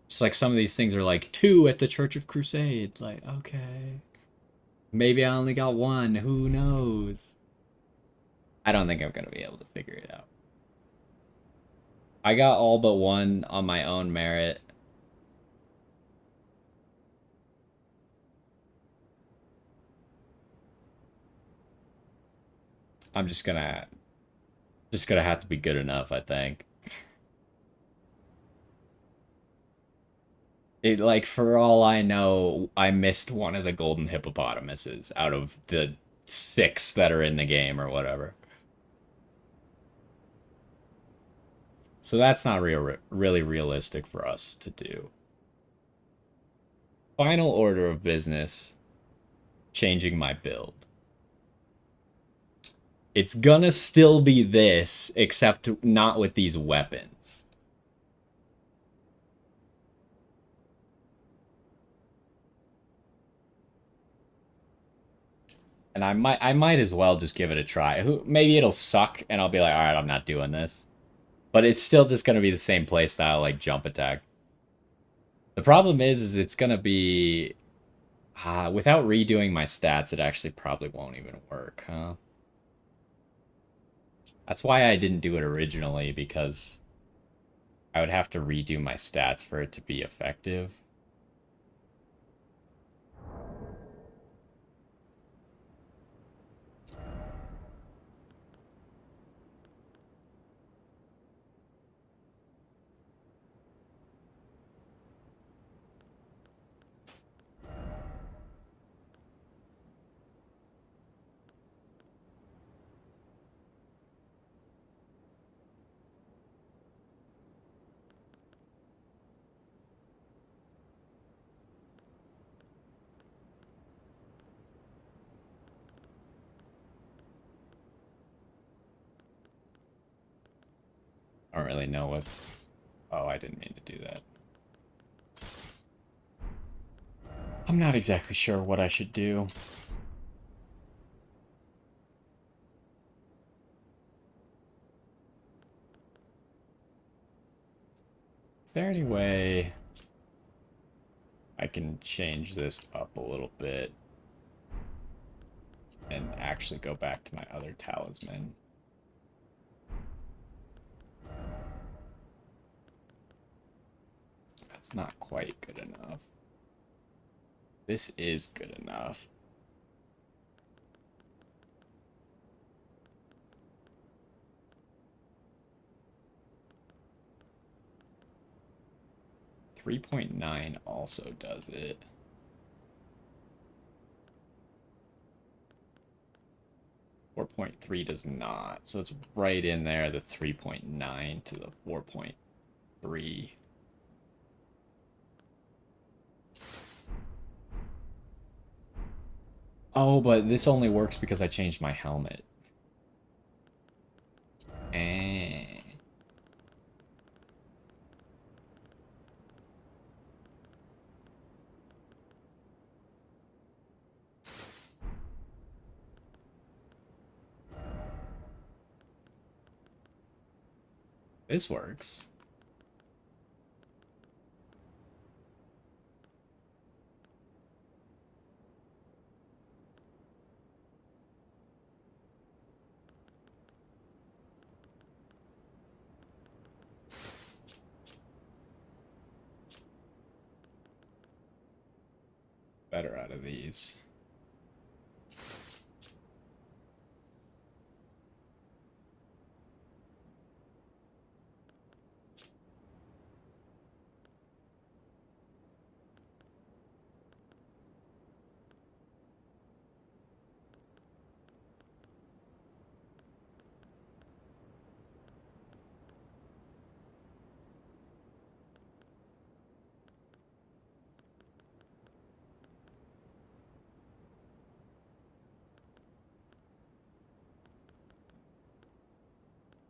It's like some of these things are like 2 at the Church of Crusade. Like, okay. Maybe I only got 1. Who knows? I don't think I'm going to be able to figure it out. I got all but 1 on my own merit. I'm just gonna have to be good enough, I think. It, like, for all I know, I missed one of the golden hippopotamuses out of the 6 that are in the game or whatever. So that's not really realistic for us to do. Final order of business, changing my build. It's gonna still be this, except not with these weapons. And I might as well just give it a try. Maybe it'll suck and I'll be like, all right, I'm not doing this. But it's still just gonna be the same playstyle, like jump attack. The problem is it's gonna be without redoing my stats, it actually probably won't even work, huh? That's why I didn't do it originally, because I would have to redo my stats for it to be effective. don't really know what... Oh, I didn't mean to do that. I'm not exactly sure what I should do. Is there any way I can change this up a little bit and actually go back to my other talisman? That's not quite good enough. This is good enough. .9 also does it. 4.3 does not. So it's right in there, the 3.9 to the 4.3. Oh, but this only works because I changed my helmet. Eh. This works. Better out of these.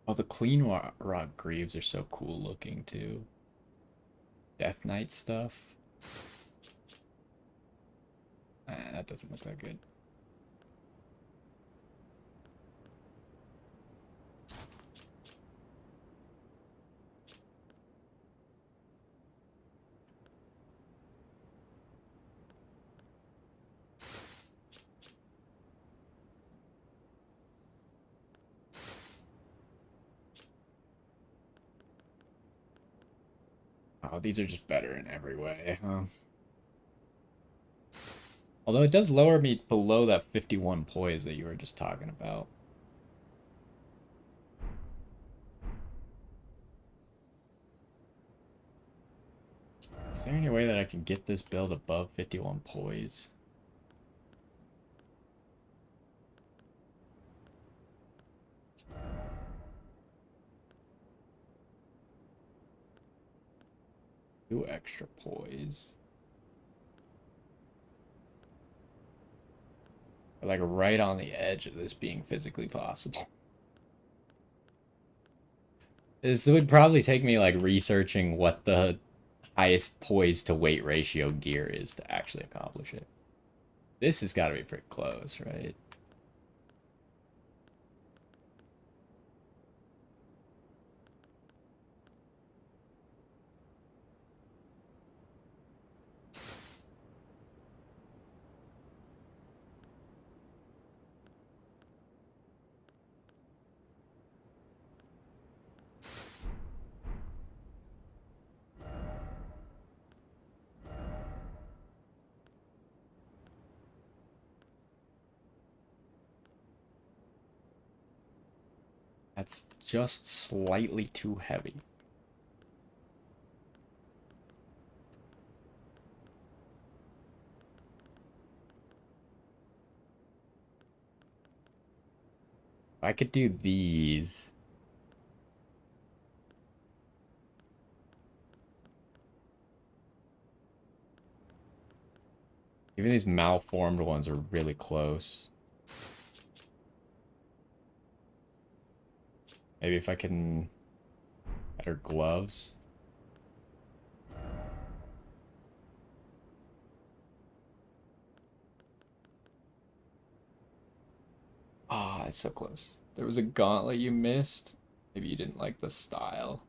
Oh, the clean rock greaves are so cool looking too. Death Knight stuff. That doesn't look that good. Oh, these are just better in every way, huh? Although it does lower me below that 51 poise that you were just talking about. Is there any way that I can get this build above 51 poise? Two extra poise. Like right on the edge of this being physically possible. This would probably take me like researching what the highest poise to weight ratio gear is to actually accomplish it. This has got to be pretty close, right? That's just slightly too heavy. If I could do these. Even these malformed ones are really close. Maybe if I can Better gloves. Ah, it's so close. There was a gauntlet you missed. Maybe you didn't like the style.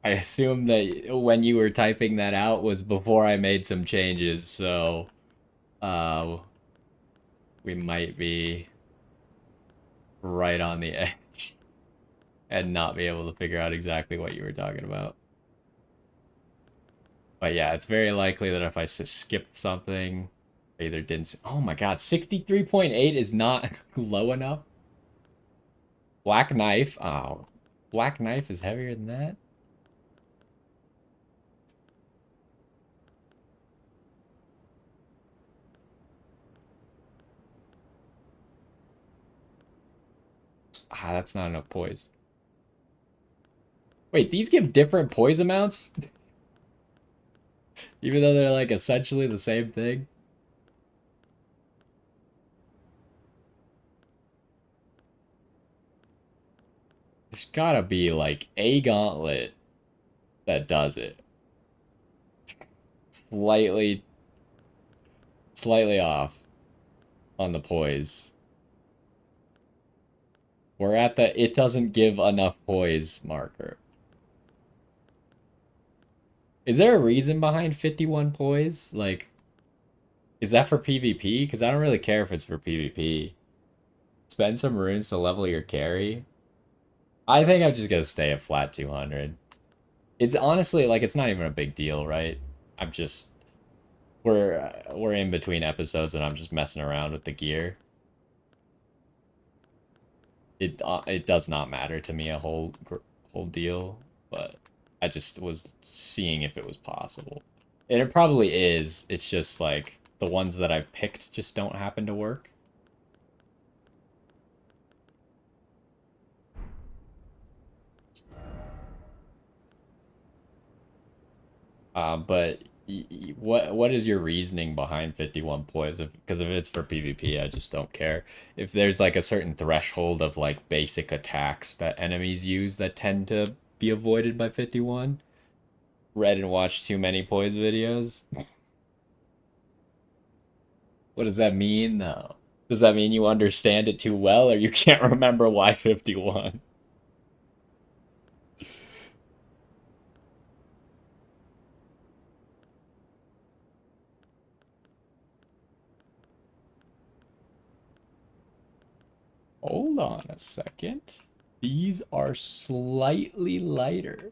I assume that when you were typing that out was before I made some changes, so uh we might be right on the edge and not be able to figure out exactly what you were talking about. But yeah, it's very likely that if I skipped something, I either didn't. Oh my god, 63.8 is not low enough. Black knife. Oh, black knife is heavier than that. Ah, that's not enough poise. Wait, these give different poise amounts? Even though they're like essentially the same thing? There's gotta be like a gauntlet that does it. Slightly, slightly off on the poise. We're at the it doesn't give enough poise marker. Is there a reason behind 51 poise? Like, is that for PvP? Because I don't really care if it's for PvP. Spend some runes to level your carry. I think I'm just gonna stay at flat 200. It's honestly like it's not even a big deal, right? I'm just we're in between episodes and I'm just messing around with the gear. It does not matter to me a whole deal, but I just was seeing if it was possible. And it probably is. It's just like the ones that I've picked just don't happen to work. But what is your reasoning behind 51 points? Because if it's for PvP, I just don't care. If there's like a certain threshold of like basic attacks that enemies use that tend to be avoided by 51, read and watched too many poise videos. What does that mean though? Does that mean you understand it too well or you can't remember why 51? Hold on a second. These are slightly lighter.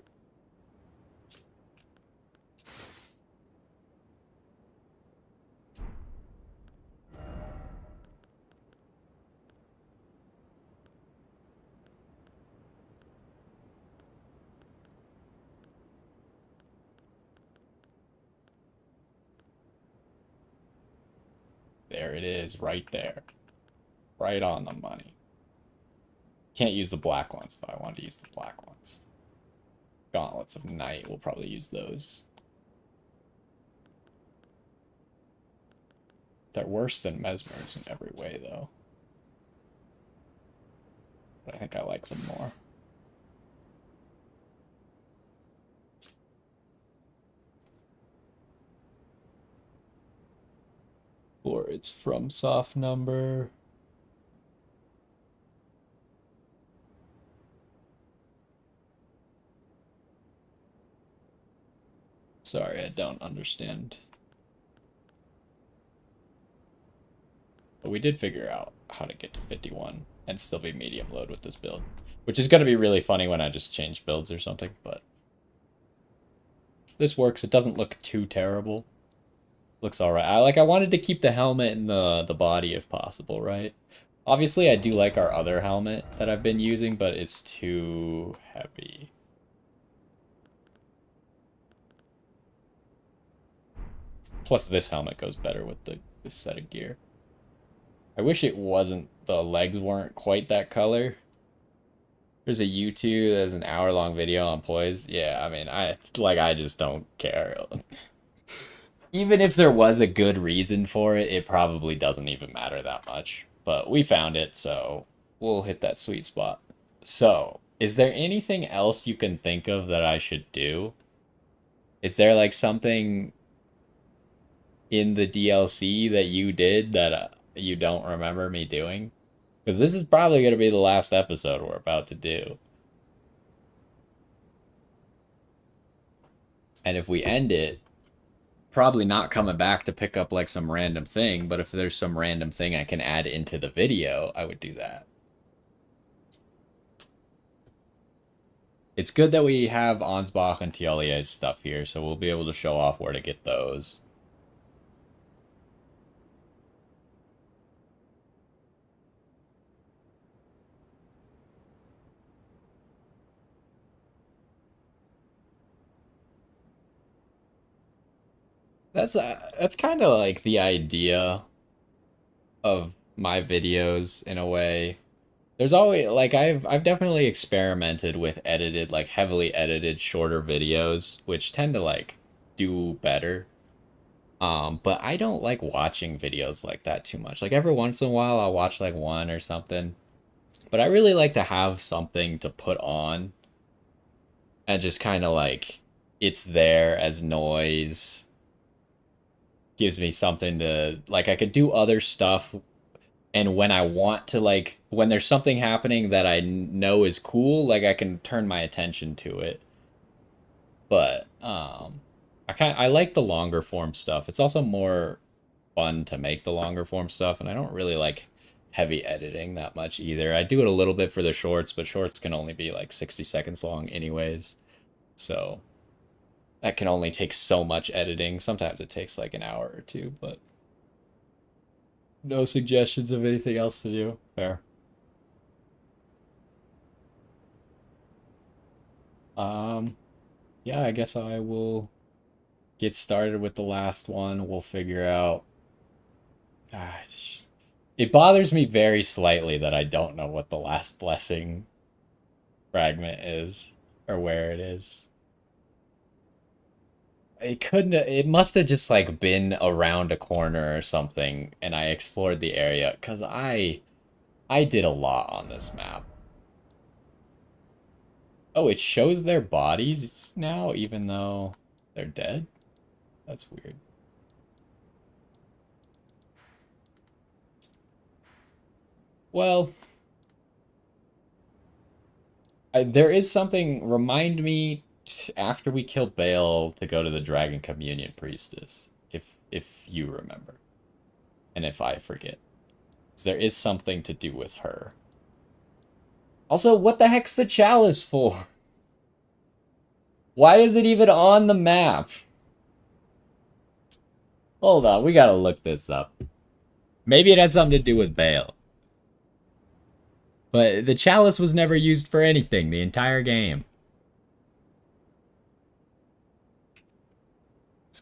There it is, right there. Right on the money. Can't use the black ones, though. I wanted to use the black ones. Gauntlets of Night, we'll probably use those. They're worse than Mesmers in every way, though. But I think I like them more. Or it's from soft number. Sorry, I don't understand. But we did figure out how to get to 51 and still be medium load with this build. Which is going to be really funny when I just change builds or something, but this works. It doesn't look too terrible. Looks alright. I wanted to keep the helmet and the body if possible, right? Obviously, I do like our other helmet that I've been using, but it's too heavy. Plus, this helmet goes better with this set of gear. I wish it wasn't, the legs weren't quite that color. There's a YouTube, there's an hour-long video on poise. Yeah, I mean, I just don't care. Even if there was a good reason for it, it probably doesn't even matter that much. but we found it, so we'll hit that sweet spot. So, is there anything else you can think of that I should do? Is there like something in the DLC that you did that you don't remember me doing? Because this is probably going to be the last episode we're about to do. And if we end it, probably not coming back to pick up like some random thing, but if there's some random thing I can add into the video, I would do that. It's good that we have Ansbach and Tialier's stuff here, so we'll be able to show off where to get those. That's kind of like the idea of my videos in a way. There's always like I've definitely experimented with edited, like heavily edited shorter videos, which tend to like do better. But I don't like watching videos like that too much. Like every once in a while I'll watch like one or something. But I really like to have something to put on and just kind of like it's there as noise, gives me something to like I could do other stuff, and when I want to like when there's something happening that I know is cool, like I can turn my attention to it. But I like the longer form stuff. It's also more fun to make the longer form stuff, and I don't really like heavy editing that much either. I do it a little bit for the shorts, but shorts can only be like 60 seconds long anyways. So that can only take so much editing. Sometimes it takes like an hour or two, but no suggestions of anything else to do. Fair. Um, yeah, I guess I will get started with the last one. We'll figure out. It bothers me very slightly that I don't know what the last blessing fragment is or where it is. It couldn't. It must have just like been around a corner or something, and I explored the area because I did a lot on this map. Oh, it shows their bodies now, even though they're dead? That's weird. Well, there is something. Remind me after we kill Bale to go to the Dragon Communion Priestess, if you remember, and if I forget. 'Cause there is something to do with her. Also, what the heck's the chalice for? Why is it even on the map? Hold on, we gotta look this up. Maybe it has something to do with Bale. But the chalice was never used for anything the entire game.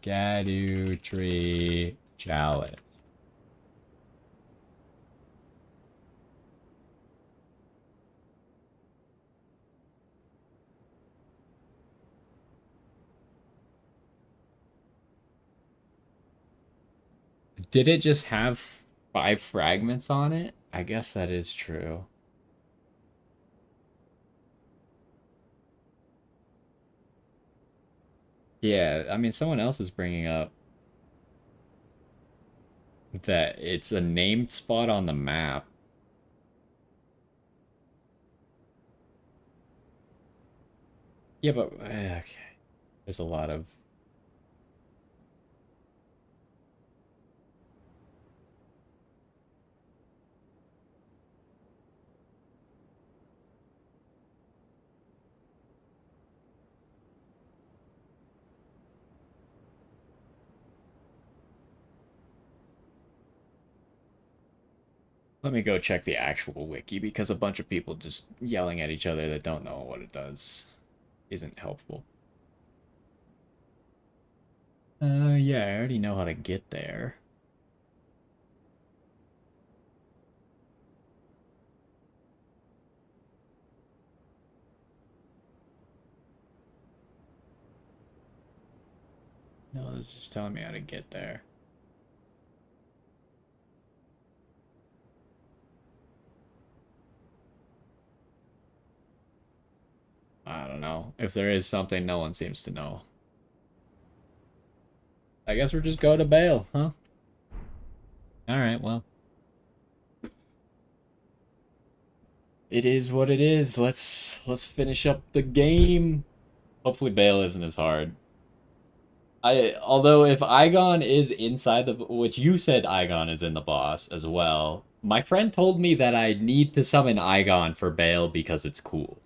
Erdtree chalice. Did it just have 5 fragments on it? I guess that is true. Yeah, I mean, someone else is bringing up that it's a named spot on the map. Yeah, but okay. There's a lot of. Let me go check the actual wiki because a bunch of people just yelling at each other that don't know what it does isn't helpful. Yeah, I already know how to get there. No, this is just telling me how to get there. know. If there is something no one seems to know. I guess we're just going to bail, huh? Alright, well. It is what it is. Let's finish up the game. Hopefully bail isn't as hard. Although if Igon is inside the, which you said Igon is in the boss as well. My friend told me that I need to summon Igon for bail because it's cool.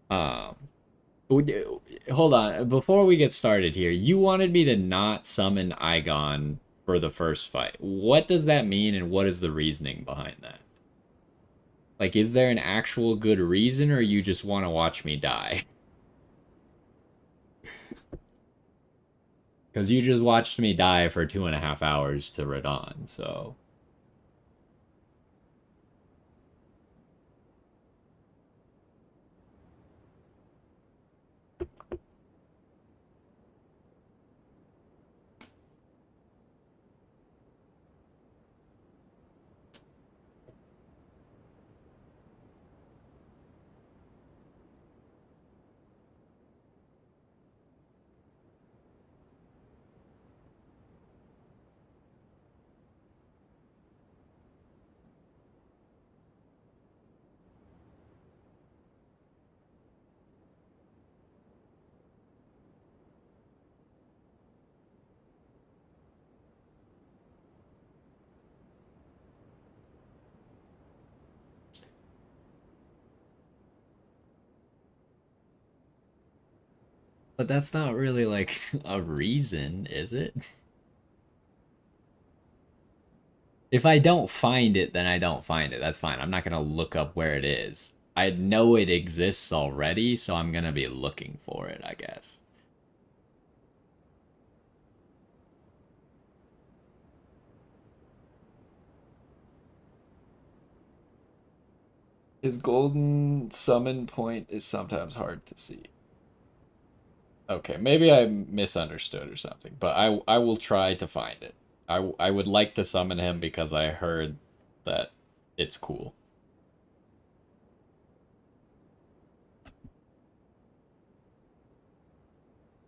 Um, hold on. Before we get started here, you wanted me to not summon Igon for the first fight. What does that mean, and what is the reasoning behind that? Like, is there an actual good reason, or you just want to watch me die? Because you just watched me die for 2.5 hours to Radon, so... But that's not really, like, a reason, is it? If I don't find it, then I don't find it. That's fine. I'm not gonna look up where it is. I know it exists already, so I'm gonna be looking for it, I guess. His golden summon point is sometimes hard to see. Okay, maybe I misunderstood or something, but I will try to find it. I would like to summon him because I heard that it's cool.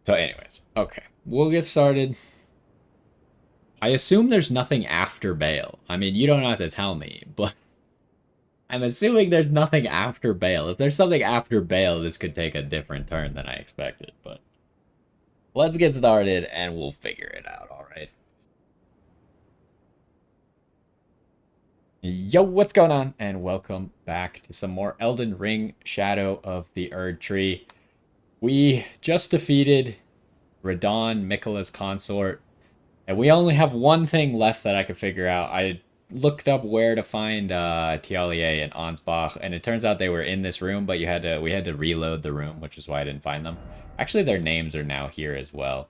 So anyways, okay. We'll get started. I assume there's nothing after bail. I mean, you don't have to tell me, but I'm assuming there's nothing after bail. If there's something after bail, this could take a different turn than I expected, but let's get started and we'll figure it out, alright? Yo, what's going on? And welcome back to some more Elden Ring Shadow of the Erdtree. We just defeated Radon, Miquella's consort, and we only have one thing left that I could figure out. I looked up where to find Tialier and Ansbach, and it turns out they were in this room, but we had to reload the room, which is why I didn't find them. Actually, their names are now here as well.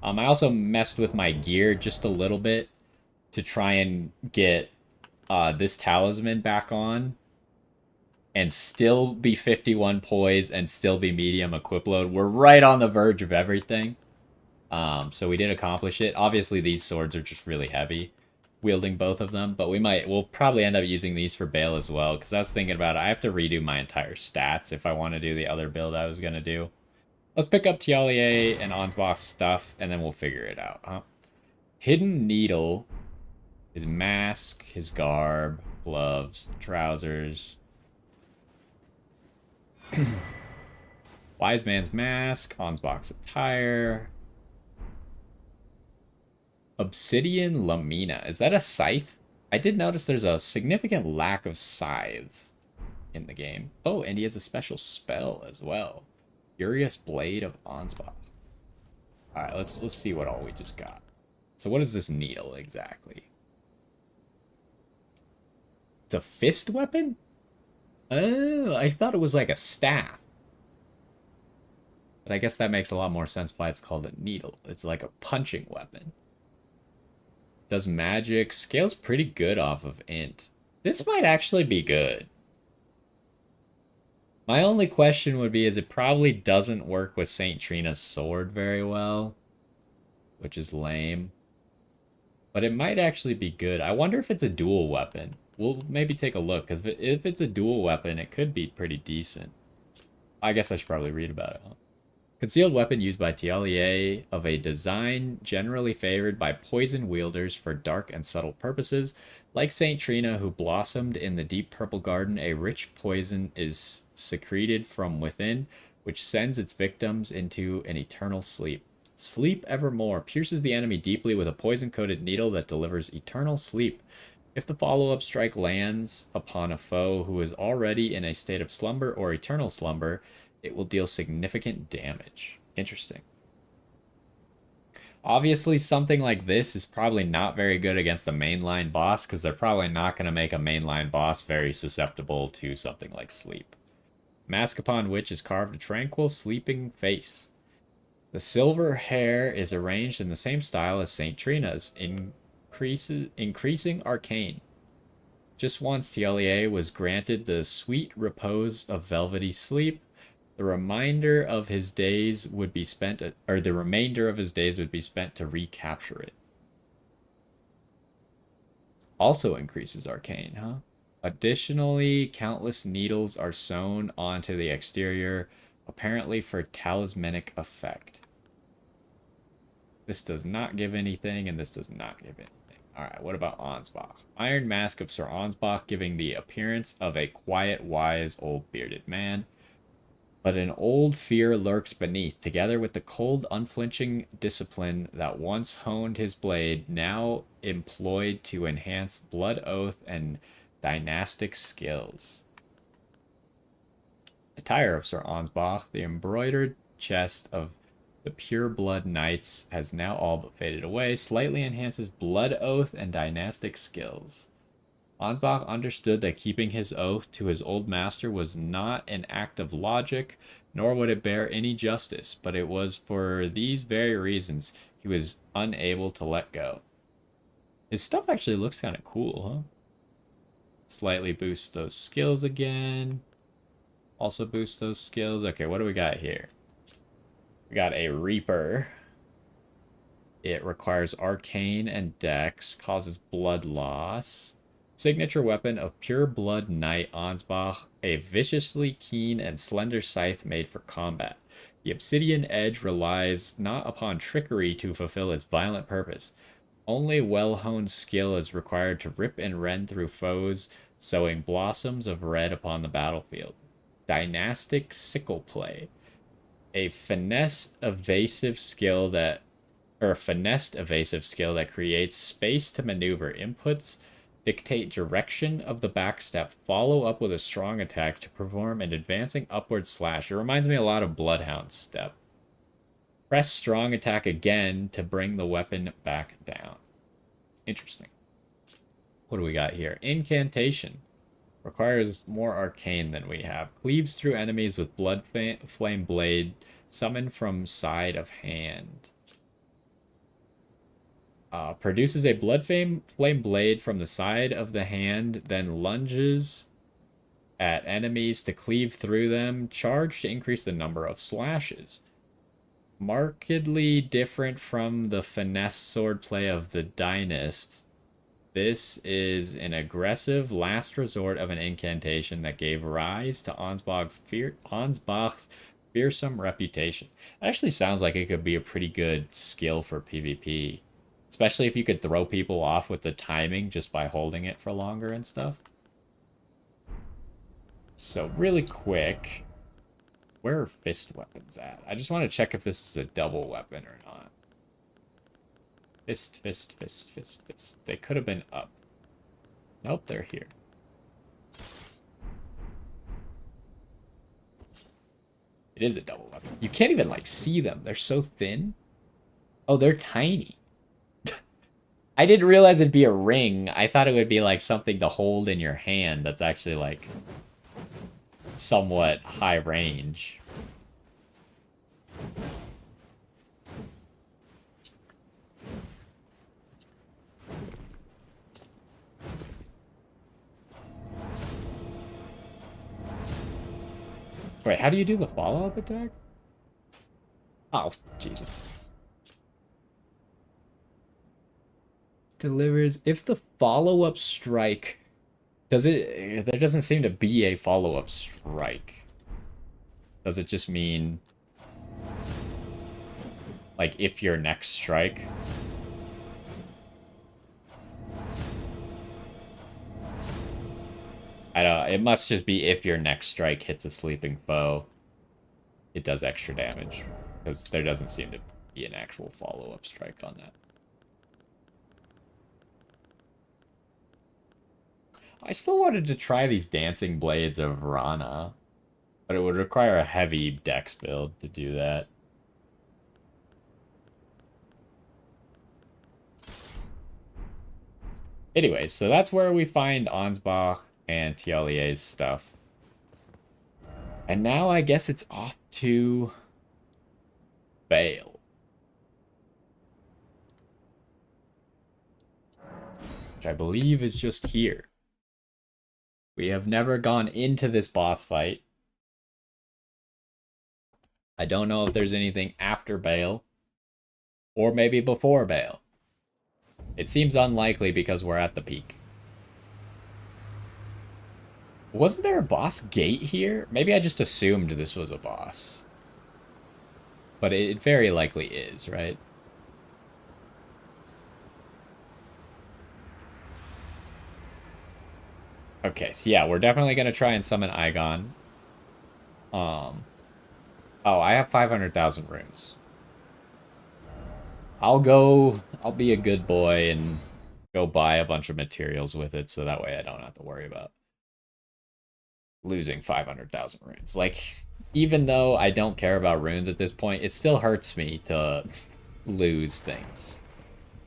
I also messed with my gear just a little bit to try and get this talisman back on and still be 51 poise and still be medium equip load. We're right on the verge of everything. So we did accomplish it. Obviously, these swords are just really heavy, wielding both of them, but we'll probably end up using these for bail as well, because I was thinking about it. I have to redo my entire stats if I want to do the other build I was going to do. Let's pick up Tialier and Ansbach's stuff, and then we'll figure it out, huh? Hidden Needle, his mask, his garb, gloves, trousers. Wise Man's Mask, Ansbach's attire. Obsidian Lamina. Is that a scythe? I did notice there's a significant lack of scythes in the game. Oh, and he has a special spell as well. Furious Blade of Ansbach. Alright, let's see what all we just got. So what is this needle exactly? It's a fist weapon? Oh, I thought it was like a staff. But I guess that makes a lot more sense why it's called a needle. It's like a punching weapon. Does magic. Scales pretty good off of int. This might actually be good. My only question would be is it probably doesn't work with St. Trina's sword very well. Which is lame. But it might actually be good. I wonder if it's a dual weapon. We'll maybe take a look. If it's a dual weapon, it could be pretty decent. I guess I should probably read about it. Huh? Concealed weapon used by TLEA of a design generally favored by poison wielders for dark and subtle purposes. Like Saint Trina, who blossomed in the deep purple garden, a rich poison is secreted from within, which sends its victims into an eternal sleep. Sleep evermore pierces the enemy deeply with a poison coated needle that delivers eternal sleep. If the follow up strike lands upon a foe who is already in a state of slumber or eternal slumber, it will deal significant damage. Interesting. Obviously, something like this is probably not very good against a mainline boss because they're probably not going to make a mainline boss very susceptible to something like sleep. Mask upon which is carved a tranquil, sleeping face. The silver hair is arranged in the same style as St. Trina's, increasing arcane. Just once, TLEA was granted the sweet repose of velvety sleep. The remainder of his days would be spent, the remainder of his days would be spent to recapture it. Also increases arcane, huh? Additionally, countless needles are sewn onto the exterior, apparently for talismanic effect. This does not give anything, and this does not give anything. Alright, what about Ansbach? Iron Mask of Sir Ansbach, giving the appearance of a quiet, wise, old bearded man. But an old fear lurks beneath, together with the cold, unflinching discipline that once honed his blade, now employed to enhance blood oath and dynastic skills. Attire of Sir Ansbach, the embroidered chest of the pure blood knights has now all but faded away, slightly enhances blood oath and dynastic skills. Ansbach understood that keeping his oath to his old master was not an act of logic, nor would it bear any justice, but it was for these very reasons he was unable to let go. His stuff actually looks kind of cool, huh? Slightly boosts those skills again. Also boosts those skills. Okay, what do we got here? We got a Reaper. It requires Arcane and Dex, causes blood loss. Signature weapon of Pure Blood Knight Ansbach, a viciously keen and slender scythe made for combat. The obsidian edge relies not upon trickery to fulfill its violent purpose. Only well-honed skill is required to rip and rend through foes, sowing blossoms of red upon the battlefield. Dynastic Sickle Play, a finessed evasive skill that creates space to maneuver. Inputs dictate direction of the backstep, follow up with a strong attack to perform an advancing upward slash. It reminds me a lot of Bloodhound's step. Press strong attack again to bring the weapon back down. Interesting. What do we got here? Incantation. Requires more arcane than we have. Cleaves through enemies with blood flame blade. Summoned from side of hand. Produces a blood flame blade from the side of the hand, then lunges at enemies to cleave through them. Charge to increase the number of slashes. Markedly different from the finesse swordplay of the Dynast. This is an aggressive last resort of an incantation that gave rise to Ansbach's fearsome reputation. It actually sounds like it could be a pretty good skill for PvP. Especially if you could throw people off with the timing just by holding it for longer and stuff. So really quick, where are fist weapons at? I just want to check if this is a double weapon or not. Fist, fist, fist, fist, fist. They could have been up. Nope, they're here. It is a double weapon. You can't even, like, see them. They're so thin. Oh, they're tiny. I didn't realize it'd be a ring. I thought it would be like something to hold in your hand that's actually like somewhat high range. Wait, how do you do the follow-up attack? Oh, Jesus. Delivers if the follow-up strike does it. There doesn't seem to be a follow-up strike. Does it just mean, like, if your next strike? I don't. It must just be if your next strike hits a sleeping foe, it does extra damage, because there doesn't seem to be an actual follow-up strike on that. I still wanted to try these Dancing Blades of Rana, but it would require a heavy dex build to do that. Anyway, so that's where we find Ansbach and Tialier's stuff. And now I guess it's off to Bale. Which I believe is just here. We have never gone into this boss fight. I don't know if there's anything after Bale. Or maybe before Bale. It seems unlikely because we're at the peak. Wasn't there a boss gate here? Maybe I just assumed this was a boss. But it very likely is, right? Okay, so yeah, we're definitely going to try and summon Aigon. Oh, I have 500,000 runes. I'll be a good boy and go buy a bunch of materials with it so that way I don't have to worry about losing 500,000 runes. Like, even though I don't care about runes at this point, it still hurts me to lose things.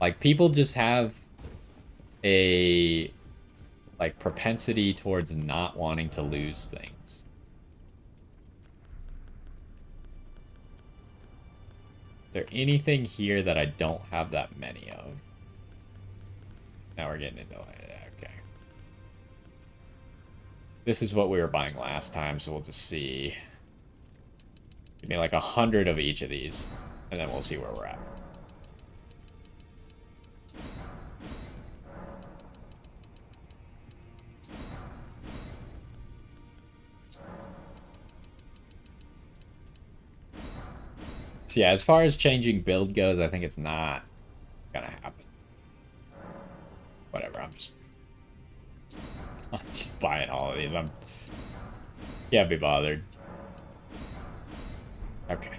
Like, people just have a, like, propensity towards not wanting to lose things. Is there anything here that I don't have that many of? Now we're getting into it. Okay. This is what we were buying last time, so we'll just see. Give me like 100 of each of these, and then we'll see where we're at. So yeah, as far as changing build goes, I think it's not gonna happen. Whatever, I'm just buying all of these. Can't be bothered. Okay.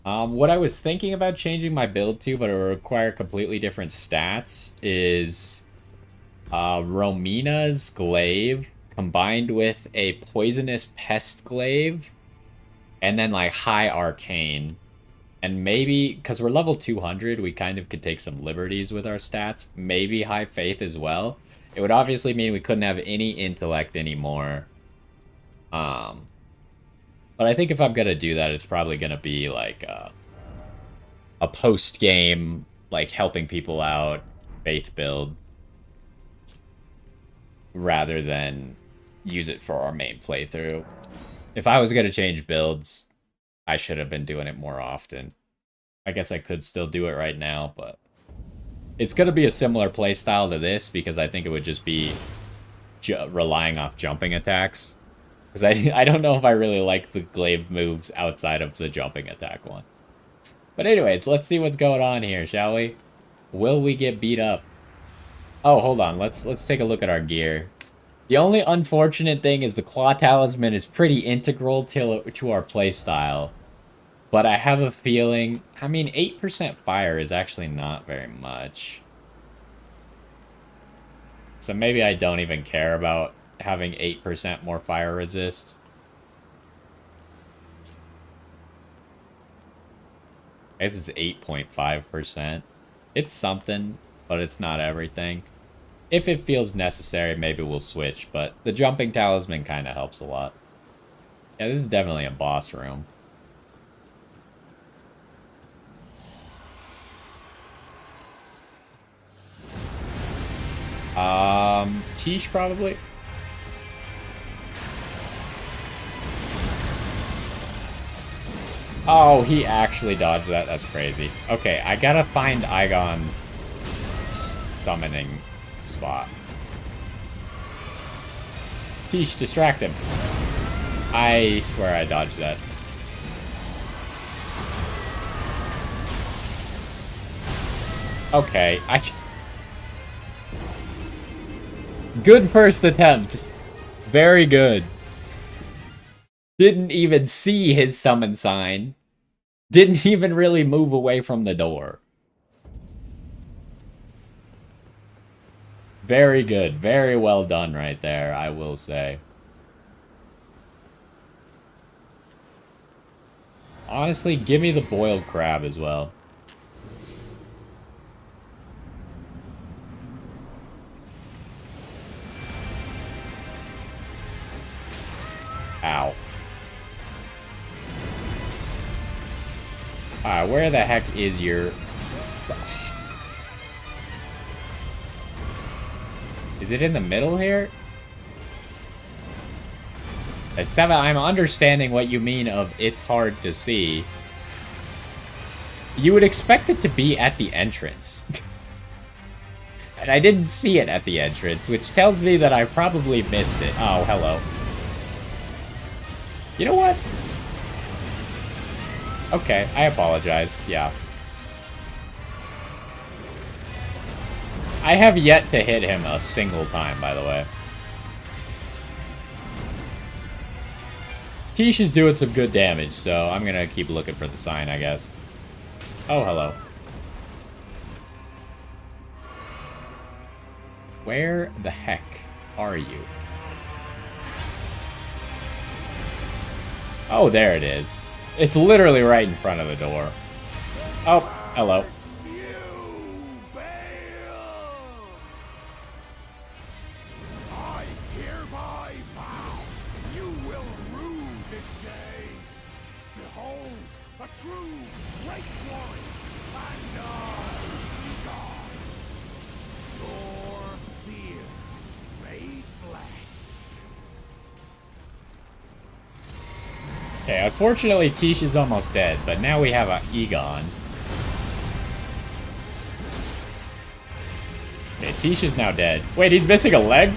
What I was thinking about changing my build to, but it would require completely different stats, is Romina's Glaive combined with a Poisonous Pest Glaive, and then like High Arcane. And maybe, because we're level 200, we kind of could take some liberties with our stats. Maybe High Faith as well. It would obviously mean we couldn't have any Intellect anymore. But I think if I'm going to do that, it's probably going to be like a post-game, like helping people out, Faith build. Rather than use it for our main playthrough. If I was going to change builds, I should have been doing it more often. I guess I could still do it right now, but it's going to be a similar playstyle to this because I think it would just be relying off jumping attacks. Because I don't know if I really like the glaive moves outside of the jumping attack one. But anyways, let's see what's going on here, shall we? Will we get beat up? Oh, hold on. Let's take a look at our gear. The only unfortunate thing is the Claw Talisman is pretty integral to our playstyle. But I have a feeling... I mean, 8% fire is actually not very much. So maybe I don't even care about having 8% more fire resist. This is 8.5%. It's something, but it's not everything. If it feels necessary, maybe we'll switch, but the jumping talisman kind of helps a lot. Yeah, this is definitely a boss room. Tish probably. Oh, he actually dodged that. That's crazy. Okay, I gotta find Aigon's summoning spot. Tish, distract him. I swear I dodged that. Okay, Good first attempt. Very good. Didn't even see his summon sign. Didn't even really move away from the door. Very good. Very well done right there, I will say. Honestly, give me the boiled crab as well. Ow. Alright, where the heck is your... Is it in the middle here? I'm understanding what you mean of it's hard to see. You would expect it to be at the entrance. And I didn't see it at the entrance, which tells me that I probably missed it. Oh, hello. You know what? Okay, I apologize. Yeah. I have yet to hit him a single time, by the way. Tish is doing some good damage, so I'm gonna keep looking for the sign, I guess. Oh, hello. Where the heck are you? Oh, there it is. It's literally right in front of the door. Oh, hello. Okay, unfortunately, Tish is almost dead, but now we have a Egon. Okay, Tish is now dead. Wait, he's missing a leg?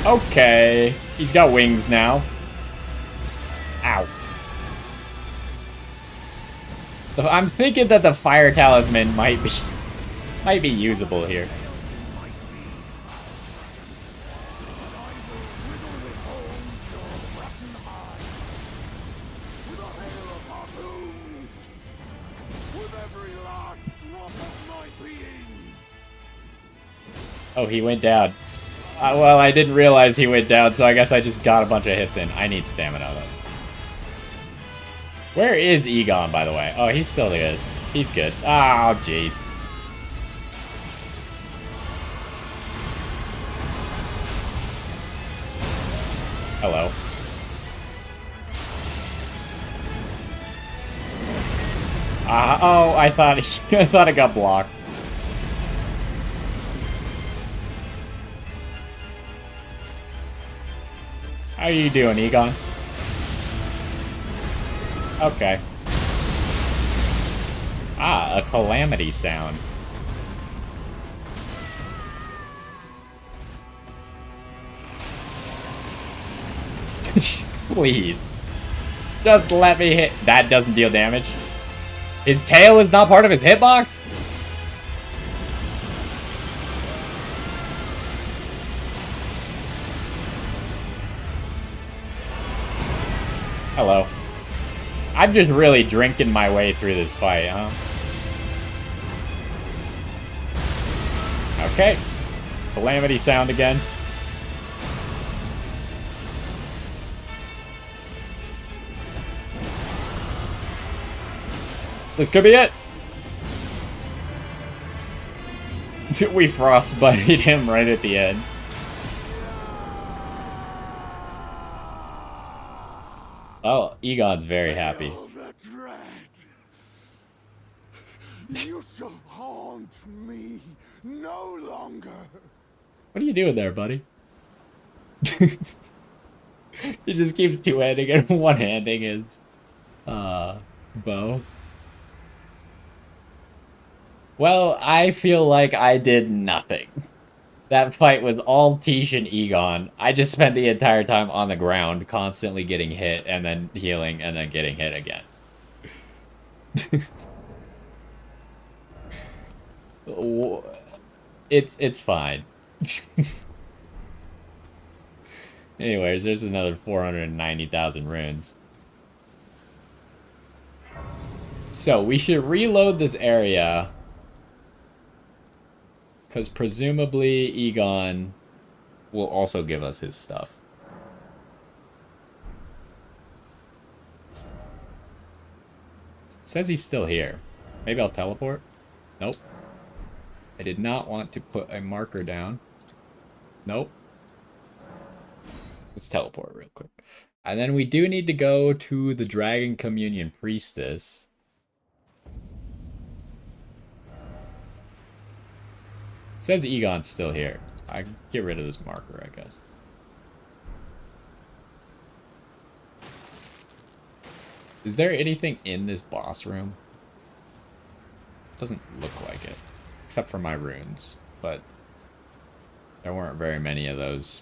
Okay, he's got wings now. Ow. So I'm thinking that the fire talisman might be usable here. Oh, he went down. Well, I didn't realize he went down, so I guess I just got a bunch of hits in. I need stamina, though. Where is Egon, by the way? Oh, he's still good. He's good. Oh, jeez. Hello. Oh, I thought I thought it got blocked. How are you doing, Egon? Okay. Ah, a calamity sound. Please. Just let me hit. That doesn't deal damage. His tail is not part of his hitbox? Hello. I'm just really drinking my way through this fight, huh? Okay. Calamity sound again. This could be it. We frostbite him right at the end. Oh, Egon's very happy. You shall haunt me no longer. What are you doing there, buddy? He just keeps two-handing and one-handing his, bow. Well, I feel like I did nothing. That fight was all Tish and Egon. I just spent the entire time on the ground, constantly getting hit, and then healing, and then getting hit again. It's fine. Anyways, there's another 490,000 runes. So we should reload this area, because presumably Egon will also give us his stuff. It says he's still here. Maybe I'll teleport? Nope. I did not want to put a marker down. Nope. Let's teleport real quick. And then we do need to go to the Dragon Communion Priestess. It says Egon's still here. I can get rid of this marker, I guess. Is there anything in this boss room? Doesn't look like it. Except for my runes. But there weren't very many of those.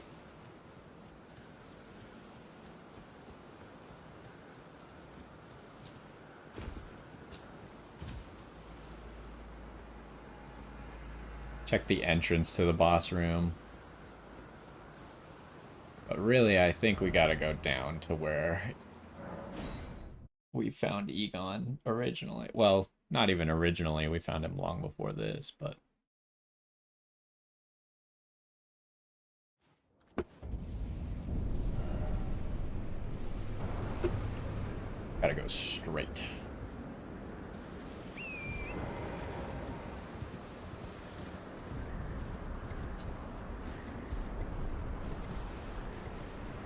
Check the entrance to the boss room. But really, I think we gotta go down to where we found Egon originally. Well, not even originally. We found him long before this, but... Gotta go straight.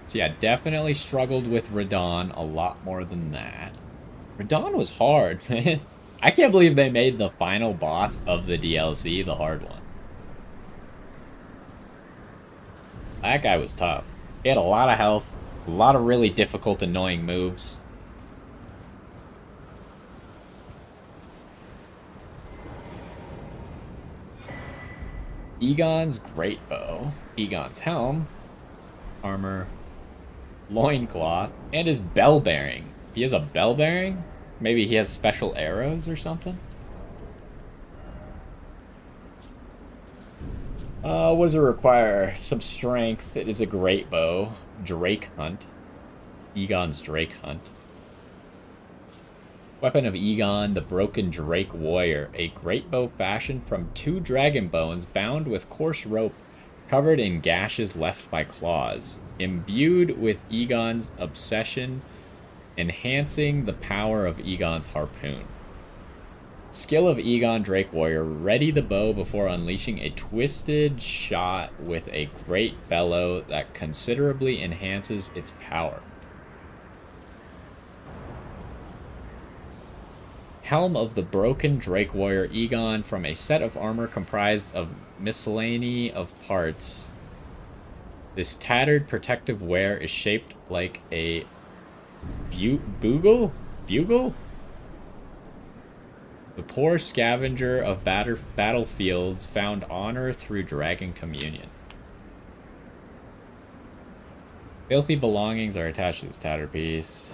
So yeah, definitely struggled with Radon a lot more than that. Radon was hard, man. I can't believe they made the final boss of the DLC the hard one. That guy was tough. He had a lot of health, a lot of really difficult, annoying moves. Egon's great bow, Egon's helm, armor, loincloth, and his bell bearing. He has a bell bearing? Maybe he has special arrows or something? What does it require? Some strength. It is a great bow. Drake hunt. Egon's Drake hunt. Weapon of Egon, the Broken Drake Warrior. A great bow fashioned from 2 dragon bones bound with coarse rope, covered in gashes left by claws. Imbued with Egon's obsession, enhancing the power of Egon's harpoon. Skill of Egon Drake Warrior. Ready the bow before unleashing a twisted shot with a great bellow that considerably enhances its power. Helm of the Broken Drake Warrior Egon, from a set of armor comprised of miscellany of parts. This tattered protective wear is shaped like a bugle? Bugle? The poor scavenger of battlefields found honor through Dragon Communion. Filthy belongings are attached to this tattered piece.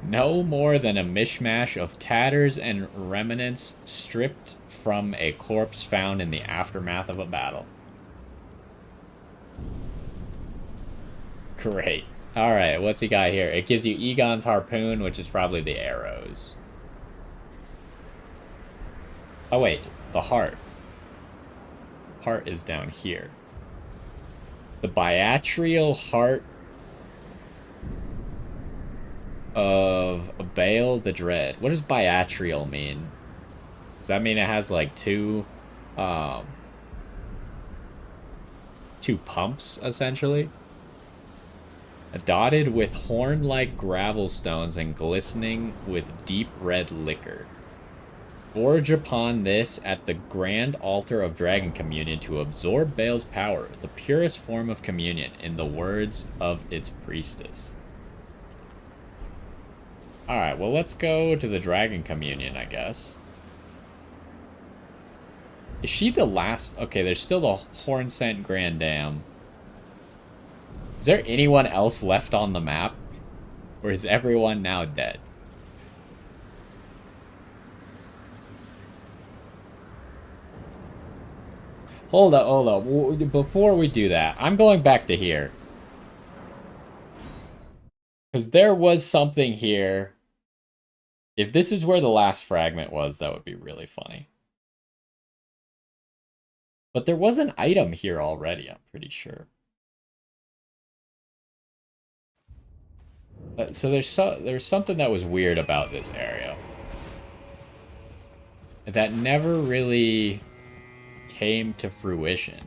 No more than a mishmash of tatters and remnants stripped from a corpse found in the aftermath of a battle. Great. Alright, what's he got here? It gives you Egon's harpoon, which is probably the arrows. Oh wait, the heart. Heart is down here. The biatrial heart of Baal the Dread. What does biatrial mean? Does that mean it has like two pumps, essentially? Dotted with horn-like gravel stones and glistening with deep red liquor. Forge upon this at the grand altar of Dragon Communion to absorb Baal's power, the purest form of communion, in the words of its priestess. Alright, well, let's go to the Dragon Communion, I guess. Is she the last? Okay, there's still the Hornsent Grand Dam. Is there anyone else left on the map? Or is everyone now dead? Hold up, hold up. Before we do that, I'm going back to here. Because there was something here. If this is where the last fragment was, that would be really funny. But there was an item here already, I'm pretty sure. So there's something that was weird about this area. That never really came to fruition.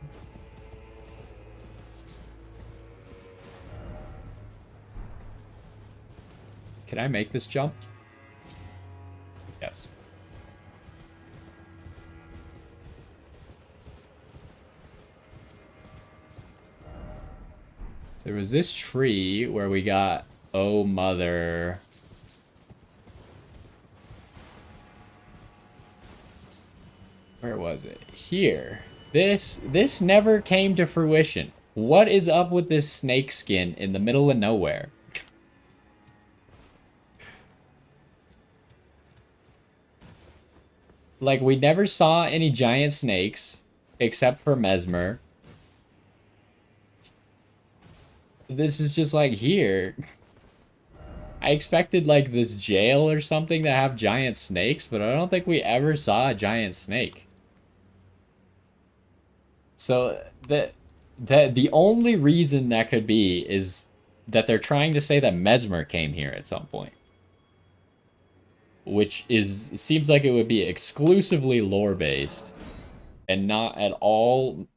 Can I make this jump? Yes. So there was this tree where we got Oh Mother. Where was it? Here. This never came to fruition. What is up with this snake skin in the middle of nowhere? Like, we never saw any giant snakes, except for Mesmer. This is just like here. I expected like this jail or something to have giant snakes, but I don't think we ever saw a giant snake. So the only reason that could be is that they're trying to say that Mesmer came here at some point. Which seems like it would be exclusively lore-based and not at all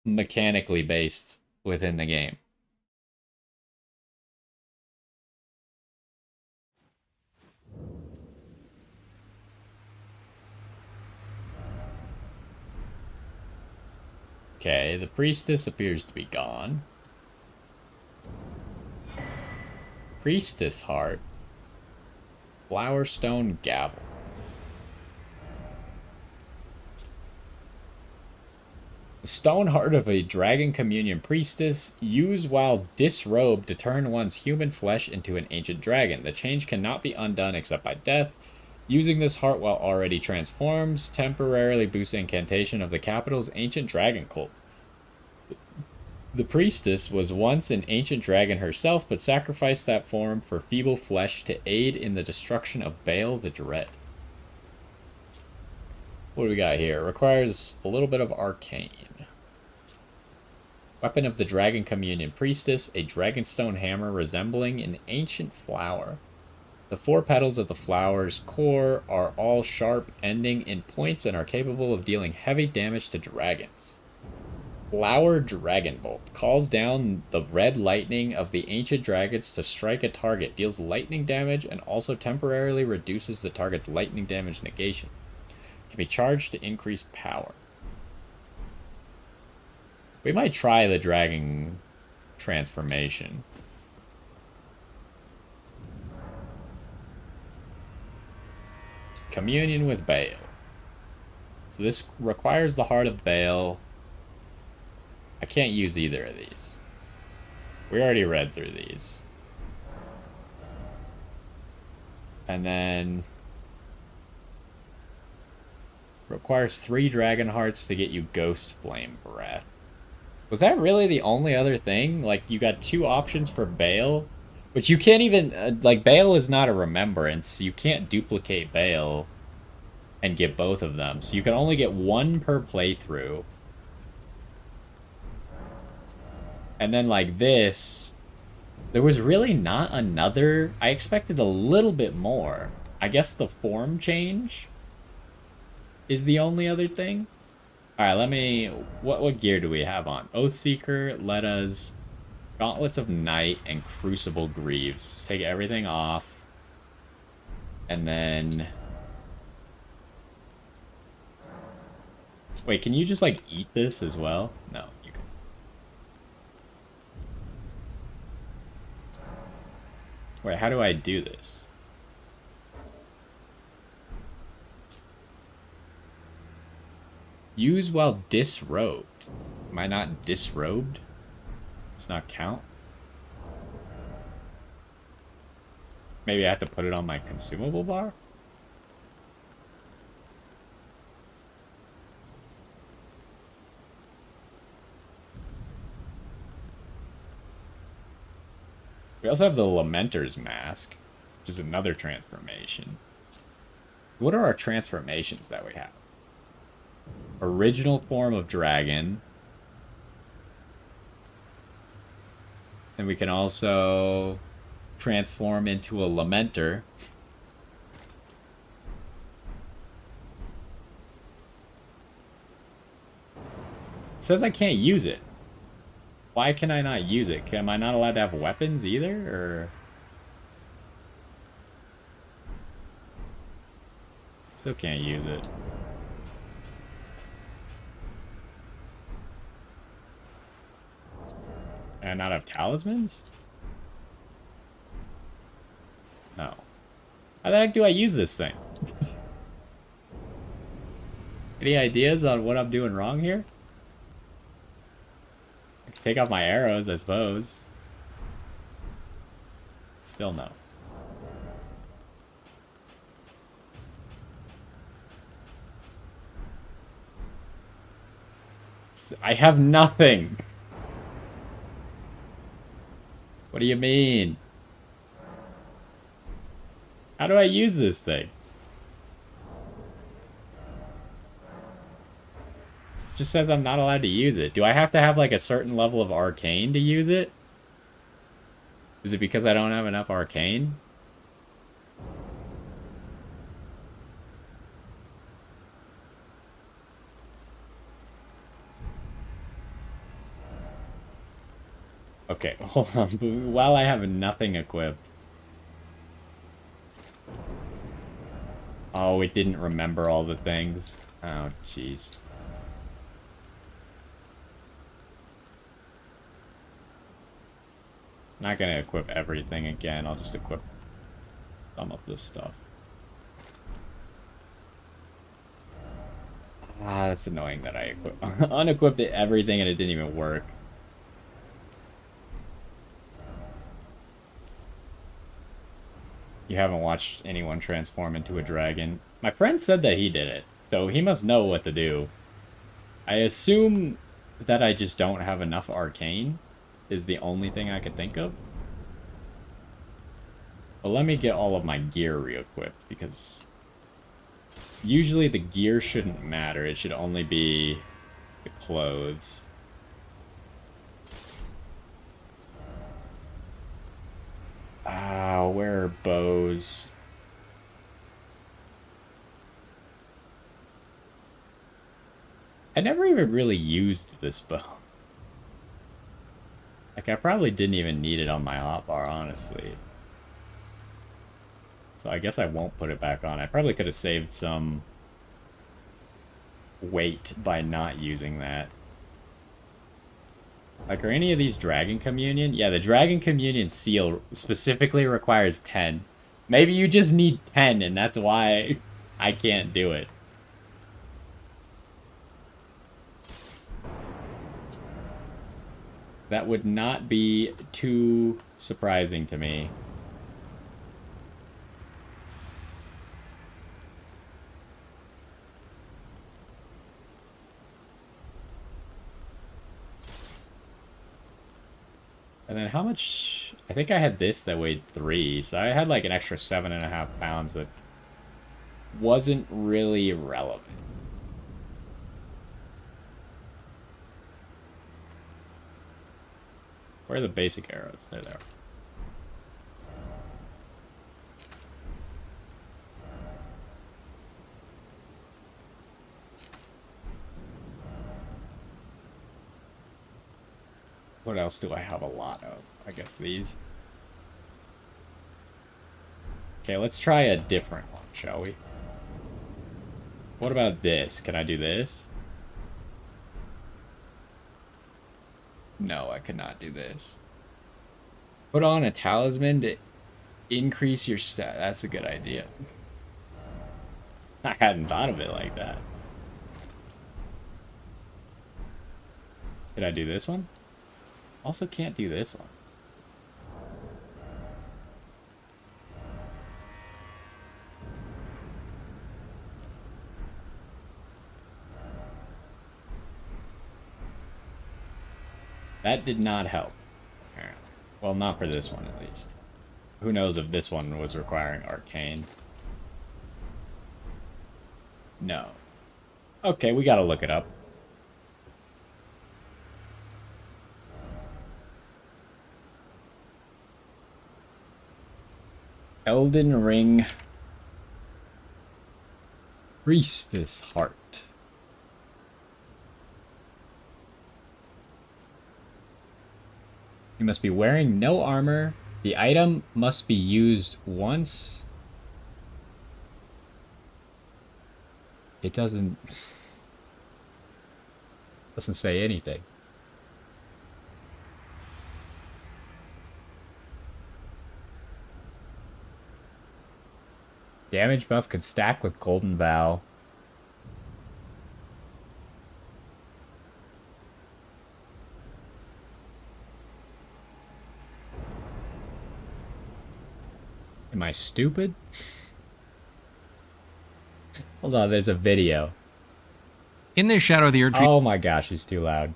mechanically based within the game. Okay, the priestess appears to be gone. Priestess heart. Flowerstone gavel. The stone heart of a Dragon Communion priestess, used while disrobed to turn one's human flesh into an ancient dragon. The change cannot be undone except by death. Using this heart while already transforms, temporarily boosts incantation of the capital's ancient dragon cult. The priestess was once an ancient dragon herself, but sacrificed that form for feeble flesh to aid in the destruction of Baal the Dread. What do we got here? It requires a little bit of arcane. Weapon of the Dragon Communion Priestess, a dragonstone hammer resembling an ancient flower. The 4 petals of the flower's core are all sharp, ending in points, and are capable of dealing heavy damage to dragons. Flower Dragon Bolt calls down the red lightning of the ancient dragons to strike a target, deals lightning damage, and also temporarily reduces the target's lightning damage negation. Can be charged to increase power. We might try the dragon transformation. Communion with Baal. So this requires the heart of Baal. I can't use either of these. We already read through these. And then requires 3 dragon hearts to get you Ghost Flame Breath. Was that really the only other thing? Like, you got 2 options for Baal, which you can't even, like, Baal is not a remembrance. You can't duplicate Baal and get both of them. So you can only get 1 per playthrough. And then, like, this, there was really not another. I expected a little bit more. I guess the form change is the only other thing. Alright, let me... What gear do we have on? Oathseeker, let us... Gauntlets of Night and Crucible Greaves. Let's take everything off. And then... Wait, can you just, like, eat this as well? No, you can. Wait, how do I do this? Use while disrobed. Am I not disrobed? Does not count? Maybe I have to put it on my consumable bar? We also have the Lamenter's Mask, which is another transformation. What are our transformations that we have? Original form of dragon. And we can also transform into a Lamenter. It says I can't use it. Why can I not use it? Am I not allowed to have weapons either, or... Still can't use it. And I not have talismans? No. How the heck do I use this thing? Any ideas on what I'm doing wrong here? I can take off my arrows, I suppose. Still no. I have nothing. What do you mean? How do I use this thing? It just says I'm not allowed to use it. Do I have to have like a certain level of arcane to use it? Is it because I don't have enough arcane? Okay, hold on. While I have nothing equipped. Oh, it didn't remember all the things. Oh, jeez. Not gonna equip everything again. I'll just equip some of this stuff. Ah, that's annoying that I unequipped everything and it didn't even work. You haven't watched anyone transform into a dragon. My friend said that he did it, so he must know what to do. I assume that I just don't have enough arcane is the only thing I could think of. But let me get all of my gear re-equipped, because usually the gear shouldn't matter. It should only be the clothes. Ah, where are bows? I never even really used this bow. Like, I probably didn't even need it on my hotbar, honestly. So I guess I won't put it back on. I probably could have saved some weight by not using that. Like, are any of these Dragon Communion? Yeah, the Dragon Communion seal specifically requires 10. Maybe you just need 10, and that's why I can't do it. That would not be too surprising to me. And then how much... I think I had this that weighed 3, so I had like an extra 7.5 pounds that wasn't really relevant. Where are the basic arrows? There they are. What else do I have a lot of? I guess these. Okay, let's try a different one, shall we? What about this? Can I do this? No, I cannot do this. Put on a talisman to increase your stat. That's a good idea. I hadn't thought of it like that. Did I do this one? Also can't do this one. That did not help, apparently. Well, not for this one, at least. Who knows if this one was requiring arcane. No. Okay, we gotta look it up. Elden Ring Priestess Heart. You must be wearing no armor. The item must be used once. It doesn't say anything. Damage buff can stack with Golden Vow. Am I stupid? Hold on, there's a video. In this Shadow of the Erdtree. Oh my gosh, he's too loud.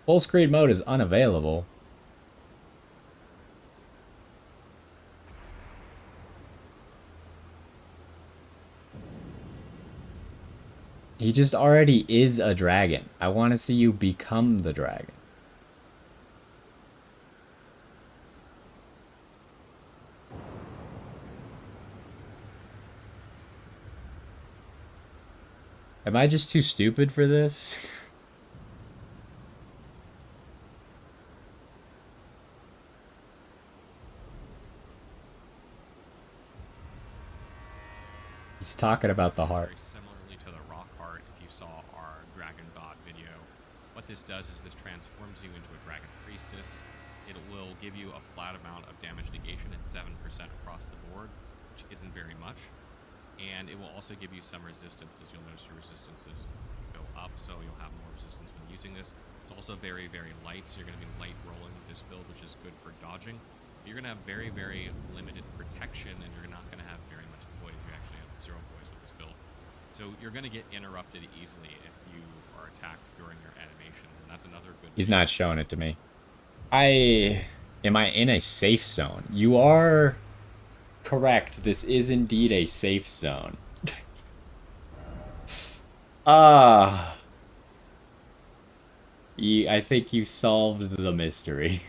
Full screen mode is unavailable. He just already is a dragon. I want to see you become the dragon. Am I just too stupid for this? He's talking about the heart. Very similarly to the rock heart, if you saw our Dragon God video. What this does is this transforms you into a Dragon Priestess. It will give you a flat amount of damage negation at 7% across the board, which isn't very much. And it will also give you some resistances. You'll notice your resistances go up, so you'll have more resistance when using this. It's also very, very light, so you're going to be light rolling with this build, which is good for dodging. You're going to have very, very limited protection, and you're not going to have very much poise. You actually have 0 poise with this build. So you're going to get interrupted easily if you are attacked during your animations, and that's another good... He's not showing it to me. Am I in a safe zone? You are correct. This is indeed a safe zone. I think you solved the mystery.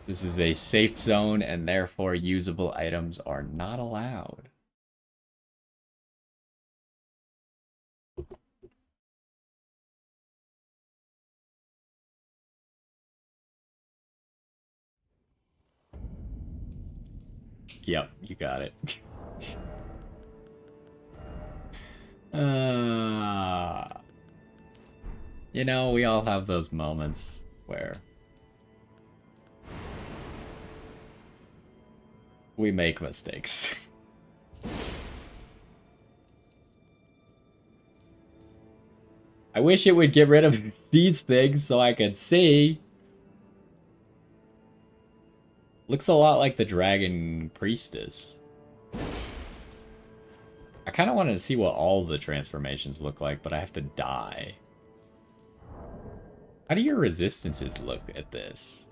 This is a safe zone, and therefore usable items are not allowed. Yep, you got it. You know, we all have those moments where we make mistakes. I wish it would get rid of these things so I could see. Looks a lot like the Dragon Priestess. I kind of wanted to see what all the transformations look like, but I have to die. How do your resistances look at this?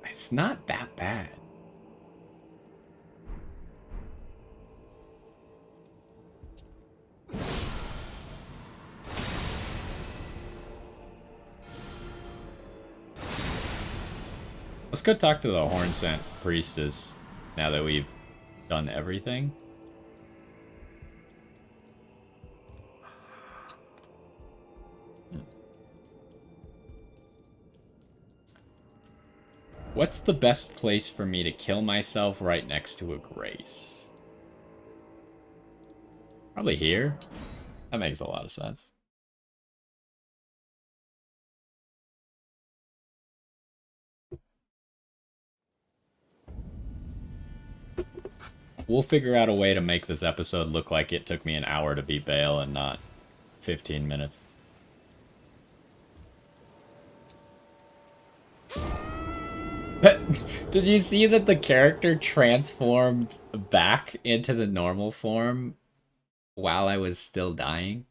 It's not that bad. Let's go talk to the Hornsent Priestess now that we've done everything. What's the best place for me to kill myself right next to a grace? Probably here. That makes a lot of sense. We'll figure out a way to make this episode look like it took me an hour to beat Bale and not 15 minutes. Did you see that the character transformed back into the normal form while I was still dying?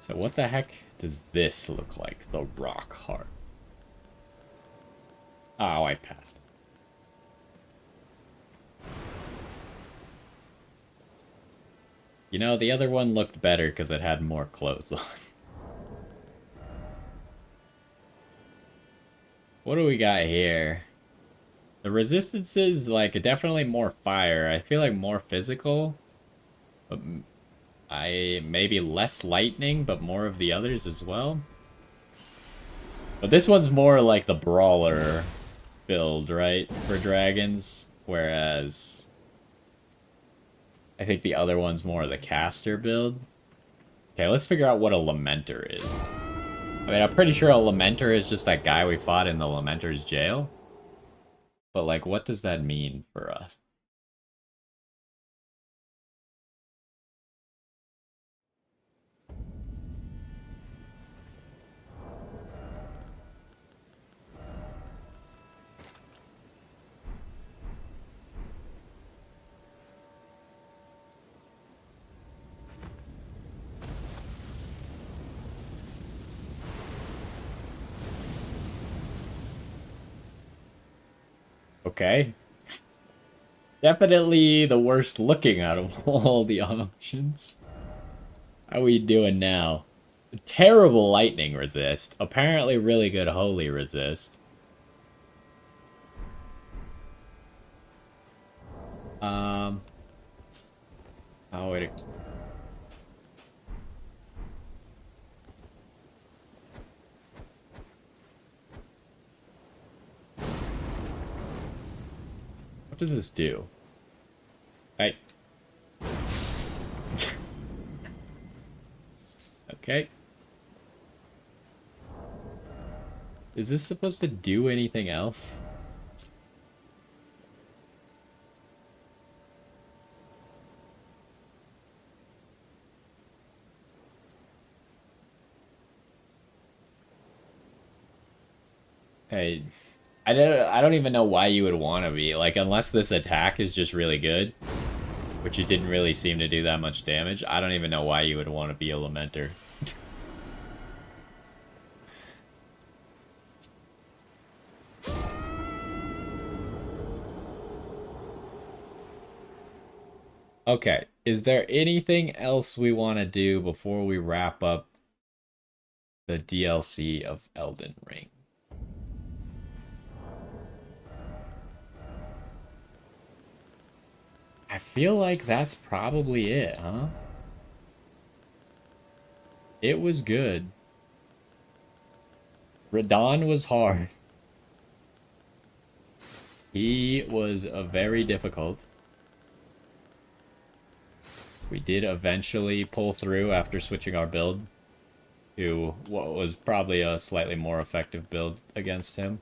So what the heck does this look like? The rock heart. Oh, I passed. You know, the other one looked better because it had more clothes on. What do we got here? The resistances, like, definitely more fire. I feel like more physical. But maybe less lightning, but more of the others as well. But this one's more like the brawler build, right? For dragons. Whereas I think the other one's more the caster build. Okay, let's figure out what a Lamenter is. I mean, I'm pretty sure a Lamenter is just that guy we fought in the Lamenter's jail. But, like, what does that mean for us? Okay. Definitely the worst looking out of all the options. How are we doing now? Terrible lightning resist. Apparently really good holy resist. Oh, wait. What does this do? Right. Okay. Is this supposed to do anything else? Hey, I don't even know why you would want to be. Like, unless this attack is just really good, which it didn't really seem to do that much damage, I don't even know why you would want to be a Lamenter. Okay, is there anything else we want to do before we wrap up the DLC of Elden Ring? I feel like that's probably it, huh? It was good. Radon was hard. He was very difficult. We did eventually pull through after switching our build to what was probably a slightly more effective build against him.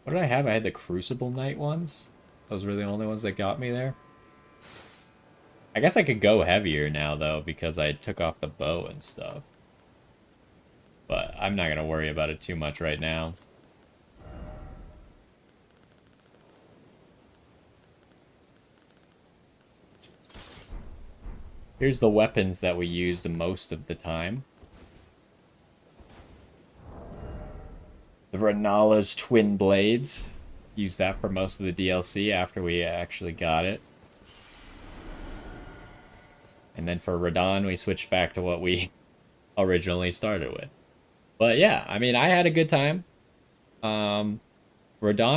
What did I have? I had the Crucible Knight ones. Those were the only ones that got me there. I guess I could go heavier now, though, because I took off the bow and stuff. But I'm not going to worry about it too much right now. Here's the weapons that we used most of the time. The Renala's Twin Blades. Used that for most of the DLC after we actually got it. And then for Radon, we switched back to what we originally started with. But yeah, I mean, I had a good time. Radon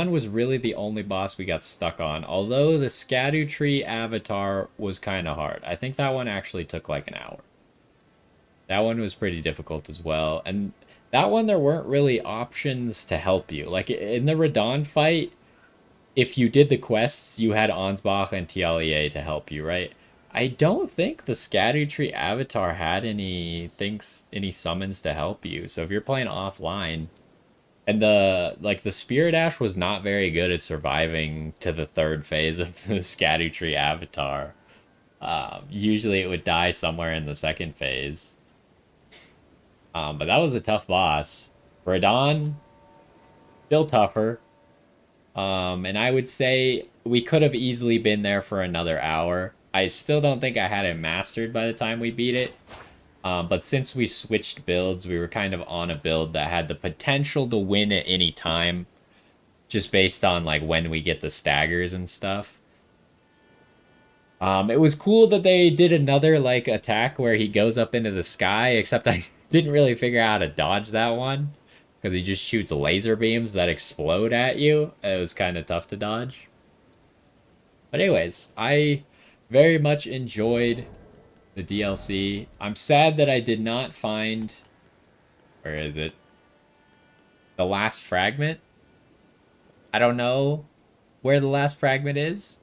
was really the only boss we got stuck on, although the Erdtree avatar was kind of hard. I think that one actually took like an hour. That one was pretty difficult as well. And that one, there weren't really options to help you. Like in the Radon fight, if you did the quests, you had Ansbach and Tialie to help you, right? I don't think the Scattertree Avatar had any summons to help you. So if you're playing offline, and the Spirit Ash was not very good at surviving to the third phase of the Scattertree Avatar. Usually it would die somewhere in the second phase. But that was a tough boss. Radon, still tougher. And I would say we could have easily been there for another hour. I still don't think I had it mastered by the time we beat it. But since we switched builds, we were kind of on a build that had the potential to win at any time, just based on like when we get the staggers and stuff. It was cool that they did another like attack where he goes up into the sky, except I didn't really figure out how to dodge that one because he just shoots laser beams that explode at you. It was kind of tough to dodge. But anyways, I very much enjoyed the DLC. I'm sad that I did not find, where is it? The last fragment. I don't know where the last fragment is.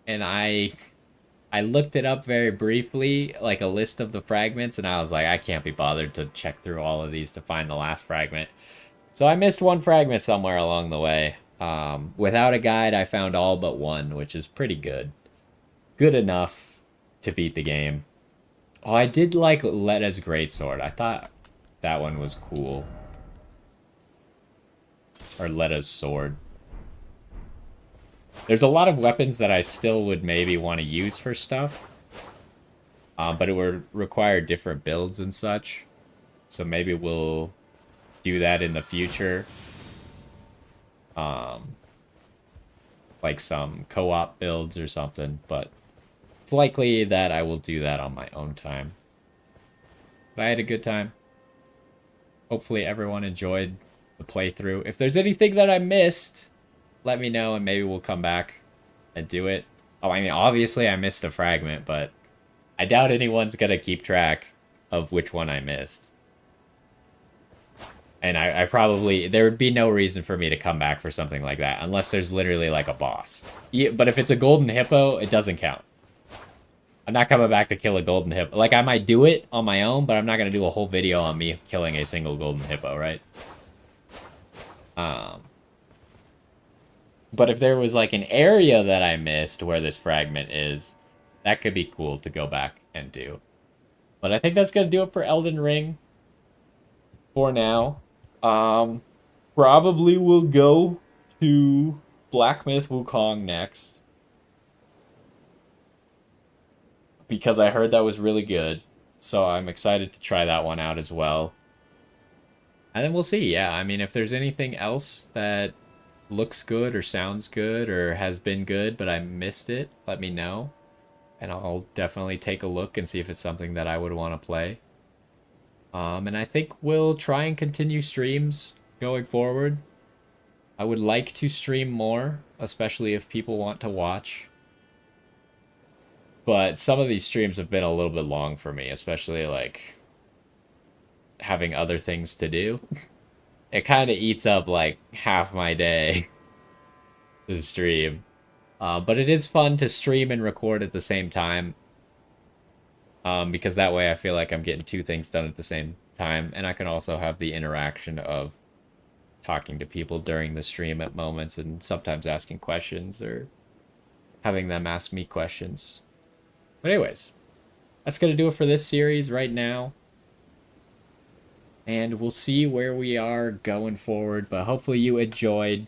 And I looked it up very briefly, like a list of the fragments, and I was like, I can't be bothered to check through all of these to find the last fragment. So I missed one fragment somewhere along the way. Without a guide, I found all but one, which is pretty good. Good enough to beat the game. Oh, I did like Letta's Greatsword. I thought that one was cool. Or Letta's Sword. There's a lot of weapons that I still would maybe want to use for stuff. But it would require different builds and such. So maybe we'll do that in the future. Like some co-op builds or something. But it's likely that I will do that on my own time. But I had a good time. Hopefully everyone enjoyed the playthrough. If there's anything that I missed, let me know and maybe we'll come back and do it. Oh, I mean, obviously I missed a fragment, but I doubt anyone's gonna keep track of which one I missed. And I probably, there would be no reason for me to come back for something like that, unless there's literally like a boss. Yeah, but if it's a golden hippo, it doesn't count. I'm not coming back to kill a golden hippo. Like, I might do it on my own, but I'm not gonna do a whole video on me killing a single golden hippo, right? But if there was like an area that I missed where this fragment is, that could be cool to go back and do. But I think that's gonna do it for Elden Ring for now. Probably will go to Black Myth Wukong next. Because I heard that was really good. So I'm excited to try that one out as well. And then we'll see, yeah. I mean, if there's anything else that looks good or sounds good or has been good, but I missed it, let me know. And I'll definitely take a look and see if it's something that I would want to play. And I think we'll try and continue streams going forward. I would like to stream more, especially if people want to watch. But some of these streams have been a little bit long for me, especially like having other things to do. It kind of eats up like half my day to stream. But it is fun to stream and record at the same time. Because that way I feel like I'm getting two things done at the same time. And I can also have the interaction of talking to people during the stream at moments and sometimes asking questions or having them ask me questions. But anyways, that's going to do it for this series right now. And we'll see where we are going forward. But hopefully you enjoyed.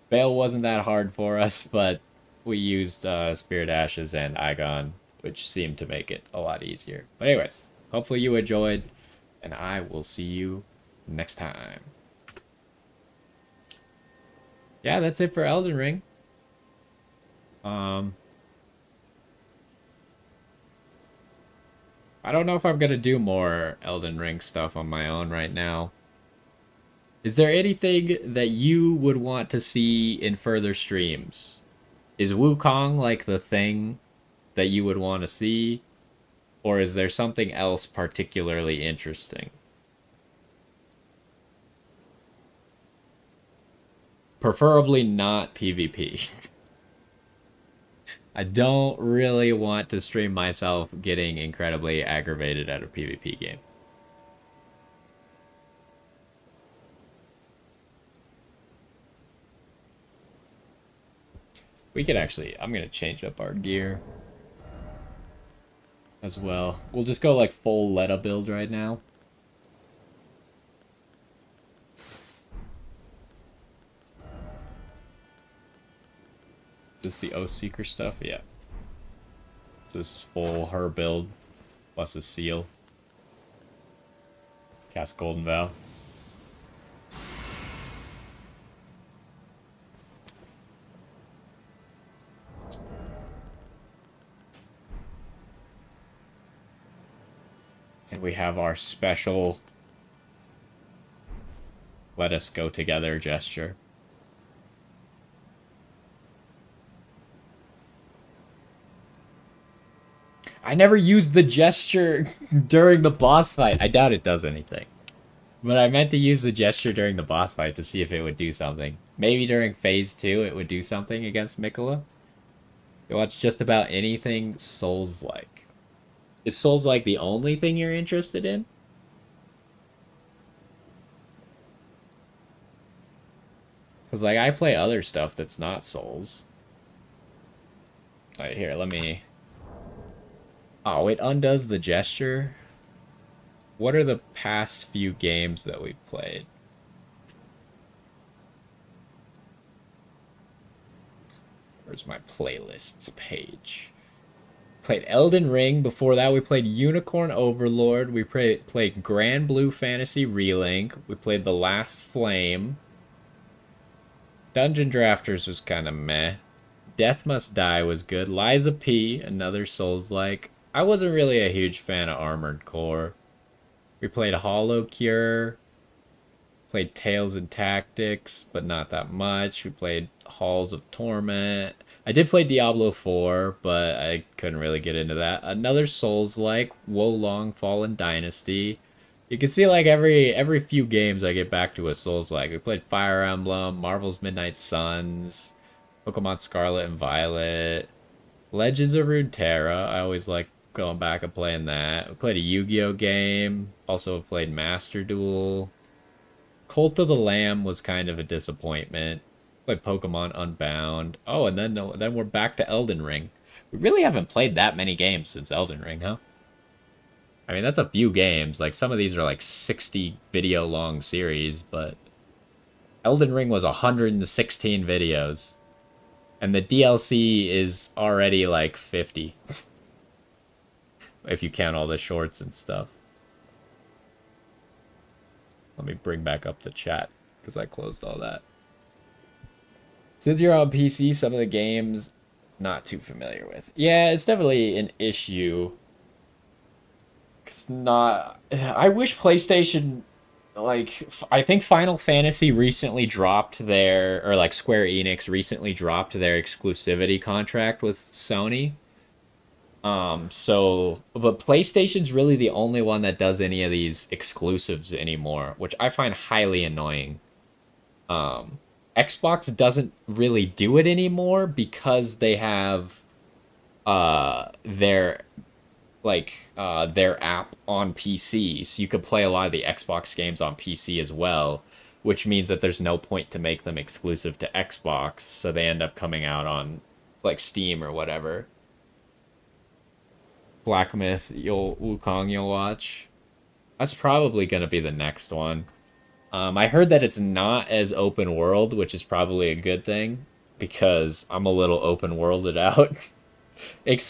Bale wasn't that hard for us, but we used Spirit Ashes and Igon, which seemed to make it a lot easier. But anyways, hopefully you enjoyed, and I will see you next time. Yeah, that's it for Elden Ring. I don't know if I'm going to do more Elden Ring stuff on my own right now. Is there anything that you would want to see in further streams? Is Wukong like the thing that you would want to see? Or is there something else particularly interesting? Preferably not PvP. I don't really want to stream myself getting incredibly aggravated at a PvP game. We could actually, I'm going to change up our gear as well. We'll just go like full Letta build right now. Is this the Oath Seeker stuff? Yeah. So this is full her build plus a seal. Cast Golden Vow. And we have our special let us go together gesture. I never used the gesture during the boss fight. I doubt it does anything. But I meant to use the gesture during the boss fight to see if it would do something. Maybe during phase 2 it would do something against Mikola. You watch just about anything Souls-like. Is Souls-like the only thing you're interested in? Because, like, I play other stuff that's not Souls. Alright, here, let me... Oh, it undoes the gesture? What are the past few games that we've played? Where's my playlists page? Played Elden Ring. Before that, we played Unicorn Overlord. We played Grand Blue Fantasy Relink. We played The Last Flame. Dungeon Drafters was kind of meh. Death Must Die was good. Liza P, another Souls-like. I wasn't really a huge fan of Armored Core. We played Hollow Cure. Played Tales and Tactics, but not that much. We played Halls of Torment. I did play Diablo 4, but I couldn't really get into that. Another Souls-like, Wolong Fallen Dynasty. You can see, like, every few games I get back to a Souls-like. We played Fire Emblem, Marvel's Midnight Suns, Pokemon Scarlet and Violet, Legends of Runeterra. I always like going back and playing that. We played a Yu-Gi-Oh game. Also played Master Duel. Cult of the Lamb was kind of a disappointment. Played Pokemon Unbound. Oh, and then we're back to Elden Ring. We really haven't played that many games since Elden Ring, huh? I mean, that's a few games. Like, some of these are like 60 video long series, but Elden Ring was 116 videos. And the DLC is already like 50. If you count all the shorts and stuff. Let me bring back up the chat, because I closed all that. Since you're on PC, some of the games, not too familiar with. Yeah, it's definitely an issue. It's not... I wish PlayStation... Like, I think Final Fantasy recently dropped their... Or, like, Square Enix recently dropped their exclusivity contract with Sony. But PlayStation's really the only one that does any of these exclusives anymore, which I find highly annoying. Xbox doesn't really do it anymore because they have, their app on PC, so you could play a lot of the Xbox games on PC as well, which means that there's no point to make them exclusive to Xbox, so they end up coming out on, like, Steam or whatever. Black Myth, Wukong you'll watch. That's probably going to be the next one. I heard that it's not as open world, which is probably a good thing, because I'm a little open worlded out.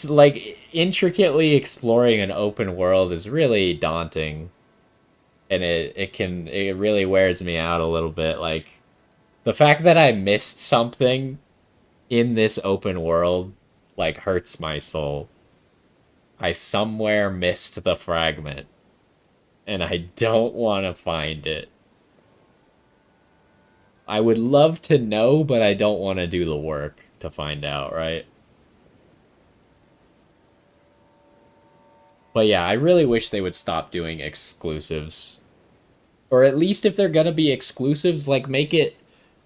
Like, intricately exploring an open world is really daunting. And it really wears me out a little bit. Like, the fact that I missed something in this open world, like, hurts my soul. I somewhere missed the fragment, and I don't want to find it. I would love to know, but I don't want to do the work to find out, right? But yeah, I really wish they would stop doing exclusives. Or at least if they're gonna be exclusives, like make it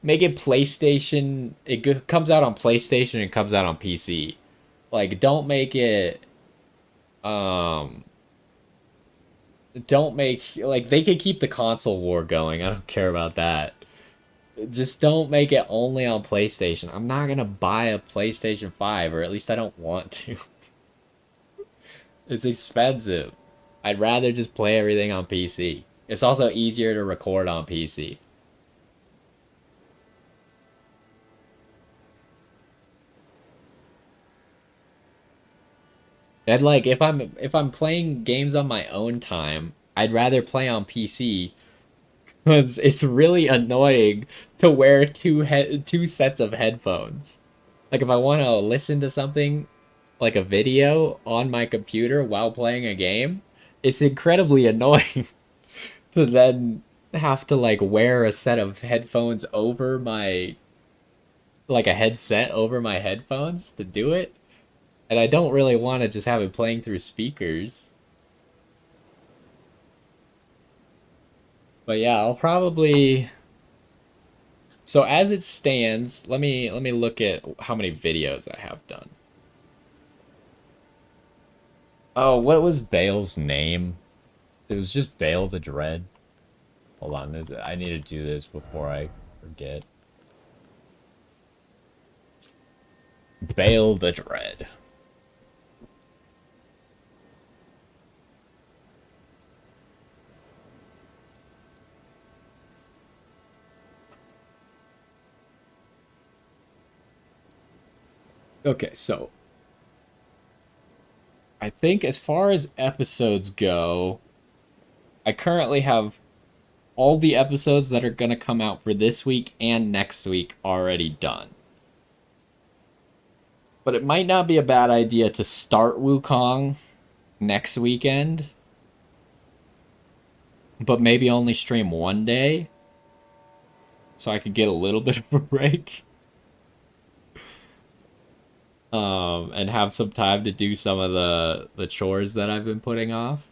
PlayStation. Comes out on PlayStation and comes out on PC. Like um don't make like they could keep the console war going. I don't care about that. Just don't make it only on PlayStation. I'm not gonna buy a PlayStation 5, or at least I don't want to. It's expensive. I'd rather just play everything on PC. It's also easier to record on PC. And like if I'm playing games on my own time, I'd rather play on PC because it's really annoying to wear two sets of headphones. Like if I want to listen to something like a video on my computer while playing a game, it's incredibly annoying to then have to like wear a set of headphones over my like a headset over my headphones to do it. And I don't really want to just have it playing through speakers. But yeah, I'll probably so as it stands, let me look at how many videos I have done. Oh, what was Bale's name? It was just Bale the Dread. Hold on, I need to do this before I forget. Bale the Dread. Okay, so I think as far as episodes go, I currently have all the episodes that are going to come out for this week and next week already done. But it might not be a bad idea to start Wukong next weekend, but maybe only stream one day so I could get a little bit of a break. And have some time to do some of the chores that I've been putting off.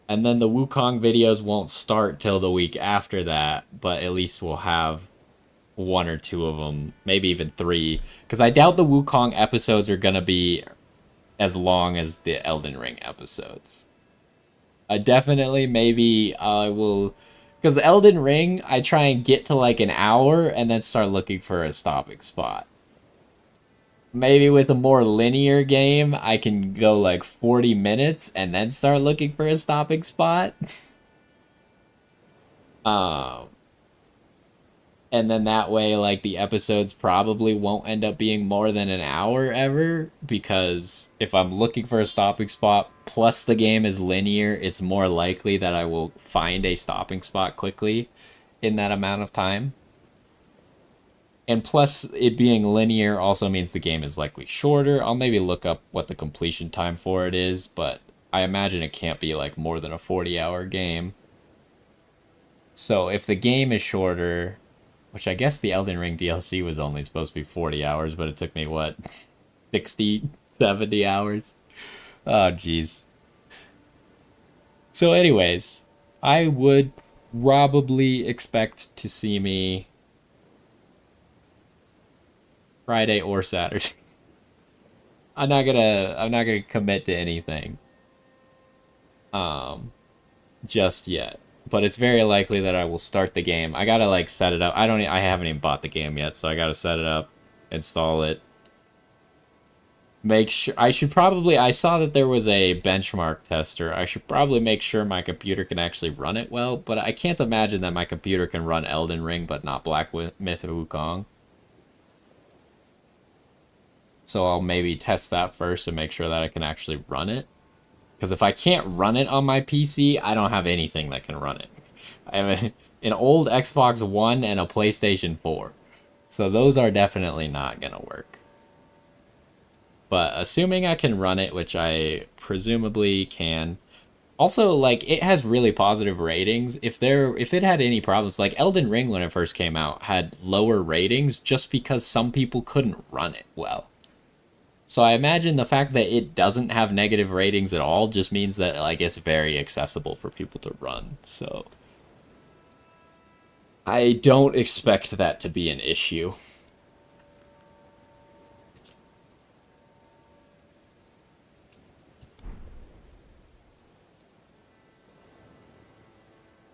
And then the Wukong videos won't start till the week after that, but at least we'll have one or two of them, maybe even three. Because I doubt the Wukong episodes are going to be as long as the Elden Ring episodes. Maybe I will... Because Elden Ring, I try and get to like an hour and then start looking for a stopping spot. Maybe with a more linear game, I can go like 40 minutes and then start looking for a stopping spot. um, and then that way, like, the episodes probably won't end up being more than an hour ever, because if I'm looking for a stopping spot, plus the game is linear, it's more likely that I will find a stopping spot quickly in that amount of time. And plus, it being linear also means the game is likely shorter. I'll maybe look up what the completion time for it is, but I imagine it can't be, like, more than a 40-hour game. So if the game is shorter... Which I guess the Elden Ring DLC was only supposed to be 40 hours, but it took me, what, 60, 70 hours? Oh, jeez. So anyways, I would probably expect to see me Friday or Saturday. I'm not gonna commit to anything just yet. But it's very likely that I will start the game. I gotta like set it up. I haven't even bought the game yet, so I gotta set it up, install it. Make sure I saw that there was a benchmark tester. I should probably make sure my computer can actually run it well, but I can't imagine that my computer can run Elden Ring but not Black Myth Wukong. So I'll maybe test that first and make sure that I can actually run it. Because if I can't run it on my PC, I don't have anything that can run it. I have an old Xbox One and a PlayStation 4. So those are definitely not going to work. But assuming I can run it, which I presumably can. Also, like, it has really positive ratings. If it had any problems, like Elden Ring when it first came out had lower ratings just because some people couldn't run it well. So I imagine the fact that it doesn't have negative ratings at all just means that like it's very accessible for people to run. So I don't expect that to be an issue.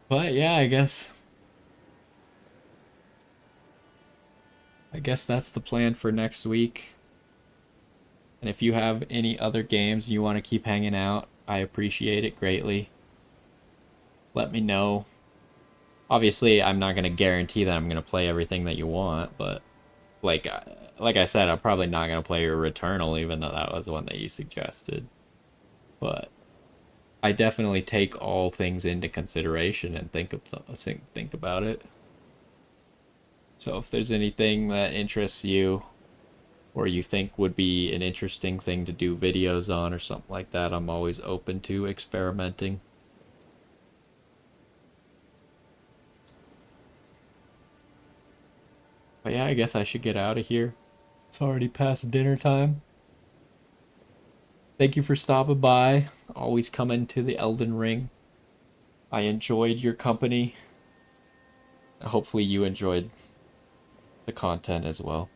But yeah, I guess that's the plan for next week. And if you have any other games you want to keep hanging out, I appreciate it greatly. Let me know. Obviously, I'm not going to guarantee that I'm going to play everything that you want, but like like I said, I'm probably not going to play your Returnal even though that was one that you suggested. But I definitely take all things into consideration and think about it. So if there's anything that interests you or you think would be an interesting thing to do videos on or something like that, I'm always open to experimenting. But yeah, I guess I should get out of here. It's already past dinner time. Thank you for stopping by. Always coming to the Elden Ring. I enjoyed your company. Hopefully you enjoyed the content as well.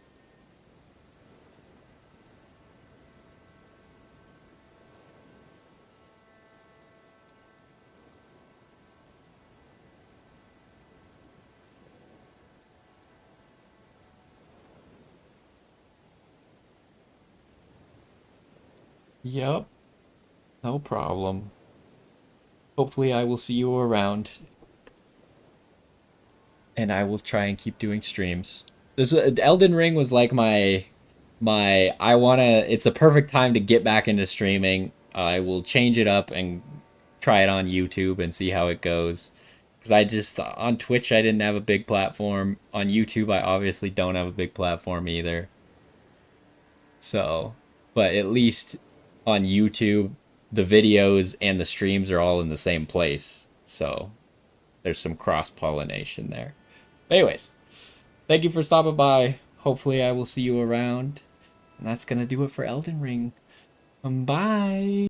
Yep, no problem. Hopefully I will see you around and I will try and keep doing streams. This Elden Ring was like my I want to it's a perfect time to get back into streaming. I will change it up and try it on YouTube and see how it goes. Cuz I just on Twitch I didn't have a big platform. On YouTube I obviously don't have a big platform either. So, but at least on YouTube the videos and the streams are all in the same place. So, there's some cross-pollination there. But anyways, thank you for stopping by. Hopefully I will see you around. And that's going to do it for Elden Ring. Bye.